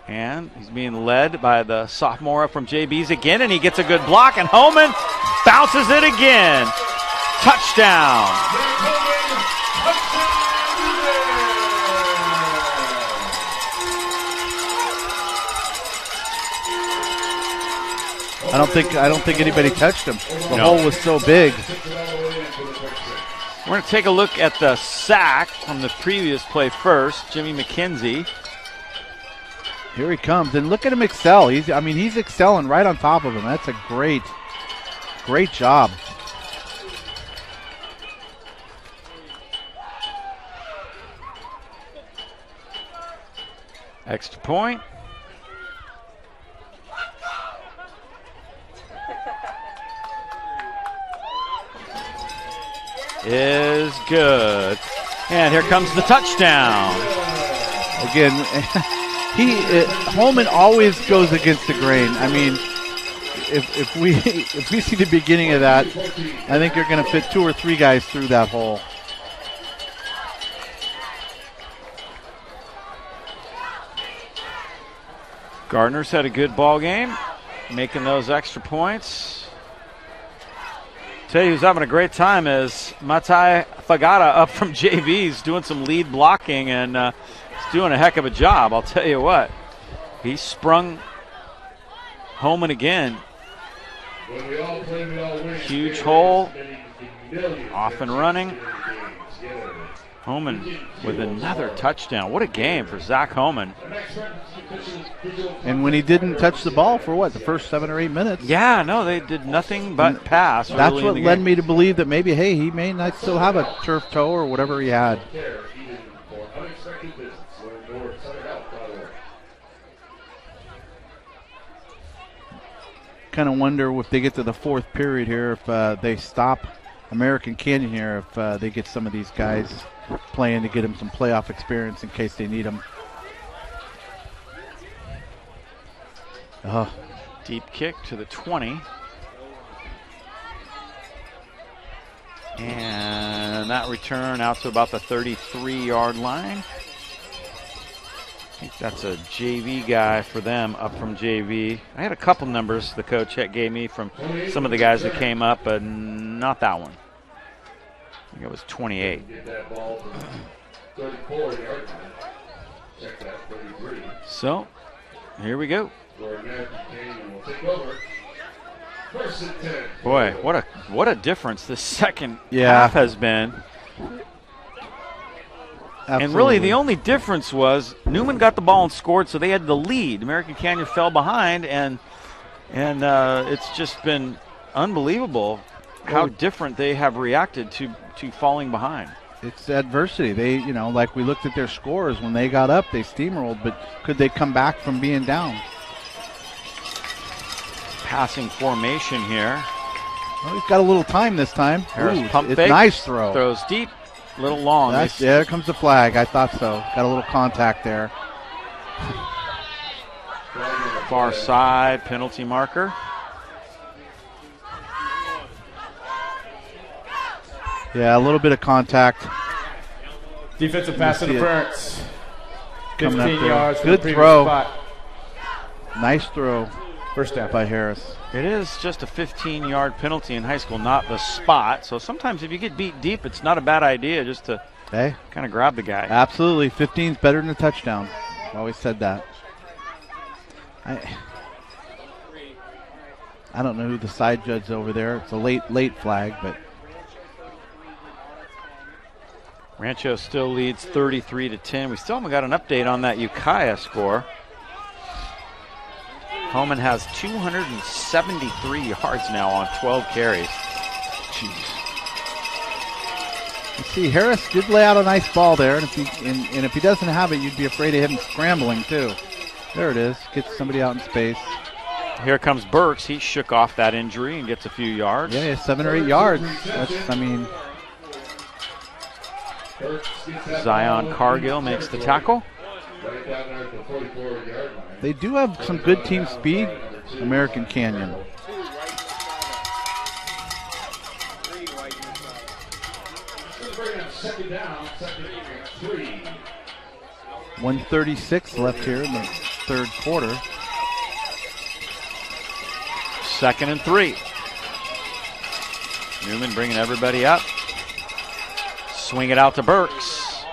And he's being led by the sophomore from JB's again, and he gets a good block, and Homan bounces it again. Touchdown. I don't think anybody touched him. The hole was so big. We're going to take a look at the sack from the previous play first. Jimmy McKenzie. Here he comes, and look at him excel. He's excelling right on top of him. That's a great job. Extra point. Is good. And here comes the touchdown. Again, Holman always goes against the grain. I mean, if we see the beginning of that, I think you're going to fit 2 or 3 guys through that hole. Gardner's had a good ball game, making those extra points. Tell you who's having a great time is Matai Fagata up from JV's doing some lead blocking, and he's doing a heck of a job. I'll tell you what. He sprung Homan again. Huge hole. Off and running. Homan with another touchdown. What a game for Zach Homan. And when he didn't touch the ball for the first 7 or 8 minutes. Yeah, no, they did nothing but pass. That's what led me to believe that maybe, hey, he may not still have a turf toe or whatever he had. Kind of wonder if they get to the 4th period here, if they stop American Canyon here, if they get some of these guys playing to get them some playoff experience in case they need them. Deep kick to the 20. And that return out to about the 33-yard line. I think that's a JV guy for them up from JV. I had a couple numbers the coach gave me from some of the guys that came up, but not that one. I think it was 28. So, here we go. Boy, what a difference this second half has been. Absolutely. And really the only difference was Newman got the ball and scored, so they had the lead. American Canyon fell behind, and it's just been unbelievable how different they have reacted to falling behind. It's adversity. They, like we looked at their scores when they got up, they steamrolled, but could they come back from being down? Passing formation here. Well, he's got a little time this time. Harris pump it's fake. Nice throw. Throws deep, little long. There comes the flag. I thought so. Got a little contact there. Far side, penalty marker. Yeah, a little bit of contact. Defensive pass interference. Coming up 15 there. yards from Good the previous throw. spot. Nice throw. First down by Harris. It is just a 15-yard penalty in high school, not the spot. So sometimes if you get beat deep, it's not a bad idea just to kind of grab the guy. Absolutely. 15 is better than a touchdown. Always said that. I don't know who the side judge is over there. It's a late flag, but Rancho still leads 33-10. We still haven't got an update on that Ukiah score. Homan has 273 yards now on 12 carries. Jeez. You see, Harris did lay out a nice ball there, and if he doesn't have it, you'd be afraid of him scrambling too. There it is. Gets somebody out in space. Here comes Burks. He shook off that injury and gets a few yards. Yeah, 7 or 8 yards. Zion Cargill makes the tackle. They do have some good team speed, American Canyon. Second down, second 3. 1:36 left here in the third quarter. 2nd and 3. Newman bringing everybody up. Swing it out to Burks.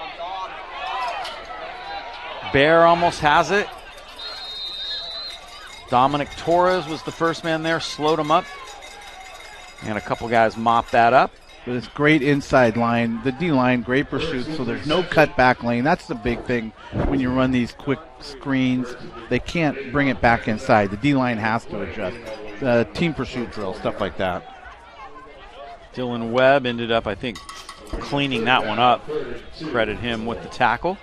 Bear almost has it. Dominic Torres was the first man there, slowed him up. And a couple guys mopped that up. But it's great inside line. The D-line, great pursuit, so there's no cutback lane. That's the big thing when you run these quick screens. They can't bring it back inside. The D-line has to adjust. Team pursuit drill, stuff like that. Dylan Webb ended up, I think, cleaning that one up. Credit him with the tackle.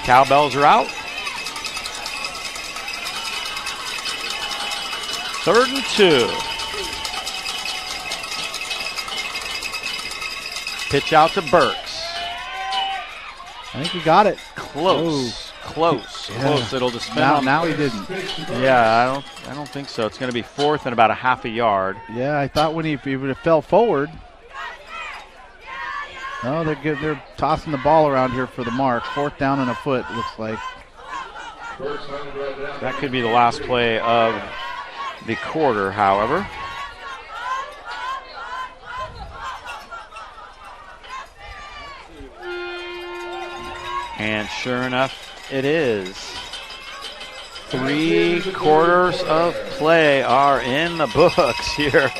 Cowbells are out. 3rd and 2. Pitch out to Burks. I think he got it. Close. Close. It'll just spin on. Now he didn't. Yeah, I don't think so. It's going to be 4th and about a half a yard. Yeah, I thought when he would have fell forward. No, they're tossing the ball around here for the mark. 4th down and a foot, it looks like. That could be the last play of the quarter, however. And sure enough, it is. 3 quarters of play are in the books here.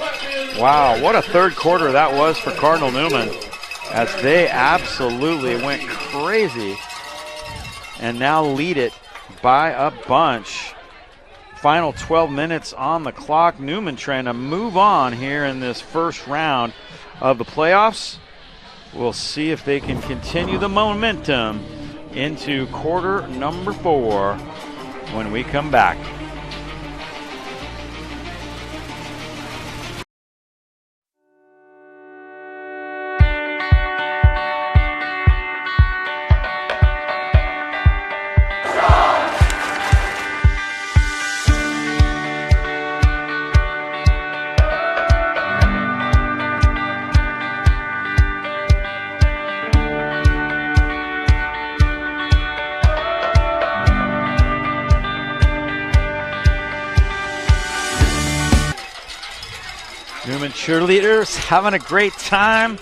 Wow, what a third quarter that was for Cardinal Newman, as they absolutely went crazy and now lead it by a bunch. Final 12 minutes on the clock. Newman trying to move on here in this first round of the playoffs. We'll see if they can continue the momentum into quarter number 4 when we come back. Newman cheerleaders having a great time.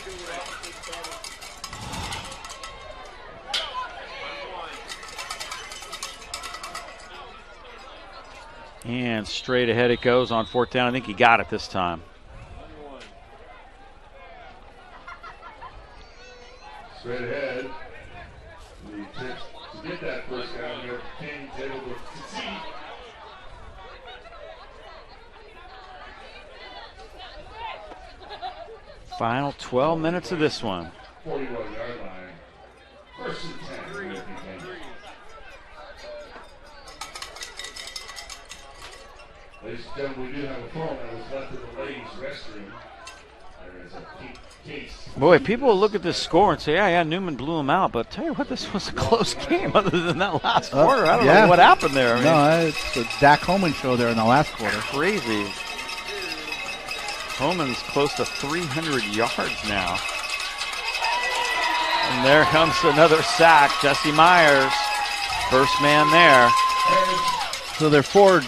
And straight ahead it goes on 4th down. I think he got it this time. Straight ahead. The tips to get that first down here. King's able to succeed. Final 12 minutes of this one. 41-yard line. 1st and 10. Ladies and gentlemen, we do have a phone that was left in the ladies' restroom. Boy, people will look at this score and say, yeah, Newman blew him out. But tell you what, this was a close game other than that last quarter. I don't know what happened there. It's the Dak Homan show there in the last quarter. Crazy. Homan's close to 300 yards now. And there comes another sack. Jesse Myers, first man there. So they're forward.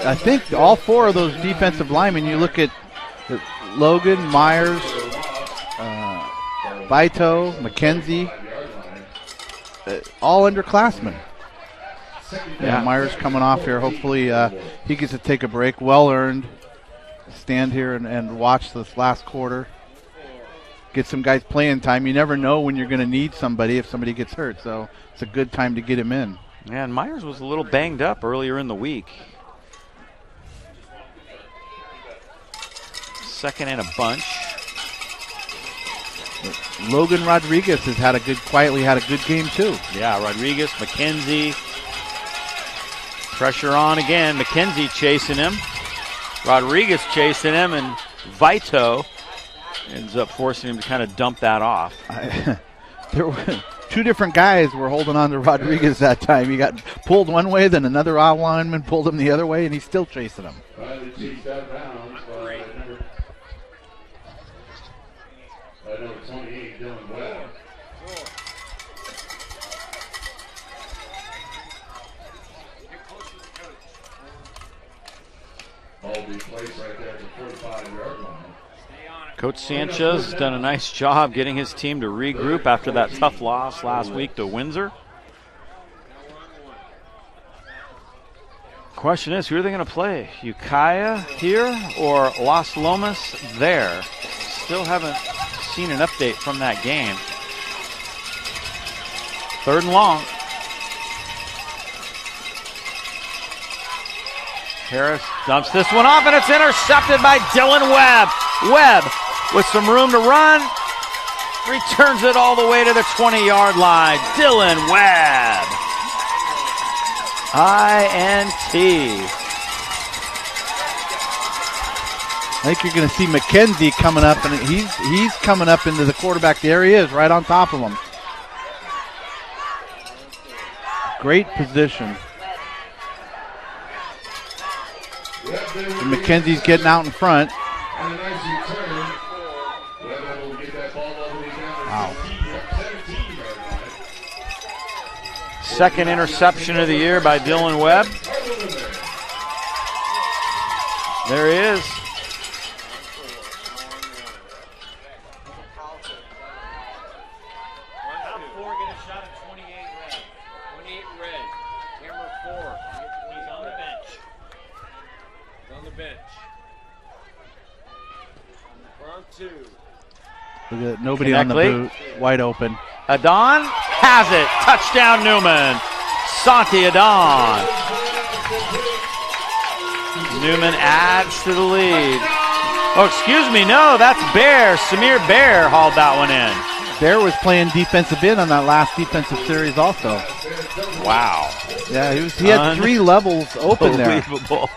I think all four of those defensive linemen, you look at Logan, Myers, Vito, McKenzie, all underclassmen. Yeah, Myers coming off here. Hopefully he gets to take a break. Well earned. Stand here and watch this last quarter. Get some guys playing time. You never know when you're going to need somebody if somebody gets hurt. So it's a good time to get him in. Yeah, and Myers was a little banged up earlier in the week. Second and a bunch. Logan Rodriguez has quietly had a good game too. Yeah, Rodriguez, McKenzie. Pressure on again. McKenzie chasing him. Rodriguez chasing him, and Vito ends up forcing him to kind of dump that off. There were two different guys were holding on to Rodriguez that time. He got pulled one way, then another lineman pulled him the other way, and he's still chasing him. Number 28, Dylan Webb. All be placed right there at the 45-yard line. Coach Sanchez has done a nice job getting his team to regroup after that tough loss last week to Windsor. Question is, who are they going to play? Ukiah here or Las Lomas there? Still haven't seen an update from that game. Third and long. Harris dumps this one off, and it's intercepted by Dylan Webb. Webb with some room to run, returns it all the way to the 20-yard line. Dylan Webb. INT. I think you're going to see McKenzie coming up, and he's coming up into the quarterback. There he is, right on top of him. Great position. And McKenzie's getting out in front. Wow. Second interception of the year by Dylan Webb. There he is. Nobody on the boot, wide open. Adon has it. Touchdown Newman. Santi Adon. Newman adds to the lead. Oh, excuse me. No, that's Bear. Samir Bear hauled that one in. Bear was playing defensive end on that last defensive series also. Wow. Yeah, he had three levels open there. Unbelievable.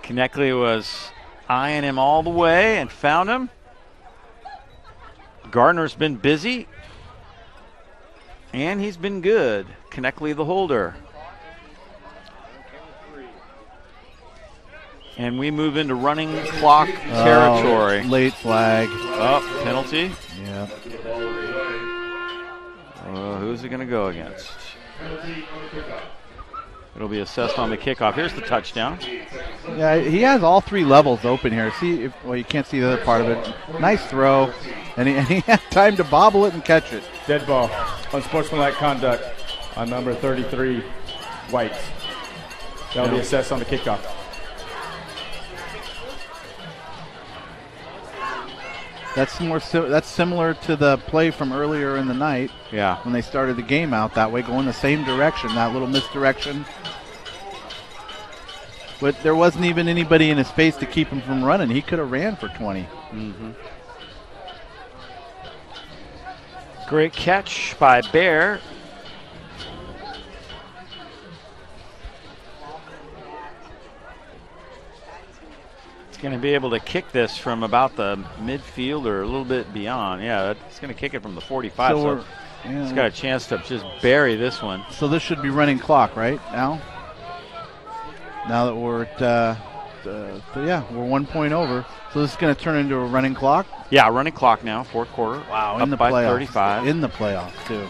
Kneckley was eyeing him all the way and found him. Gardner's been busy, and he's been good. Kneckley the holder. And we move into running clock territory. Late flag. Oh, penalty. Yeah. Who's it going to go against? It'll be assessed on the kickoff. Here's the touchdown. Yeah, he has all three levels open here. Well, you can't see the other part of it. Nice throw, and he had time to bobble it and catch it. Dead ball. Unsportsmanlike conduct on number 33, White. That will be assessed on the kickoff. That's similar to the play from earlier in the night. Yeah. When they started the game out that way, going the same direction, that little misdirection. But there wasn't even anybody in his face to keep him from running. He could have ran for 20. Mm-hmm. Great catch by Bear. Going to be able to kick this from about the midfield or a little bit beyond. Yeah, it's going to kick it from the 45. So it's got a chance to just bury this one. So this should be running clock, right, now? Now that we're at, we're 1 point over. So this is going to turn into a running clock? Yeah, running clock now, fourth quarter. Wow, up in the by playoffs. 35. In the playoffs, too.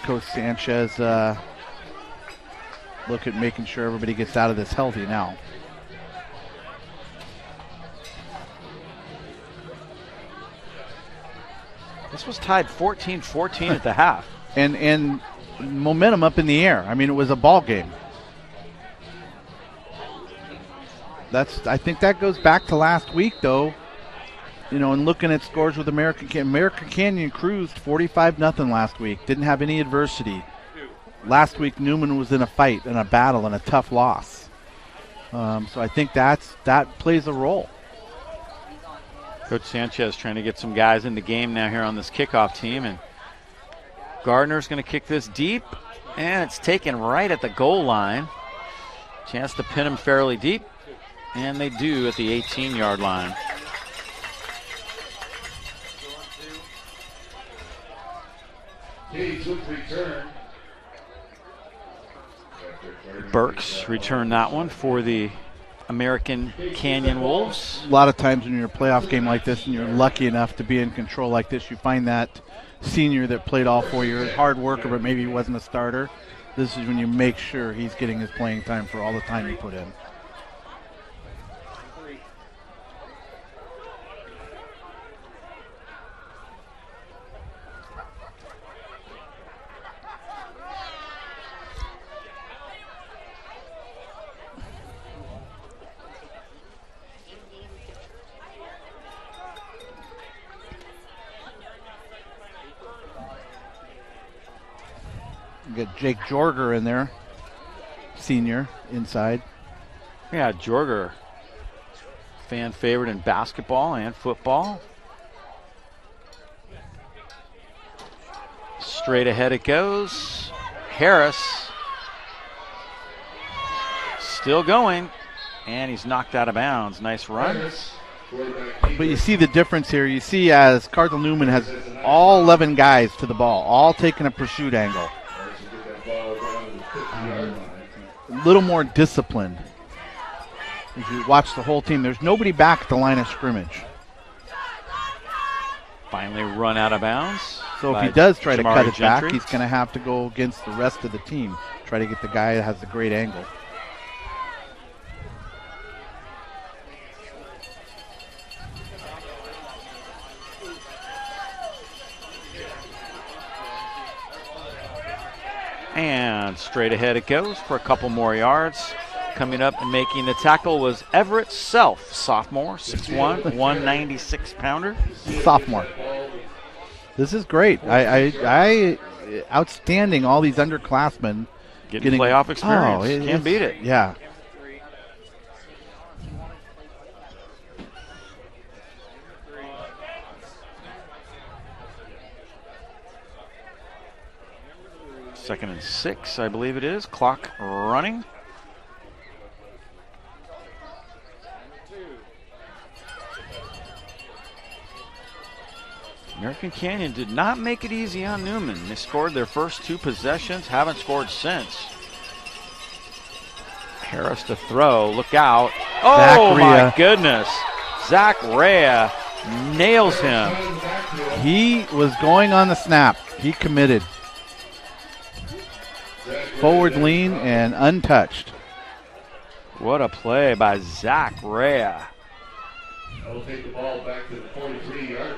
Coach Sanchez look at making sure everybody gets out of this healthy now. This was tied 14-14 at the half. And momentum up in the air. I mean, it was a ball game. I think that goes back to last week, though. You know, and looking at scores with American Canyon cruised 45-0 last week. Didn't have any adversity. Last week, Newman was in a fight and a battle and a tough loss. So I think that plays a role. Coach Sanchez trying to get some guys in the game now here on this kickoff team. And Gardner's going to kick this deep. And it's taken right at the goal line. Chance to pin him fairly deep. And they do at the 18-yard line. Burks returned that one for the American Canyon Wolves. A lot of times when you're in a playoff game like this and you're lucky enough to be in control like this, you find that senior that played all 4 years, hard worker, but maybe he wasn't a starter. This is when you make sure he's getting his playing time for all the time he put in. Get Jake Jorger in there, senior, inside. Yeah, Jorger, fan favorite in basketball and football. Straight ahead it goes. Harris still going, and he's knocked out of bounds. Nice run. But you see the difference here. You see as Cardinal Newman has all 11 guys to the ball, all taking a pursuit angle. A little more disciplined. As you watch the whole team, there's nobody back at the line of scrimmage. Finally run out of bounds. So if he does try to cut it Gentry. back, he's going to have to go against the rest of the team. Try to get the guy that has the great angle. And straight ahead it goes for a couple more yards. Coming up and making the tackle was Everett Self, sophomore, 6'1", 196-pounder. Sophomore. This is great. I outstanding, all these underclassmen. Getting playoff experience. Can't beat it. Yeah. Second and 6, I believe it is. Clock running. American Canyon did not make it easy on Newman. They scored their first 2 possessions, haven't scored since. Harris to throw, look out. Oh my goodness. Zach Rea nails him. He was going on the snap. He committed. Forward lean and untouched. What a play by Zach Rea. They'll take the ball back to the 43-yard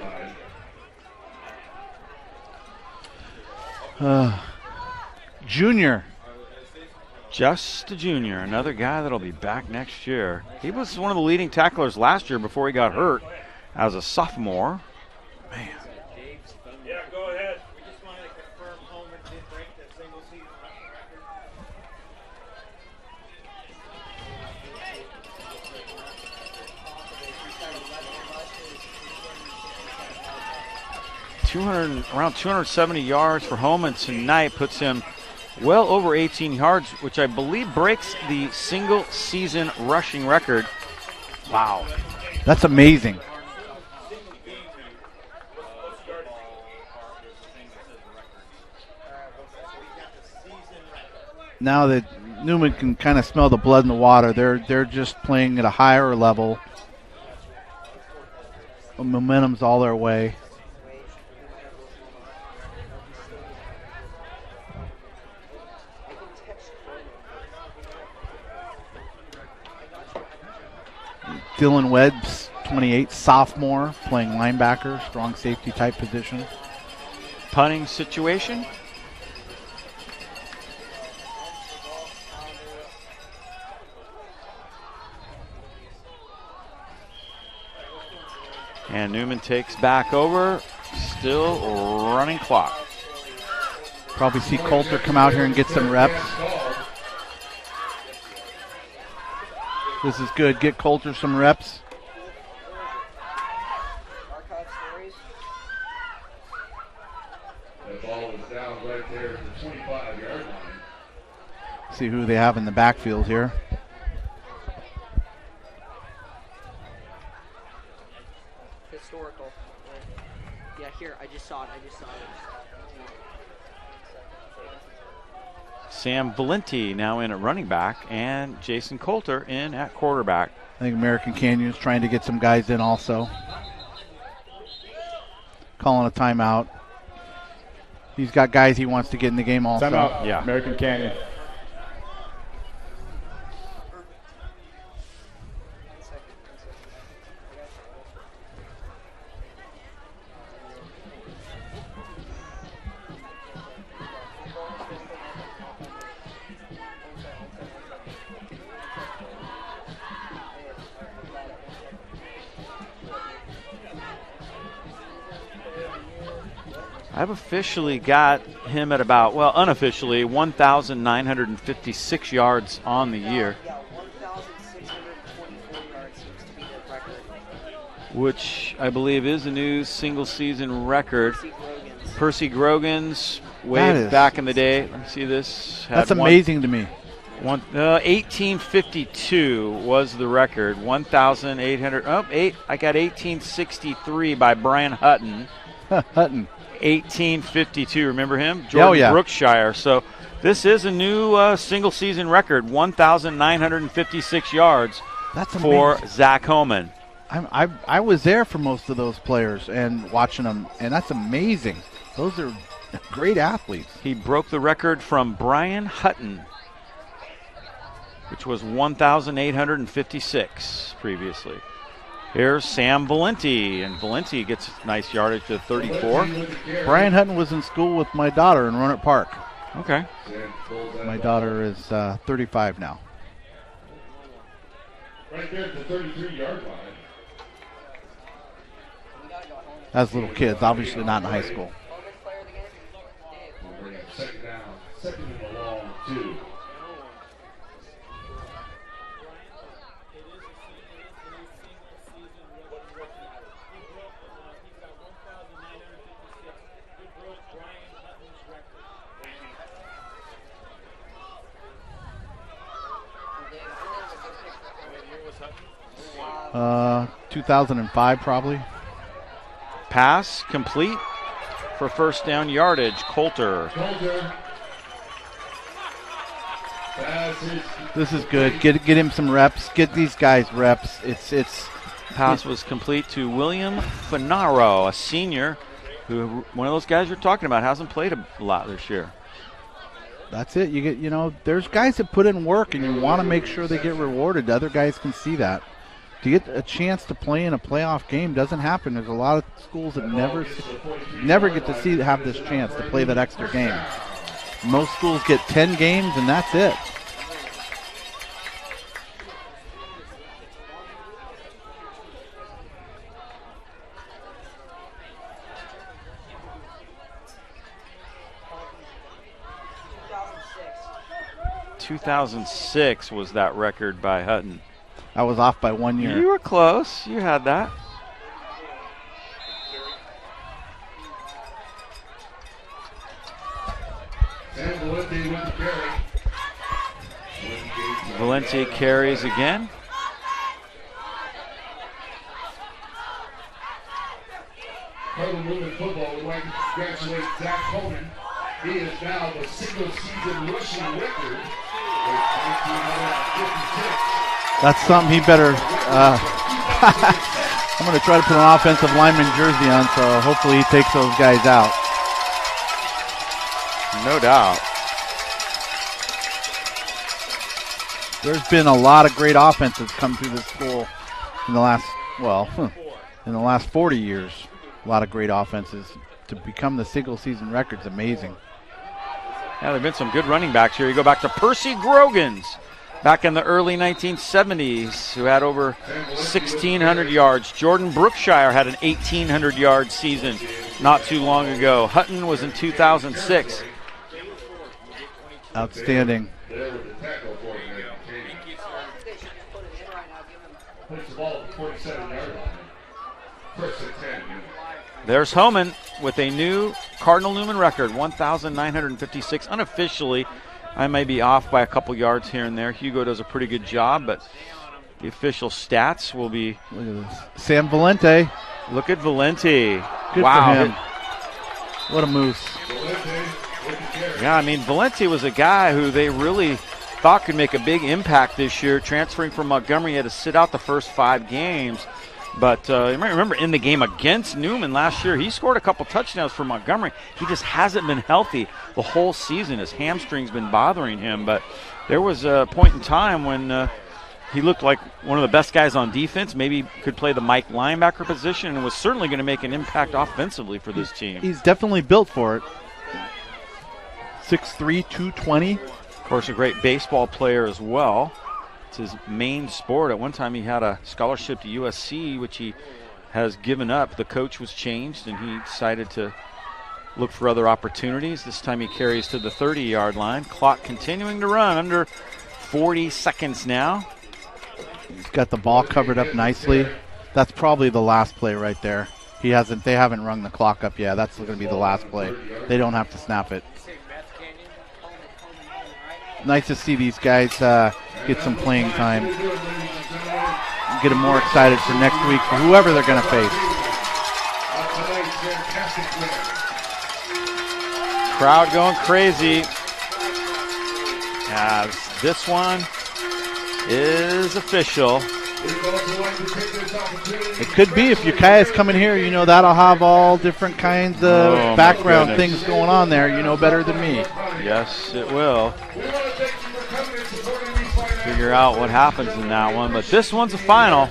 line. Junior. Just a junior, another guy that'll be back next year. He was one of the leading tacklers last year before he got hurt as a sophomore. Man. Yeah, go ahead. around 270 yards for Holman tonight, puts him well over 18 yards, which I believe breaks the single season rushing record. Wow. That's amazing. Now that Newman can kind of smell the blood in the water, they're just playing at a higher level. The momentum's all their way. Dylan Webb's 28, sophomore, playing linebacker, strong safety type position. Punting situation. And Newman takes back over, still running clock. Probably see Coulter come out here and get some reps. This is good. Get Coulter some reps. That ball is down right there at the 25-yard line. See who they have in the backfield here. Historical. Yeah, here, I just saw it. Sam Valenti now in at running back, and Jason Coulter in at quarterback. I think American Canyon's trying to get some guys in also. Calling a timeout. He's got guys he wants to get in the game also. Timeout. Yeah. American Canyon. I've officially got him at about, well, unofficially, 1,956 yards on the year. Yeah, 1,624 yards seems to be the record. Which I believe is a new single season record. Percy Grogan's way back in the day. Let me see this. That's amazing to me. 1852 was the record. 1,800. I got 1863 by Brian Hutton. Hutton. 1852. Remember him? Jordan Brookshire. So this is a new single season record. 1,956 yards. That's for amazing. Zach Holman. I was there for most of those players and watching them, and that's amazing. Those are great athletes. He broke the record from Brian Hutton, which was 1,856 previously. Here's Sam Valenti, and Valenti gets nice yardage to 34. Brian Hutton was in school with my daughter in Roanoke Park. Okay. My daughter is 35 now. Right there at the 33-yard line. As little kids, obviously not in high school. We'll bring up second down. Second and a long 2. Uh, 2005 probably. Pass complete for first down yardage. Coulter. This is good. Get him some reps. Get these guys reps. Pass was complete to William Finaro, a senior, who one of those guys you're talking about hasn't played a lot this year. That's it. There's guys that put in work, and you want to make sure they get rewarded. Other guys can see that. To get a chance to play in a playoff game doesn't happen. There's a lot of schools that never get to have this chance to play that extra game. Most schools get 10 games, and that's it. ...2006 was that record by Hutton. I was off by 1 year. You were close. You had that. Valente carries again. Cardinal Newman football would like to congratulate Zach Coleman. He is now the single-season rushing record with 1,956. That's something he better. I'm going to try to put an offensive lineman jersey on, so hopefully he takes those guys out. No doubt. There's been a lot of great offenses come through this school in the last, in the last 40 years. A lot of great offenses. To become the single-season record's amazing. Yeah, there have been some good running backs here. You go back to Percy Grogans back in the early 1970s, who had over 1,600 yards. Jordan Brookshire had an 1,800-yard season not too long ago. Hutton was in 2006. Outstanding. There's Homan with a new Cardinal Newman record, 1,956. Unofficially, I may be off by a couple yards here and there. Hugo does a pretty good job, but the official stats will be. Look at this. Sam Valente. Look at Valente. Good wow. for him. What a moose. Yeah, I mean, Valente was a guy who they really thought could make a big impact this year. Transferring from Montgomery, he had to sit out the first 5 games. But you might remember in the game against Newman last year, he scored a couple touchdowns for Montgomery. He just hasn't been healthy the whole season. His hamstring's been bothering him. But there was a point in time when he looked like one of the best guys on defense, maybe could play the Mike linebacker position, and was certainly going to make an impact offensively for this team. He's definitely built for it. 6'3", 220. Of course, a great baseball player as well. It's his main sport. At one time he had a scholarship to USC, which he has given up. The coach was changed, and he decided to look for other opportunities. This time he carries to the 30-yard line. Clock continuing to run, under 40 seconds now. He's got the ball covered up nicely. That's probably the last play right there. They haven't rung the clock up yet. That's going to be the last play. They don't have to snap it. Nice to see these guys get some playing time. Get them more excited for next week for whoever they're going to face. Crowd going crazy. As this one is official. It could be if Ukiah's coming here, that'll have all different kinds of background things going on there. You know better than me. Yes, it will. Figure out what happens in that one. But this one's a final.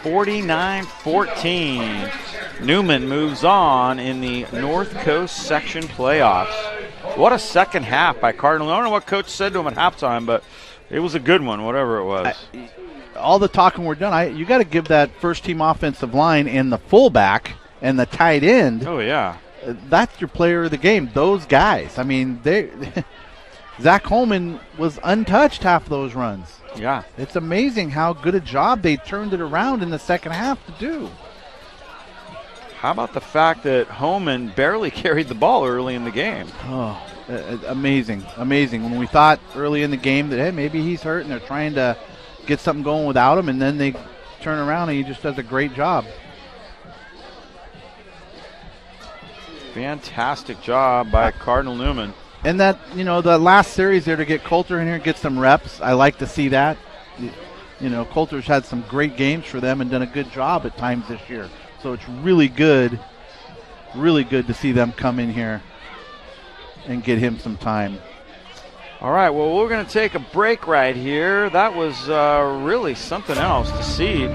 49-14. Newman moves on in the North Coast section playoffs. What a second half by Cardinal. I don't know what coach said to him at halftime, but it was a good one, whatever it was. All the talking we're done, you got to give that first-team offensive line and the fullback and the tight end. Oh, yeah. That's your player of the game, those guys. I mean, Zach Coleman was untouched half those runs. Yeah. It's amazing how good a job they turned it around in the second half to do. How about the fact that Homan barely carried the ball early in the game? Oh, amazing, amazing. When we thought early in the game that, hey, maybe he's hurt and they're trying to get something going without him, and then they turn around and he just does a great job. Fantastic job by Cardinal Newman. And that, the last series there to get Coulter in here and get some reps, I like to see that. Coulter's had some great games for them and done a good job at times this year. So it's really good to see them come in here and get him some time. All right, well, we're going to take a break right here. That was really something else to see.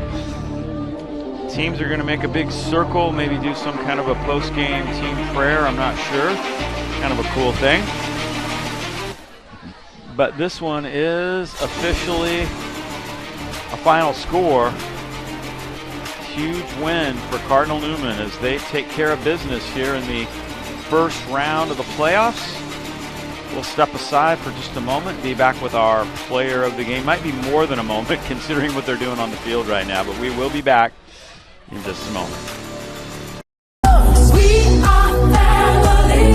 Teams are going to make a big circle, maybe do some kind of a post-game team prayer. I'm not sure. Kind of a cool thing. But this one is officially a final score. Huge win for Cardinal Newman as they take care of business here in the first round of the playoffs. We'll step aside for just a moment, be back with our player of the game. Might be more than a moment considering what they're doing on the field right now, but we will be back in just a moment. We are family.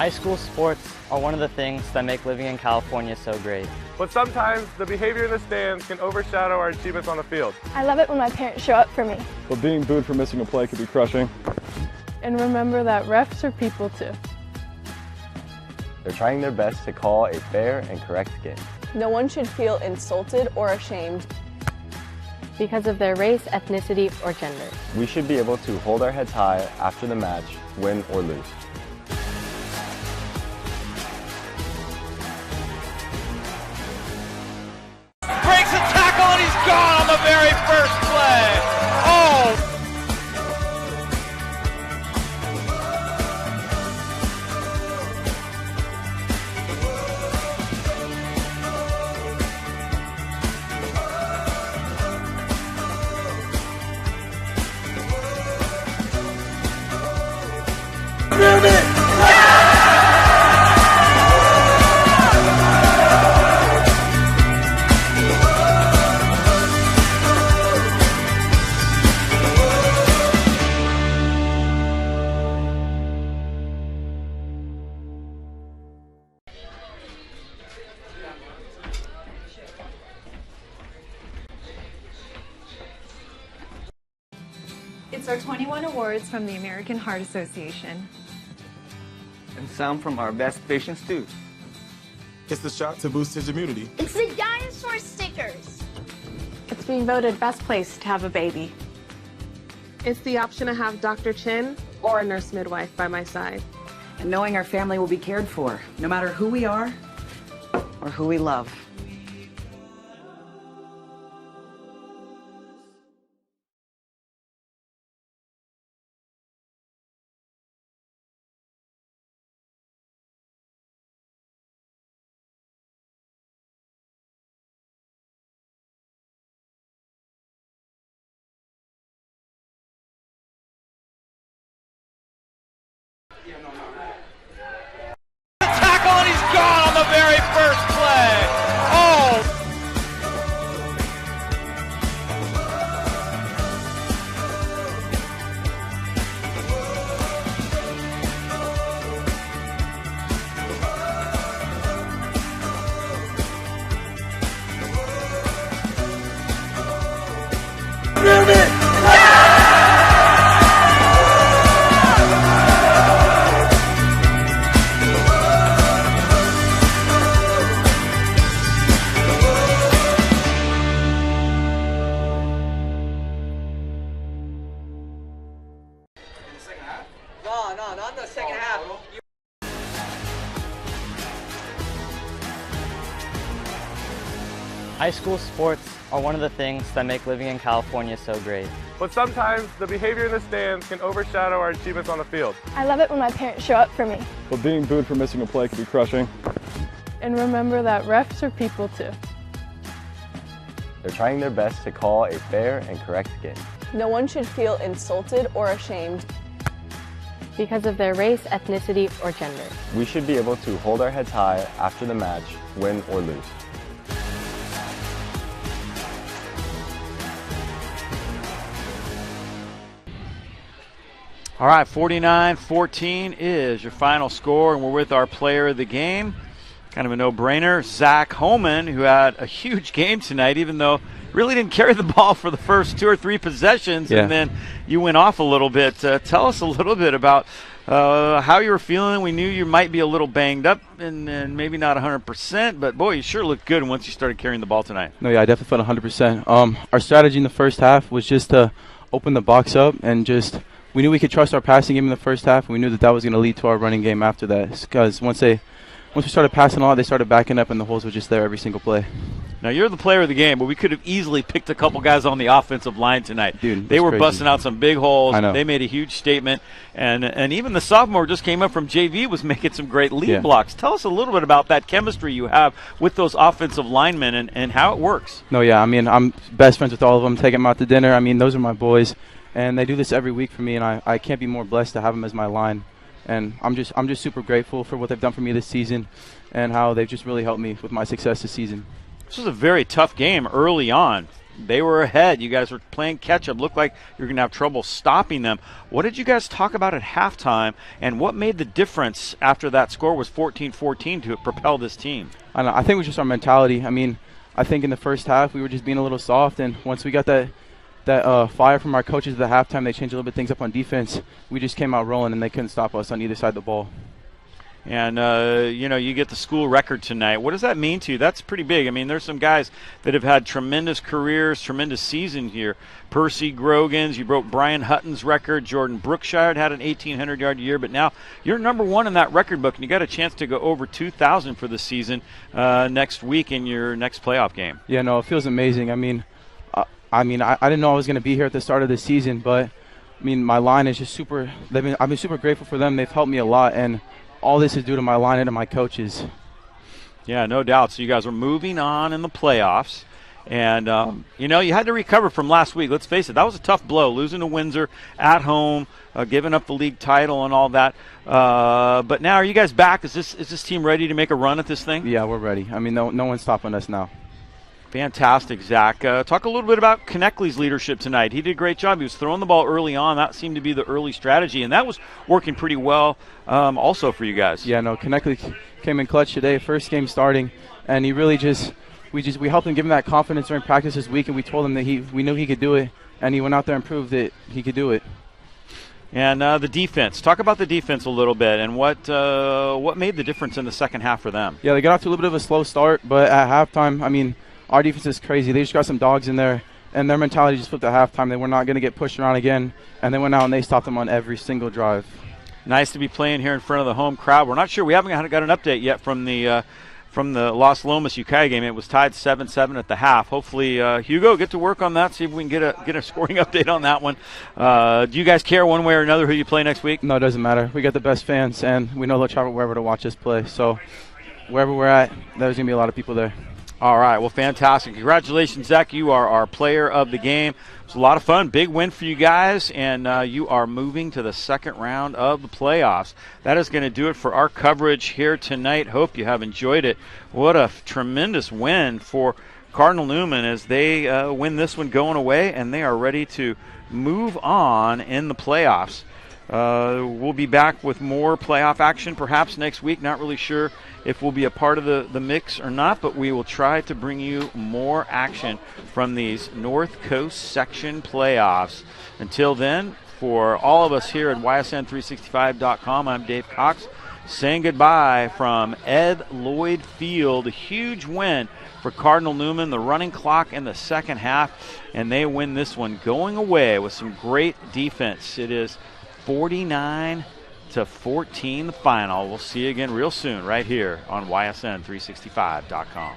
High school sports are one of the things that make living in California so great. But sometimes the behavior in the stands can overshadow our achievements on the field. I love it when my parents show up for me. But being booed for missing a play could be crushing. And remember that refs are people too. They're trying their best to call a fair and correct game. No one should feel insulted or ashamed because of their race, ethnicity, or gender. We should be able to hold our heads high after the match, win or lose. Breaks a tackle and he's gone on the very first play. Oh! It's our 21 awards from the American Heart Association. And some from our best patients too. It's the shot to boost his immunity. It's the dinosaur stickers. It's being voted best place to have a baby. It's the option to have Dr. Chin or a nurse midwife by my side. And knowing our family will be cared for, no matter who we are or who we love. Tackle and he's gone on the very first play. Oh! No, not the second half. High school sports are one of the things that make living in California so great. But sometimes the behavior in the stands can overshadow our achievements on the field. I love it when my parents show up for me. But being booed for missing a play could be crushing. And remember that refs are people too. They're trying their best to call a fair and correct game. No one should feel insulted or ashamed because of their race, ethnicity, or gender. We should be able to hold our heads high after the match, win or lose. All right, 49-14 is your final score, and we're with our player of the game. Kind of a no-brainer, Zach Holman, who had a huge game tonight, even though really didn't carry the ball for the first 2 or 3 possessions, and then you went off a little bit. Tell us a little bit about how you were feeling. We knew you might be a little banged up and maybe not 100%, but, boy, you sure looked good once you started carrying the ball tonight. No, yeah, I definitely felt 100%. Our strategy in the first half was just to open the box up and just – we knew we could trust our passing game in the first half, and we knew that that was going to lead to our running game after that. Because once we started passing a lot, they started backing up, and the holes were just there every single play. Now, you're the player of the game, but we could have easily picked a couple guys on the offensive line tonight. Dude, they were crazy. busting out some big holes. I know. They made a huge statement. And even the sophomore just came up from JV was making some great lead blocks. Tell us a little bit about that chemistry you have with those offensive linemen and how it works. No, yeah, I mean, I'm best friends with all of them. Take them out to dinner. I mean, those are my boys. And they do this every week for me, and I can't be more blessed to have them as my line. And I'm just super grateful for what they've done for me this season and how they've just really helped me with my success this season. This was a very tough game early on. they were ahead. You guys were playing catch-up. Looked like you were going to have trouble stopping them. What did you guys talk about at halftime, and what made the difference after that score was 14-14 to propel this team? I don't know. I think it was just our mentality. I mean, I think in the first half we were just being a little soft, and once we got that fire from our coaches at the halftime, they changed a little bit things up on defense. We just came out rolling, and they couldn't stop us on either side of the ball. And, you get the school record tonight. What does that mean to you? That's pretty big. I mean, there's some guys that have had tremendous careers, tremendous season here. Percy Grogan's, you broke Brian Hutton's record. Jordan Brookshire had an 1,800-yard year, but now you're number one in that record book, and you got a chance to go over 2,000 for the season next week in your next playoff game. Yeah, no, it feels amazing. I didn't know I was going to be here at the start of the season, but, my line is just super – I've been super grateful for them. They've helped me a lot, and all this is due to my line and to my coaches. Yeah, no doubt. So you guys are moving on in the playoffs. And, you had to recover from last week. Let's face it, that was a tough blow, losing to Windsor at home, giving up the league title and all that. But now are you guys back? Is this team ready to make a run at this thing? Yeah, we're ready. No one's stopping us now. Fantastic, Zach. Talk a little bit about Connectly's leadership tonight. He did a great job. He was throwing the ball early on. That seemed to be the early strategy, and that was working pretty well also for you guys. Yeah, no, Connectly came in clutch today, first game starting, and he really we helped him give him that confidence during practice this week, and we told him that we knew he could do it, and he went out there and proved that he could do it. And the defense. Talk about the defense a little bit and what made the difference in the second half for them. Yeah, they got off to a little bit of a slow start, but at halftime, our defense is crazy. They just got some dogs in there, and their mentality just flipped at halftime. They were not going to get pushed around again, and they went out and they stopped them on every single drive. Nice to be playing here in front of the home crowd. We're not sure. We haven't got an update yet from the Los Lomas Ukiah game. It was tied 7-7 at the half. Hopefully, Hugo, get to work on that, see if we can get a scoring update on that one. Do you guys care one way or another who you play next week? No, it doesn't matter. We got the best fans, and we know they'll travel wherever to watch us play. So wherever we're at, there's going to be a lot of people there. All right, well, fantastic. Congratulations, Zach. You are our player of the game. It was a lot of fun. Big win for you guys, and you are moving to the second round of the playoffs. That is going to do it for our coverage here tonight. Hope you have enjoyed it. What a tremendous win for Cardinal Newman as they win this one going away, and they are ready to move on in the playoffs. We'll be back with more playoff action perhaps next week. Not really sure if we'll be a part of the mix or not, but we will try to bring you more action from these North Coast section playoffs. Until then, for all of us here at YSN365.com, I'm Dave Cox saying goodbye from Ed Lloyd Field. A huge win for Cardinal Newman, the running clock in the second half, and they win this one going away with some great defense. It is 49-14 the final. We'll see you again real soon right here on YSN365.com.